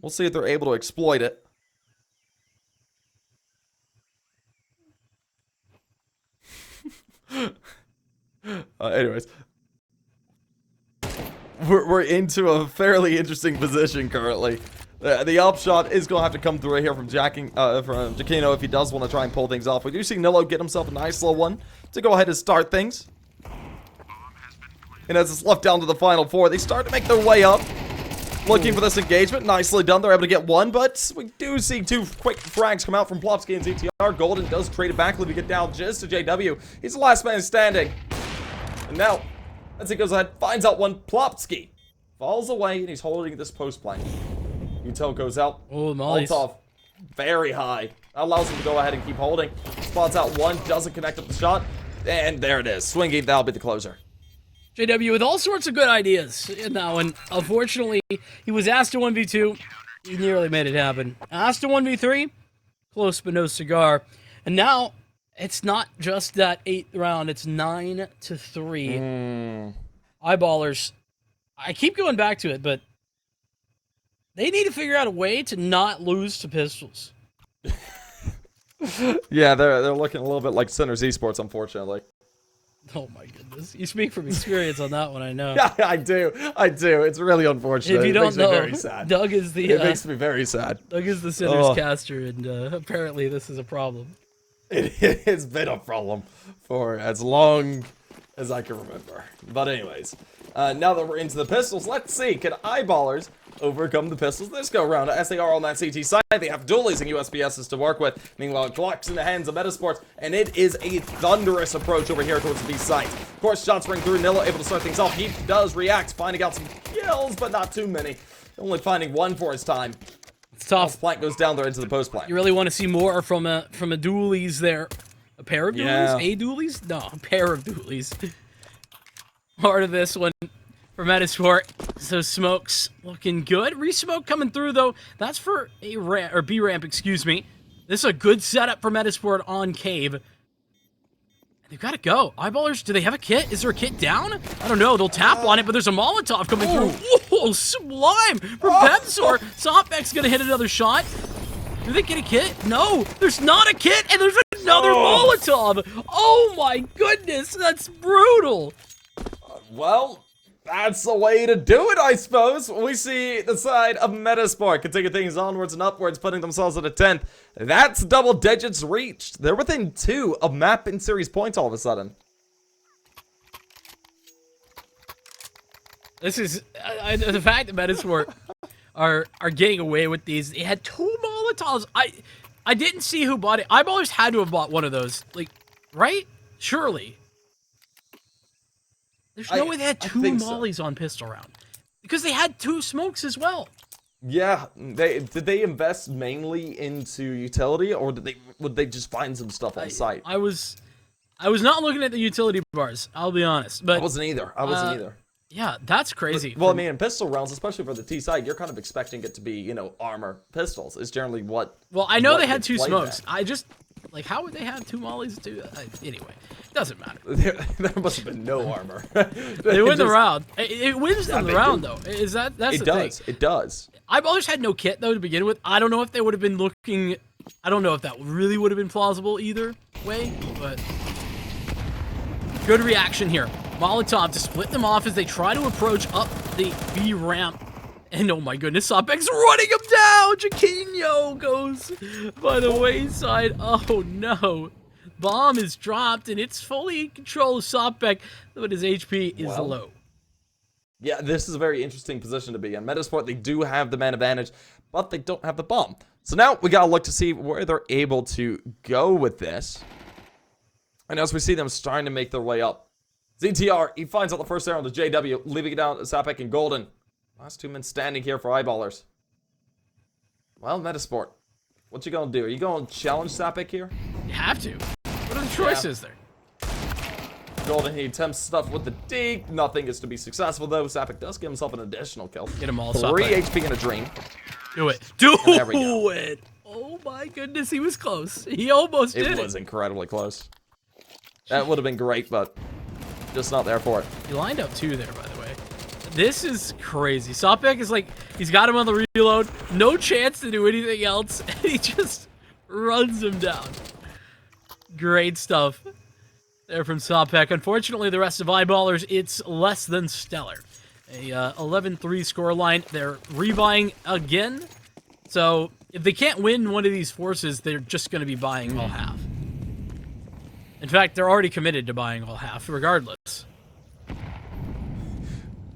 We'll see if they're able to exploit it. Anyways. We're into a fairly interesting position currently. The upshot is going to have to come through here from Giacchino if he does want to try and pull things off. We do see Nillo get himself a nice little one to go ahead and start things. And as it's left down to the final 4, they start to make their way up. Looking for this engagement. Nicely done. They're able to get one, but we do see 2 quick frags come out from Plopsky and ZTR. Golden does trade it back, leaving it down just to JW. He's the last man standing. And now, as he goes ahead, finds out one, Plopsky falls away, and he's holding this post plank. Util goes out. Oh, nice. Off very high. That allows him to go ahead and keep holding. Spots out one, doesn't connect up the shot. And there it is. Swinging, that'll be the closer. JW with all sorts of good ideas in that one. Unfortunately, he was asked to 1v2. He nearly made it happen. Asked to 1v3. Close but no cigar. And now, it's not just that 8th round. It's 9-3. Eyeballers. I keep going back to it, but they need to figure out a way to not lose to pistols. Yeah, they're looking a little bit like Sinners Esports, unfortunately. Oh my goodness. You speak from experience on that one, I know. Yeah, I do. It's really unfortunate. If you don't know, very sad. Doug is the... It makes me very sad. Doug is the Sinners caster, and apparently this is a problem. It's been a problem for as long as I can remember. But anyways, now that we're into the pistols, let's see. Can Eyeballers overcome the pistols this go round? As they are on that CT side, they have dualies and USPSs to work with. Meanwhile, Glock's in the hands of Metizport, and it is a thunderous approach over here towards the B site. Of course, shots ring through. Nilla able to start things off. He does react, finding out some kills, but not too many. Only finding one for his time. It's tough. Plank goes down there into the post plank. You really want to see more from a dualies there. A pair of dualies? Yeah. A dualies? No, a pair of dualies. Part of this one for Metizport. So Smoke's looking good. Resmoke coming through though. That's for A ramp or B ramp, excuse me. This is a good setup for Metizport on Cave. They've got to go. Eyeballers, do they have a kit? Is there a kit down? I don't know. They'll tap on it, but there's a Molotov coming through. Oh, sublime from Pepsor. Sopbeck's going to hit another shot. Do they get a kit? No, there's not a kit, and there's another Molotov. Oh my goodness, that's brutal. Well, that's the way to do it, I suppose. We see the side of Metizport continue things onwards and upwards, putting themselves at a 10th. That's double digits reached. They're within 2 of map and series points all of a sudden. This is the fact that Metizport are getting away with these. They had 2 Molotovs, I didn't see who bought it. Eyeballers had to have bought one of those. Like, right? Surely. There's no way they had two mollies on pistol round. Because they had 2 smokes as well. Yeah, did they invest mainly into utility, or would they just find some stuff on site? I was not looking at the utility bars, I'll be honest. But I wasn't either. Yeah, that's crazy. Well, I mean, in pistol rounds, especially for the T side, you're kind of expecting it to be, you know, armor pistols. Is generally what. Well, I know they had 2 smokes. I just like, how would they have 2 mollies too? Anyway, doesn't matter. There must have been no armor. They win the round. It wins them the round though. Is that's the thing? It does. Eyeballers had no kit though to begin with. I don't know if they would have been looking. I don't know if that really would have been plausible either way, but good reaction here. Molotov to split them off as they try to approach up the B ramp. And oh my goodness, Sopek's running him down! Jaquinho goes by the wayside. Oh no. Bomb is dropped and it's fully in control of Sopek, but his HP is low. Yeah, this is a very interesting position to be in. Metizport, they do have the man advantage, but they don't have the bomb. So now we gotta look to see where they're able to go with this. And as we see them starting to make their way up, ZTR, he finds out the first arrow to JW, leaving it down to Sapek and Golden. Last 2 men standing here for Eyeballers. Well, Metizport, what you gonna do? Are you gonna challenge Sapek here? You have to. What are the choices there? Golden, he attempts stuff with the D. Nothing is to be successful, though. Sapek does give himself an additional kill. Get him all, 3 Sapek. HP in a dream. Do it. Do there we go. it. Oh my goodness, he was close. He almost did it. It was incredibly close. That would have been great, but just not there for it. He lined up 2 there, by the way. This is crazy. Sopek is like, he's got him on the reload. No chance to do anything else. And he just runs him down. Great stuff there from Sopek. Unfortunately, the rest of Eyeballers, it's less than stellar. A 11-3 scoreline. They're rebuying again. So if they can't win one of these forces, they're just going to be buying all half. In fact, they're already committed to buying all half, regardless.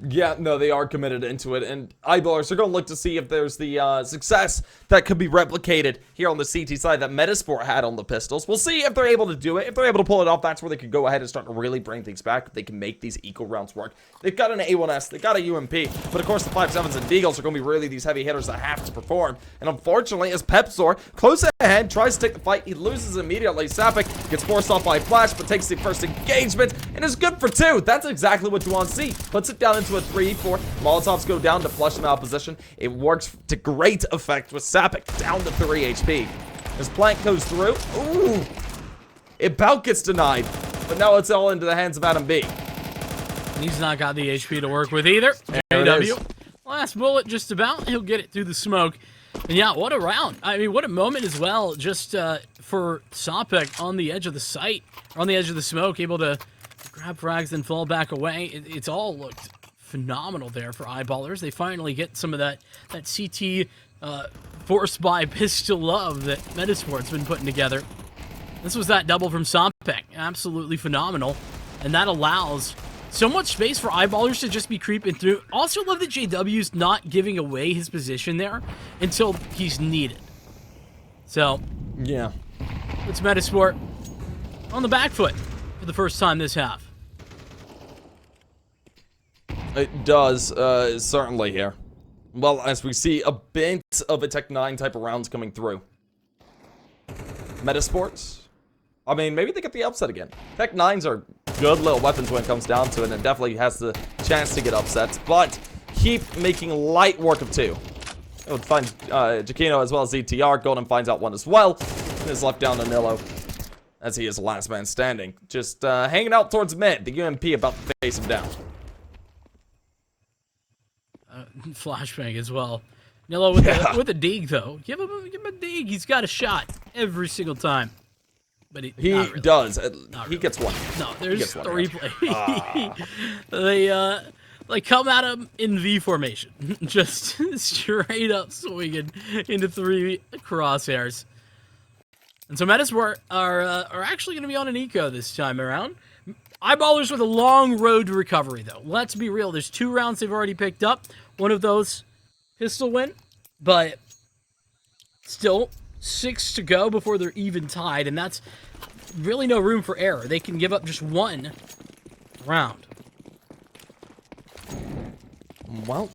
Yeah, no, they are committed into it, and Eyeballers are going to look to see if there's the success that could be replicated here on the CT side that Metizport had on the pistols. We'll see if they're able to do it. If they're able to pull it off, that's where they could go ahead and start to really bring things back. If they can make these eco rounds work. They've got an A1S, they've got a UMP, but of course the 5.7s and Deagles are going to be really these heavy hitters that have to perform. And unfortunately, as Pepsor close ahead, tries to take the fight, he loses immediately. Sapek gets forced off by Flash, but takes the first engagement, and is good for 2. That's exactly what you want to see. Puts it down into a 3-4. Molotovs go down to flush them out of position. It works to great effect with Sapek down to 3 HP. His plank goes through. Ooh! It about gets denied, but now it's all into the hands of Adam B. He's not got the HP to work with either. JW. Last bullet just about. He'll get it through the smoke. And yeah, what a round. I mean, what a moment as well, just for Sopek on the edge of the site, or on the edge of the smoke, able to grab frags and fall back away. It's all looked phenomenal there for Eyeballers. They finally get some of that CT forced by pistol love that Metizport's been putting together. This was that double from Sopek. Absolutely phenomenal. And that allows so much space for Eyeballers to just be creeping through. Also love that JW's not giving away his position there until he's needed. So, yeah. It's Metizport on the back foot for the first time this half. It does, certainly here. Well, as we see a bit of a Tech 9 type of rounds coming through. Metizports? I mean, maybe they get the upset again. Tech 9s are good little weapons when it comes down to it, and it definitely has the chance to get upsets, but keep making light work of 2. It would find Jaquinho as well as ZTR. Golden finds out 1 as well, and is left down to Nilo, as he is the last man standing. Just hanging out towards mid. The UMP about to face him down. Flashbang as well. Nilo with a dig though. Give him a dig. He's got a shot every single time. But he really does. Not he really. gets 1. No, there's 3 plays. They come at him in V formation, just straight up swinging into 3 crosshairs. And so Metizport are actually going to be on an eco this time around. Eyeballers with a long road to recovery, though. Let's be real. There's 2 rounds they've already picked up. One of those, pistol win. But Still 6 to go before they're even tied, and that's really no room for error. They can give up just 1 round. Well,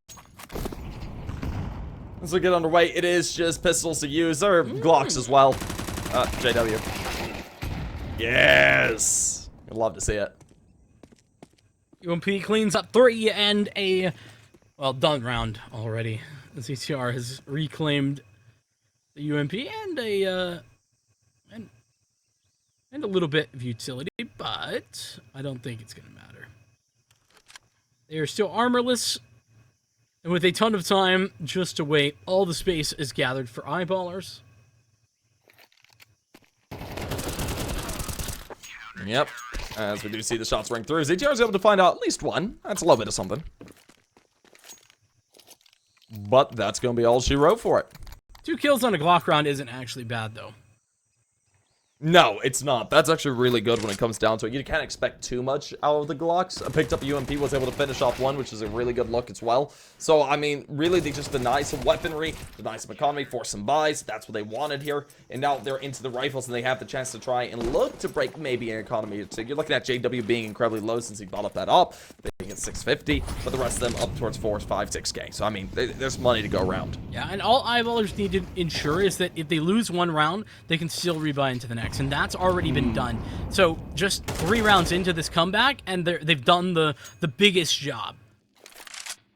as we get underway, it is just pistols to use. There are Glocks as well. JW. Yes! I'd love to see it. UMP cleans up 3 and a, well, done round already. The CTR has reclaimed the UMP and a little bit of utility, but I don't think it's going to matter. They are still armorless, and with a ton of time just to wait, all the space is gathered for eyeballers. Yep. As we do see the shots ring through, ZTR is able to find out at least one. That's a little bit of something. But that's going to be all she wrote for it. 2 kills on a Glock round isn't actually bad, though. No, it's not. That's actually really good when it comes down to it. You can't expect too much out of the Glocks. I picked up a UMP, was able to finish off 1, which is a really good look as well. So, I mean, really, they just deny some weaponry, deny some economy, force some buys. That's what they wanted here. And now they're into the rifles, and they have the chance to try and look to break maybe an economy or two. You're looking at JW being incredibly low since he bought up that up, being at 650, but the rest of them up towards 4, 5, 6K. So, I mean, there's money to go around. Yeah, and all eyeballers need to ensure is that if they lose 1 round, they can still rebuy into the next, and that's already been done. So just 3 rounds into this comeback, and they've done the biggest job.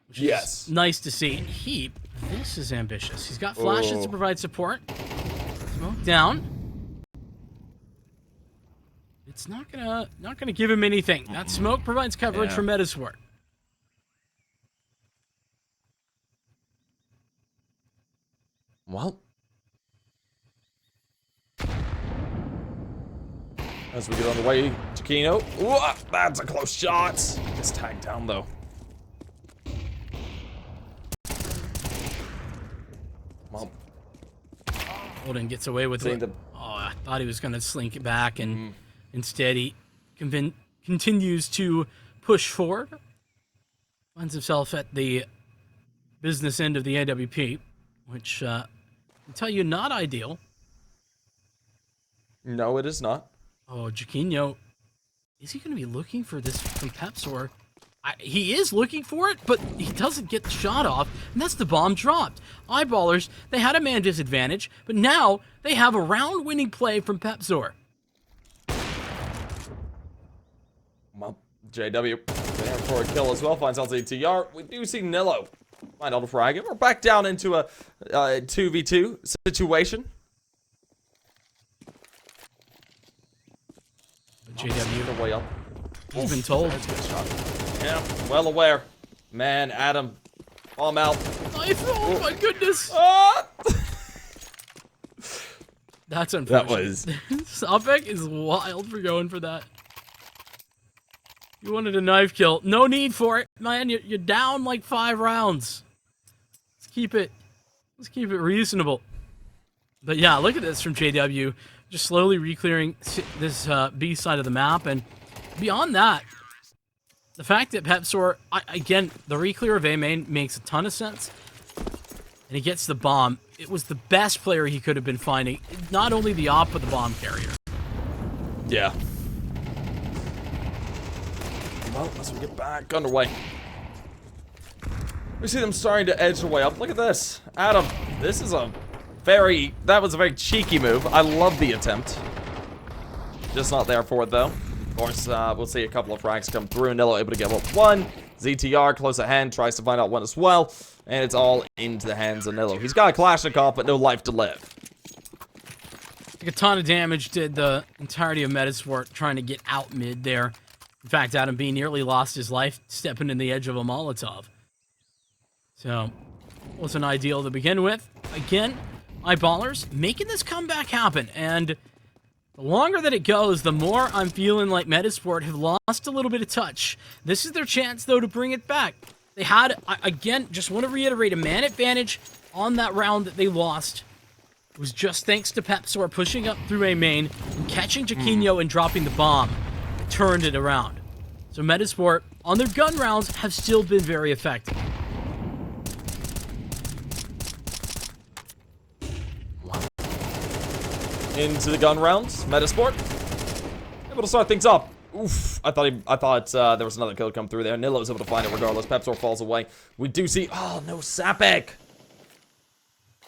Which is nice to see. Heap, this is ambitious. He's got flashes to provide support. Smoke down. It's not gonna give him anything. That smoke provides coverage for Metizport. Well, as we get on the way to Kino. Ooh, that's a close shot. Gets tagged down, though. Well, Holden gets away with it. Oh, I thought he was going to slink it back, and instead he continues to push forward. Finds himself at the business end of the AWP, which, I tell you, not ideal. No, it is not. Oh, Jaquinho, is he going to be looking for this from Pepsor? He is looking for it, but he doesn't get the shot off, and that's the bomb dropped. Eyeballers, they had a man disadvantage, but now they have a round-winning play from Pepsor. Well, JW there for a kill as well, finds out ZTR. We do see Nillo find out a frag, and we're back down into a 2v2 situation. JW, way up. he's been told. Yeah, well aware. Man, Adam, bomb out. Knife, oh my goodness. Ah! That's unfortunate. That was. Sopek is wild for going for that. You wanted a knife kill. No need for it. Man, you're down like 5 rounds. Let's keep it reasonable. But yeah, look at this from JW. Just slowly re-clearing this B side of the map. And beyond that, the fact that Pepsor, again, the re-clear of A main makes a ton of sense. And he gets the bomb. It was the best player he could have been finding. Not only the op, but the bomb carrier. Yeah. Well, as we get back underway, we see them starting to edge their way up. Look at this. Adam, this is that was a very cheeky move. I love the attempt. Just not there for it, though. Of course, we'll see a couple of frags come through. Nillo able to get up 1. ZTR close at hand, tries to find out 1 as well. And it's all into the hands of Nillo. He's got a Kalashnikov, but no life to live. Like a ton of damage did the entirety of Metizport trying to get out mid there. In fact, Adam B nearly lost his life stepping in the edge of a Molotov. So, wasn't ideal to begin with. Again, eyeballers making this comeback happen, and the longer that it goes, the more I'm feeling like Metizport have lost a little bit of touch. This is their chance, though, to bring it back. They had, again, just want to reiterate, a man advantage on that round that they lost. It was just thanks to Pepsor pushing up through A main and catching Jaquinho and dropping the bomb. It turned it around. So Metizport, on their gun rounds, have still been very effective. into the gun rounds. Metizport able to start things up. Oof, I thought there was another kill come through there. Nilo was able to find it regardless. Pepsor falls away. We do see, oh no, Sapek.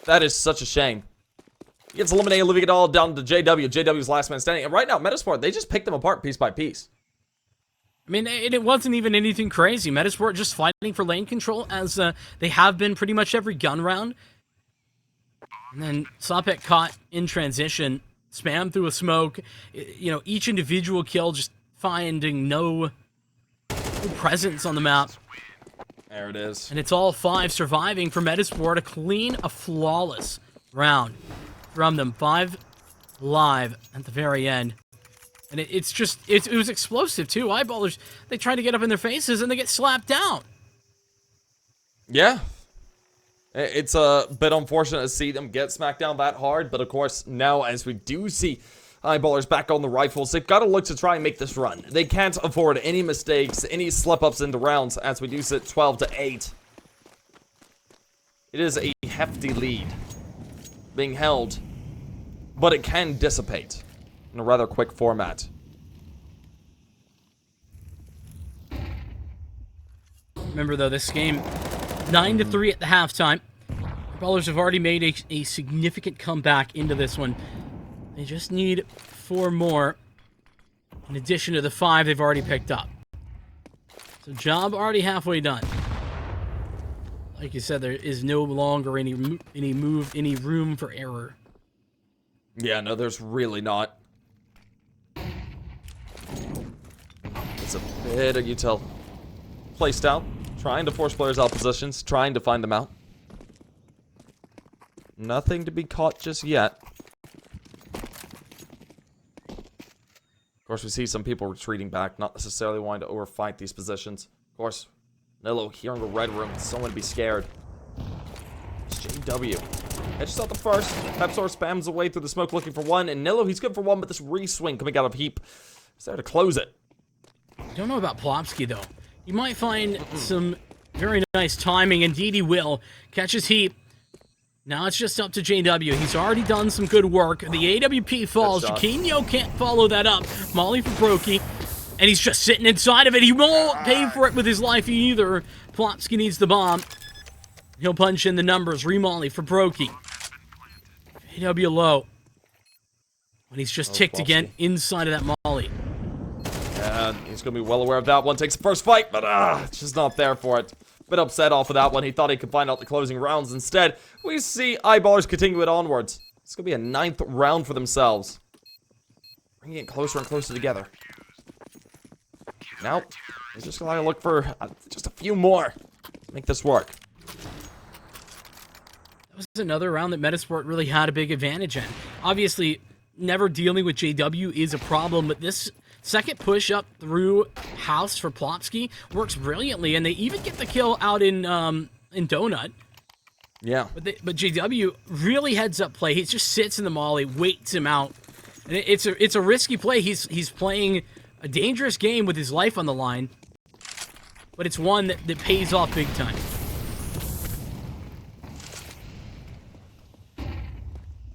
That is such a shame. He gets eliminated, leaving it all down to JW. JW's last man standing. And right now, Metizport, they just picked them apart piece by piece. I mean, it wasn't even anything crazy. Metizport just fighting for lane control as they have been pretty much every gun round. And then Sapek caught in transition, spam through a smoke. You know, each individual kill just finding no presence on the map. There it is. And it's all 5 surviving for Metizport. A flawless round from them. 5 live at the very end. And it was explosive too. Eyeballers, they try to get up in their faces and they get slapped down. Yeah. It's a bit unfortunate to see them get smacked down that hard. But of course, now as we do see Eyeballers back on the rifles, they've got to look to try and make this run. They can't afford any mistakes, any slip-ups in the rounds, as we do sit 12-8. It is a hefty lead being held, but it can dissipate in a rather quick format. Remember though, this game 9-3 at the halftime. Ballers have already made a significant comeback into this one. They just need 4 more in addition to the 5 they've already picked up. So job already halfway done. Like you said, there is no longer any room for error. Yeah, no, there's really not. It's a bit of util placed out, trying to force players out positions, trying to find them out. Nothing to be caught just yet. Of course, we see some people retreating back, not necessarily wanting to overfight these positions. Of course, Nilo here in the red room, someone to be scared. It's JW. Edges out the first. Pepsor spams away through the smoke looking for one, and Nilo, he's good for one, but this re-swing coming out of Heap is there to close it. I don't know about Plopsky, though. You might find some very nice timing. Indeed, he will. Catches Heap. Now it's just up to JW. He's already done some good work. The AWP falls. Jaquinho can't follow that up. Molly for Brokey. And he's just sitting inside of it. He won't pay for it with his life either. Plopsky needs the bomb. He'll punch in the numbers. Re-Molly for Brokey. AW low. And he's just ticked again inside of that Molly. Yeah, he's going to be well aware of that one. Takes the first fight, but it's just not there for it. Bit upset off of that one. He thought he could find out the closing rounds. Instead, we see Eyeballers continue it onwards. It's going to be a 9th round for themselves. Bringing it closer and closer together. Now, he's just going to look for just a few more to make this work. That was another round that Metizport really had a big advantage in. Obviously, never dealing with JW is a problem, but this second push up through house for Plopsky works brilliantly, and they even get the kill out in Donut. Yeah. But JW really heads up play. He just sits in the molly, waits him out. And it's a risky play. He's playing a dangerous game with his life on the line, but it's one that pays off big time.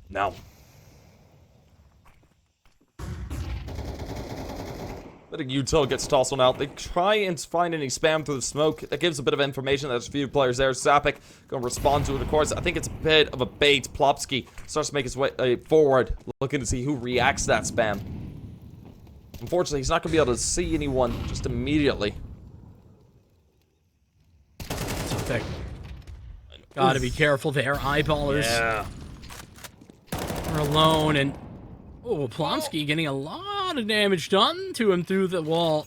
Now. Letting Util gets tossed on out. They try and find any spam through the smoke. That gives a bit of information. There's a few players there. Sapek going to respond to it, of course. I think it's a bit of a bait. Plopsky starts to make his way forward, looking to see who reacts to that spam. Unfortunately, he's not going to be able to see anyone just immediately. Sapek. Gotta be careful there. Eyeballers. Yeah. Are alone, and Plopsky getting a lot of damage done to him through the wall.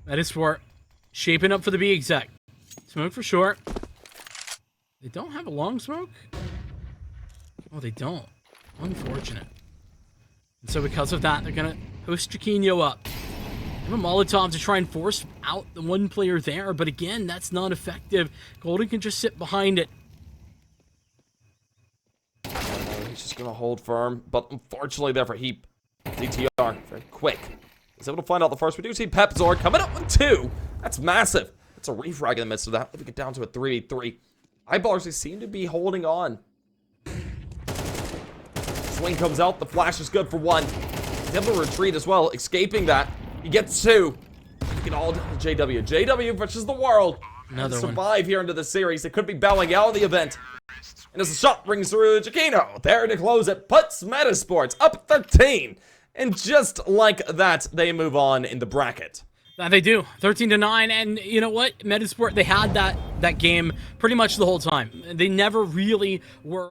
Metizport shaping up for the B exec. Smoke for short. They don't have a long smoke? Oh, they don't. Unfortunate. And so because of that, they're going to host Jaquinho up. They have a Molotov to try and force out the one player there, but again, that's not effective. Golden can just sit behind it. He's just going to hold firm, but unfortunately there for Heap. DTR, very quick. He's able to find out the first. We do see Pepzor coming up with 2. That's massive. It's a refrag in the midst of that. Let me get down to a 3v3. Eyeballers, they seem to be holding on. Wing comes out. The flash is good for one. He's able to retreat as well, escaping that. He gets two. Get all down to JW. JW versus the world. Another one. Survive here into the series. It could be bowing out of the event. And as the shot rings through, Giacchino there to close it, puts Metizport up 13. And just like that, they move on in the bracket. They do, 13-9, and you know what? Metizport, they had that game pretty much the whole time. They never really were